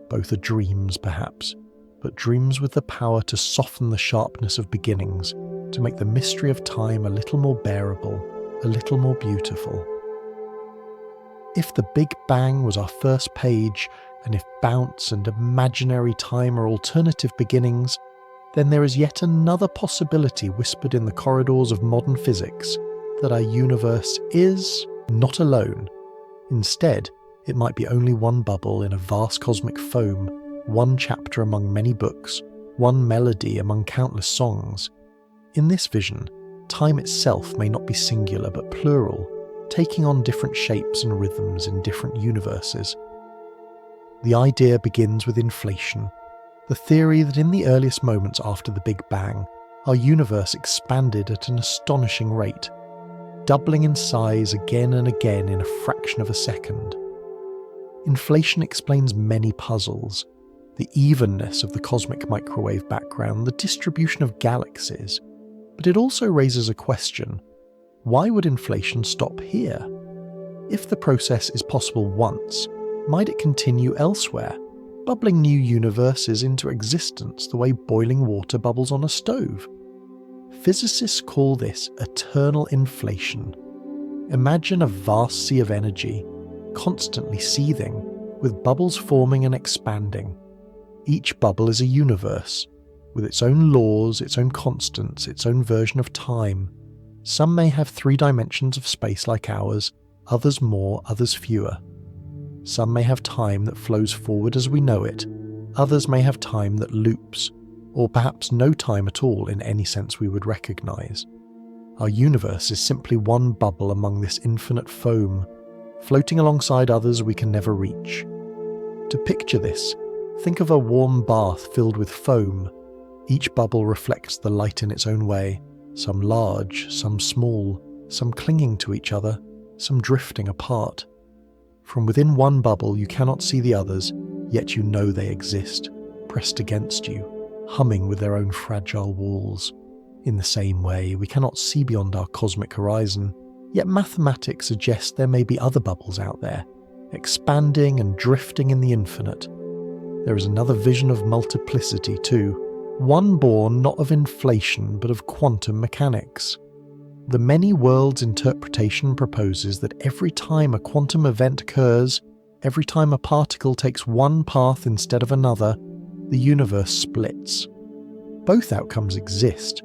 Both are dreams, perhaps, but dreams with the power to soften the sharpness of beginnings, to make the mystery of time a little more bearable, a little more beautiful. If the Big Bang was our first page, and if bounce and imaginary time are alternative beginnings, then there is yet another possibility whispered in the corridors of modern physics, that our universe is not alone. Instead, it might be only one bubble in a vast cosmic foam, one chapter among many books, one melody among countless songs. In this vision, time itself may not be singular but plural, taking on different shapes and rhythms in different universes. The idea begins with inflation, the theory that in the earliest moments after the Big Bang, our universe expanded at an astonishing rate, doubling in size again and again in a fraction of a second. Inflation explains many puzzles: the evenness of the cosmic microwave background, the distribution of galaxies. But it also raises a question: why would inflation stop here? If the process is possible once, might it continue elsewhere, bubbling new universes into existence the way boiling water bubbles on a stove? Physicists call this eternal inflation. Imagine a vast sea of energy, constantly seething, with bubbles forming and expanding. Each bubble is a universe, with its own laws, its own constants, its own version of time. Some may have 3 dimensions of space like ours, others more, others fewer. Some may have time that flows forward as we know it, others may have time that loops, or perhaps no time at all in any sense we would recognise. Our universe is simply one bubble among this infinite foam, floating alongside others we can never reach. To picture this, think of a warm bath filled with foam. Each bubble reflects the light in its own way, some large, some small, some clinging to each other, some drifting apart. From within one bubble you cannot see the others, yet you know they exist, pressed against you, humming with their own fragile walls. In the same way, we cannot see beyond our cosmic horizon, yet mathematics suggests there may be other bubbles out there, expanding and drifting in the infinite. There is another vision of multiplicity too, one born not of inflation but of quantum mechanics. The many worlds interpretation proposes that every time a quantum event occurs, every time a particle takes one path instead of another, the universe splits. Both outcomes exist,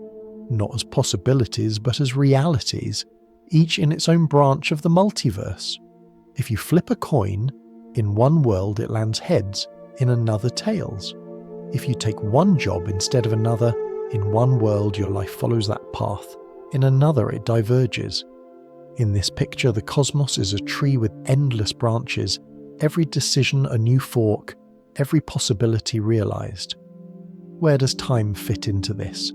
not as possibilities but as realities, each in its own branch of the multiverse. If you flip a coin, in one world it lands heads, in another tails. If you take one job instead of another, in one world your life follows that path, in another it diverges. In this picture, the cosmos is a tree with endless branches, every decision a new fork, every possibility realized. Where does time fit into this?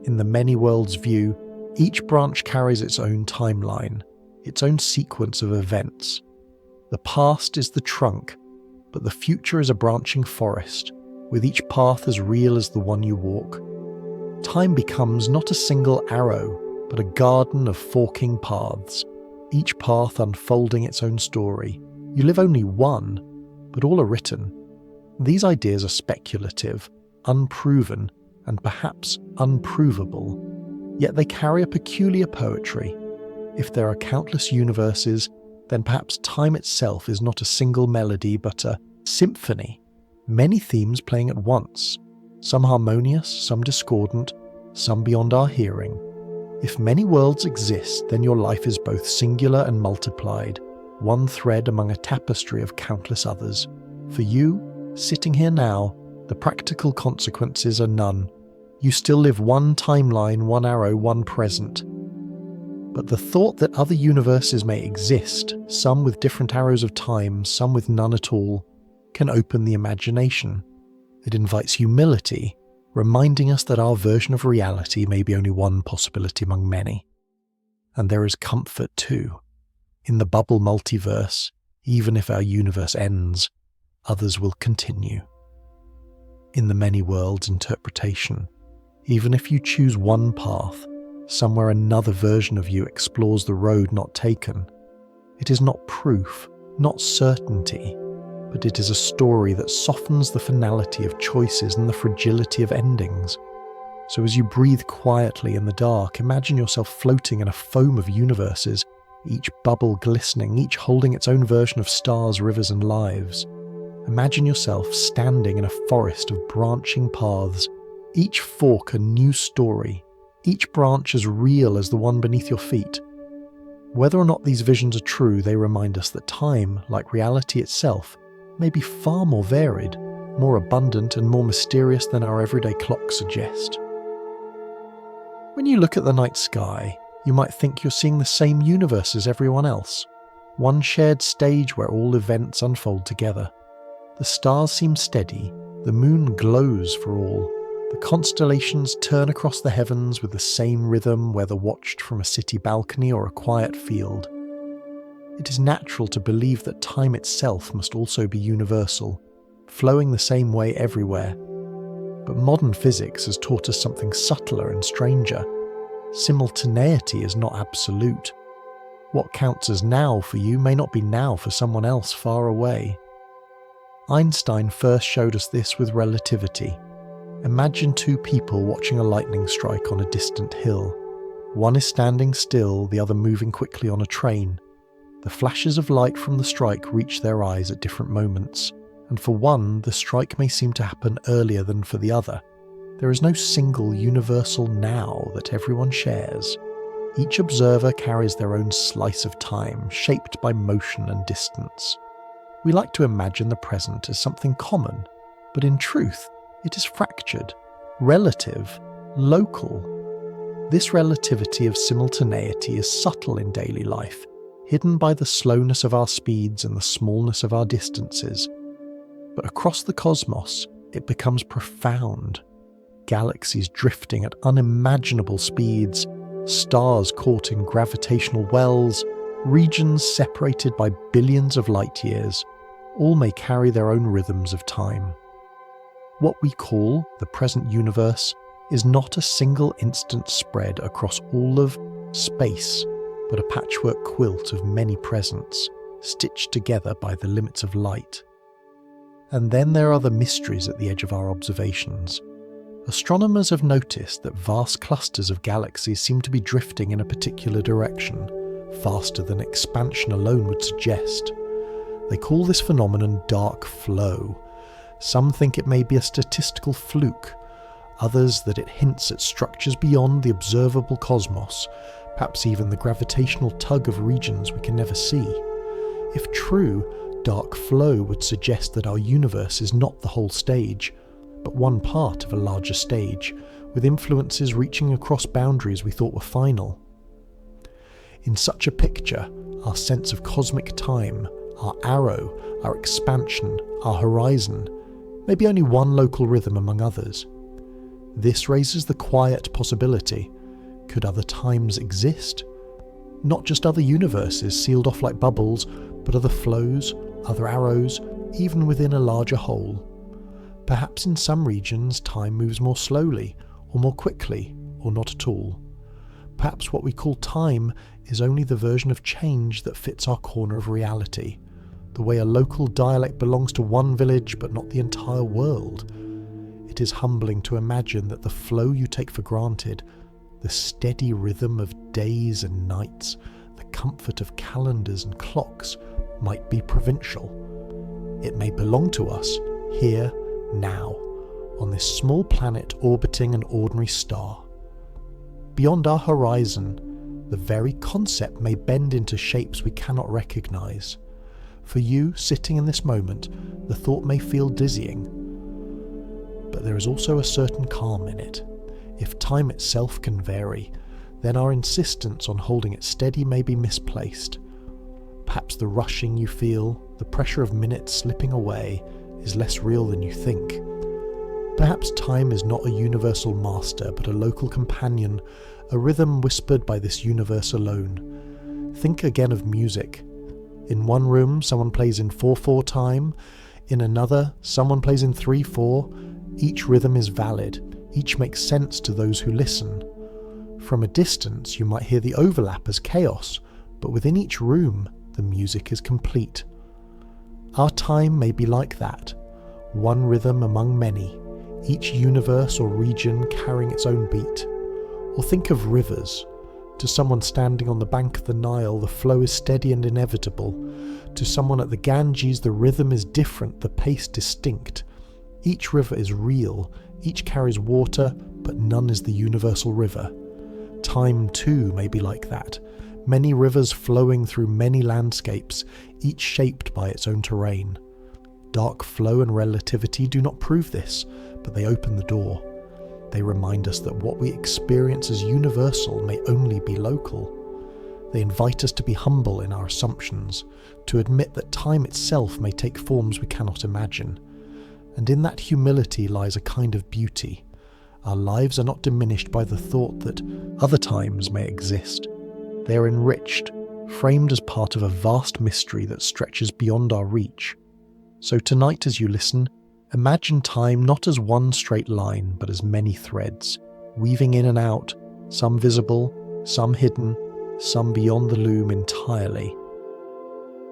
In the many worlds view, each branch carries its own timeline, its own sequence of events. The past is the trunk, but the future is a branching forest, with each path as real as the one you walk. Time becomes not a single arrow, but a garden of forking paths, each path unfolding its own story. You live only one, but all are written. These ideas are speculative, unproven, and perhaps unprovable, yet they carry a peculiar poetry. If there are countless universes, then perhaps time itself is not a single melody but a symphony, many themes playing at once, some harmonious, some discordant, some beyond our hearing. If many worlds exist, then your life is both singular and multiplied, one thread among a tapestry of countless others. For you, sitting here now, the practical consequences are none. You still live one timeline, one arrow, one present. But the thought that other universes may exist, some with different arrows of time, some with none at all, can open the imagination. It invites humility, reminding us that our version of reality may be only one possibility among many. And there is comfort too. In the bubble multiverse, even if our universe ends, others will continue. In the many worlds interpretation, even if you choose one path, somewhere another version of you explores the road not taken. It is not proof, not certainty, but it is a story that softens the finality of choices and the fragility of endings. So as you breathe quietly in the dark, imagine yourself floating in a foam of universes, each bubble glistening, each holding its own version of stars, rivers, and lives. Imagine yourself standing in a forest of branching paths, each fork a new story, each branch as real as the one beneath your feet. Whether or not these visions are true, they remind us that time, like reality itself, may be far more varied, more abundant, and more mysterious than our everyday clocks suggest. When you look at the night sky, you might think you're seeing the same universe as everyone else, one shared stage where all events unfold together. The stars seem steady, the moon glows for all, the constellations turn across the heavens with the same rhythm whether watched from a city balcony or a quiet field. It is natural to believe that time itself must also be universal, flowing the same way everywhere. But modern physics has taught us something subtler and stranger. Simultaneity is not absolute. What counts as now for you may not be now for someone else far away. Einstein first showed us this with relativity. Imagine two people watching a lightning strike on a distant hill. One is standing still, the other moving quickly on a train. The flashes of light from the strike reach their eyes at different moments, and for one, the strike may seem to happen earlier than for the other. There is no single universal now that everyone shares. Each observer carries their own slice of time, shaped by motion and distance. We like to imagine the present as something common, but in truth, it is fractured, relative, local. This relativity of simultaneity is subtle in daily life, hidden by the slowness of our speeds and the smallness of our distances. But across the cosmos, it becomes profound. Galaxies drifting at unimaginable speeds, stars caught in gravitational wells, regions separated by billions of light years, all may carry their own rhythms of time. What we call the present universe is not a single instant spread across all of space, but a patchwork quilt of many presents, stitched together by the limits of light. And then there are the mysteries at the edge of our observations. Astronomers have noticed that vast clusters of galaxies seem to be drifting in a particular direction, faster than expansion alone would suggest. They call this phenomenon dark flow. Some think it may be a statistical fluke, others that it hints at structures beyond the observable cosmos, perhaps even the gravitational tug of regions we can never see. If true, dark flow would suggest that our universe is not the whole stage, but one part of a larger stage, with influences reaching across boundaries we thought were final. In such a picture, our sense of cosmic time, our arrow, our expansion, our horizon, may be only one local rhythm among others. This raises the quiet possibility: could other times exist? Not just other universes sealed off like bubbles, but other flows, other arrows, even within a larger whole. Perhaps in some regions time moves more slowly, or more quickly, or not at all. Perhaps what we call time is only the version of change that fits our corner of reality, the way a local dialect belongs to one village but not the entire world. It is humbling to imagine that the flow you take for granted, the steady rhythm of days and nights, the comfort of calendars and clocks, might be provincial. It may belong to us, here, now, on this small planet orbiting an ordinary star. Beyond our horizon, the very concept may bend into shapes we cannot recognize. For you, sitting in this moment, the thought may feel dizzying. But there is also a certain calm in it. If time itself can vary, then our insistence on holding it steady may be misplaced. Perhaps the rushing you feel, the pressure of minutes slipping away, is less real than you think. Perhaps time is not a universal master, but a local companion, a rhythm whispered by this universe alone. Think again of music. In one room, someone plays in 4/4 time. In another, someone plays in 3/4. Each rhythm is valid. Each makes sense to those who listen. From a distance, you might hear the overlap as chaos, but within each room, the music is complete. Our time may be like that, one rhythm among many, each universe or region carrying its own beat. Or think of rivers. To someone standing on the bank of the Nile, the flow is steady and inevitable. To someone at the Ganges, the rhythm is different, the pace distinct. Each river is real, each carries water, but none is the universal river. Time too may be like that. Many rivers flowing through many landscapes, each shaped by its own terrain. Dark flow and relativity do not prove this, but they open the door. They remind us that what we experience as universal may only be local. They invite us to be humble in our assumptions, to admit that time itself may take forms we cannot imagine. And in that humility lies a kind of beauty. Our lives are not diminished by the thought that other times may exist. They are enriched, framed as part of a vast mystery that stretches beyond our reach. So tonight as you listen, imagine time not as one straight line, but as many threads, weaving in and out, some visible, some hidden, some beyond the loom entirely.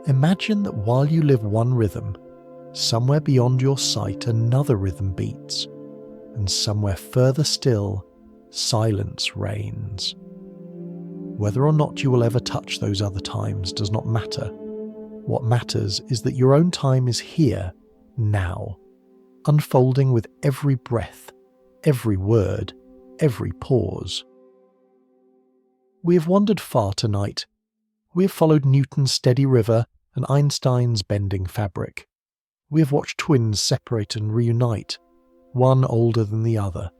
Imagine that while you live one rhythm, somewhere beyond your sight another rhythm beats, and somewhere further still, silence reigns. Whether or not you will ever touch those other times does not matter. What matters is that your own time is here, now, unfolding with every breath, every word, every pause. We have wandered far tonight. We have followed Newton's steady river and Einstein's bending fabric. We have watched twins separate and reunite, one older than the other.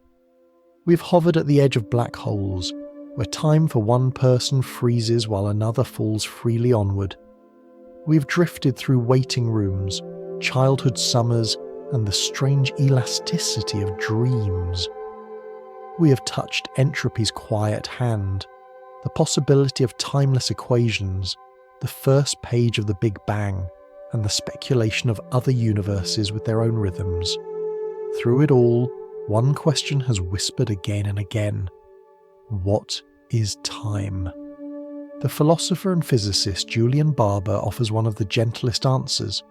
We've hovered at the edge of black holes, where time for one person freezes while another falls freely onward. We've drifted through waiting rooms, childhood summers, and the strange elasticity of dreams. We have touched entropy's quiet hand, the possibility of timeless equations, the first page of the Big Bang, and the speculation of other universes with their own rhythms. Through it all, one question has whispered again and again: what is time? The philosopher and physicist Julian Barber offers one of the gentlest answers.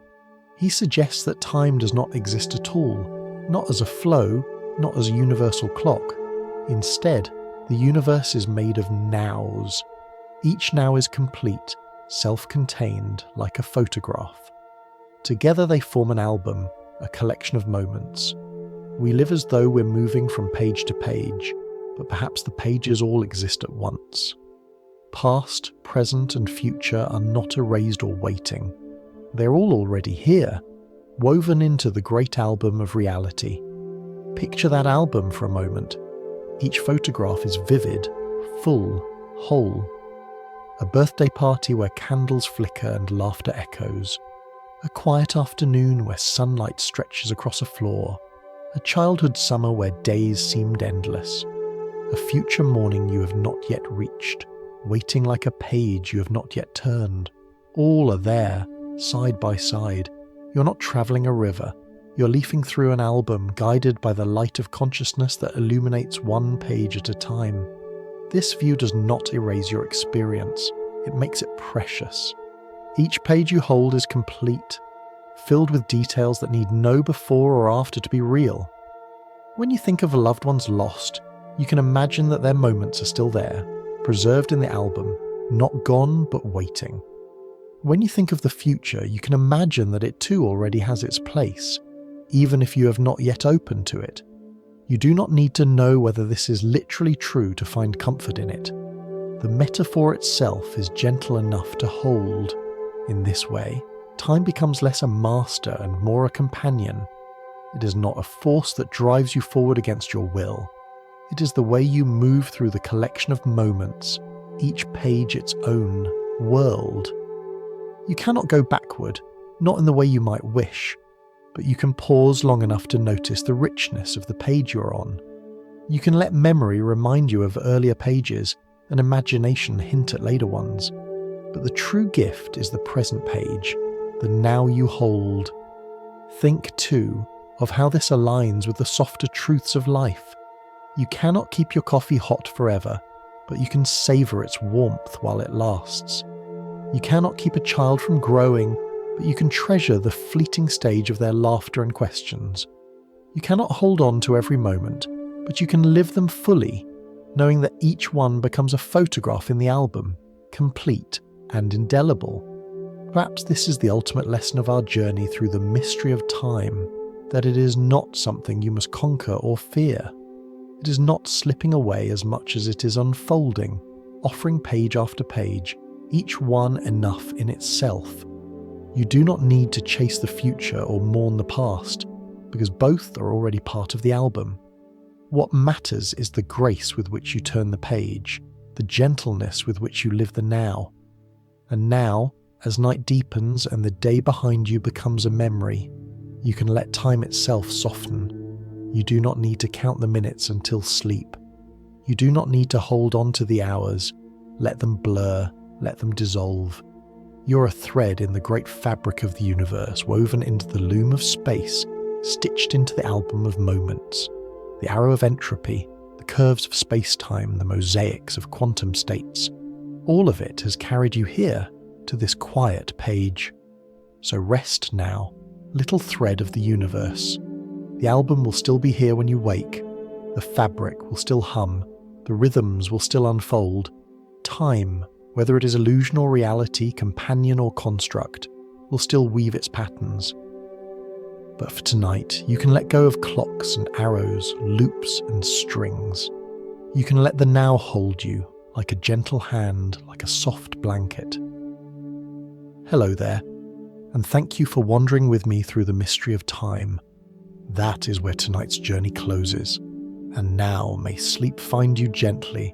He suggests that time does not exist at all, not as a flow, not as a universal clock. Instead, the universe is made of nows. Each now is complete, self-contained, like a photograph. Together they form an album, a collection of moments. We live as though we're moving from page to page, but perhaps the pages all exist at once. Past, present, and future are not erased or waiting. They're all already here, woven into the great album of reality. Picture that album for a moment. Each photograph is vivid, full, whole. A birthday party where candles flicker and laughter echoes. A quiet afternoon where sunlight stretches across a floor. A childhood summer where days seemed endless. A future morning you have not yet reached, waiting like a page you have not yet turned. All are there, side by side. You're not travelling a river. You're leafing through an album guided by the light of consciousness that illuminates one page at a time. This view does not erase your experience. It makes it precious. Each page you hold is complete, filled with details that need no before or after to be real. When you think of a loved one's lost, you can imagine that their moments are still there, preserved in the album, not gone but waiting. When you think of the future, you can imagine that it too already has its place, even if you have not yet opened to it. You do not need to know whether this is literally true to find comfort in it. The metaphor itself is gentle enough to hold. In this way, time becomes less a master and more a companion. It is not a force that drives you forward against your will. It is the way you move through the collection of moments, each page its own world. You cannot go backward, not in the way you might wish, but you can pause long enough to notice the richness of the page you're on. You can let memory remind you of earlier pages and imagination hint at later ones. But the true gift is the present page, the now you hold. Think, too, of how this aligns with the softer truths of life. You cannot keep your coffee hot forever, but you can savour its warmth while it lasts. You cannot keep a child from growing, but you can treasure the fleeting stage of their laughter and questions. You cannot hold on to every moment, but you can live them fully, knowing that each one becomes a photograph in the album, complete and indelible. Perhaps this is the ultimate lesson of our journey through the mystery of time, that it is not something you must conquer or fear. It is not slipping away as much as it is unfolding, offering page after page, each one enough in itself. You do not need to chase the future or mourn the past, because both are already part of the album. What matters is the grace with which you turn the page, the gentleness with which you live the now. And now, as night deepens and the day behind you becomes a memory, you can let time itself soften. You do not need to count the minutes until sleep. You do not need to hold on to the hours. Let them blur, let them dissolve. You're a thread in the great fabric of the universe, woven into the loom of space, stitched into the album of moments. The arrow of entropy, the curves of spacetime, the mosaics of quantum states. All of it has carried you here, to this quiet page. So rest now, little thread of the universe. The album will still be here when you wake. The fabric will still hum. The rhythms will still unfold. Time, whether it is illusion or reality, companion or construct, will still weave its patterns. But for tonight, you can let go of clocks and arrows, loops and strings. You can let the now hold you, like a gentle hand, like a soft blanket. Hello there, and thank you for wandering with me through the mystery of time. That is where tonight's journey closes. and now may sleep find you gently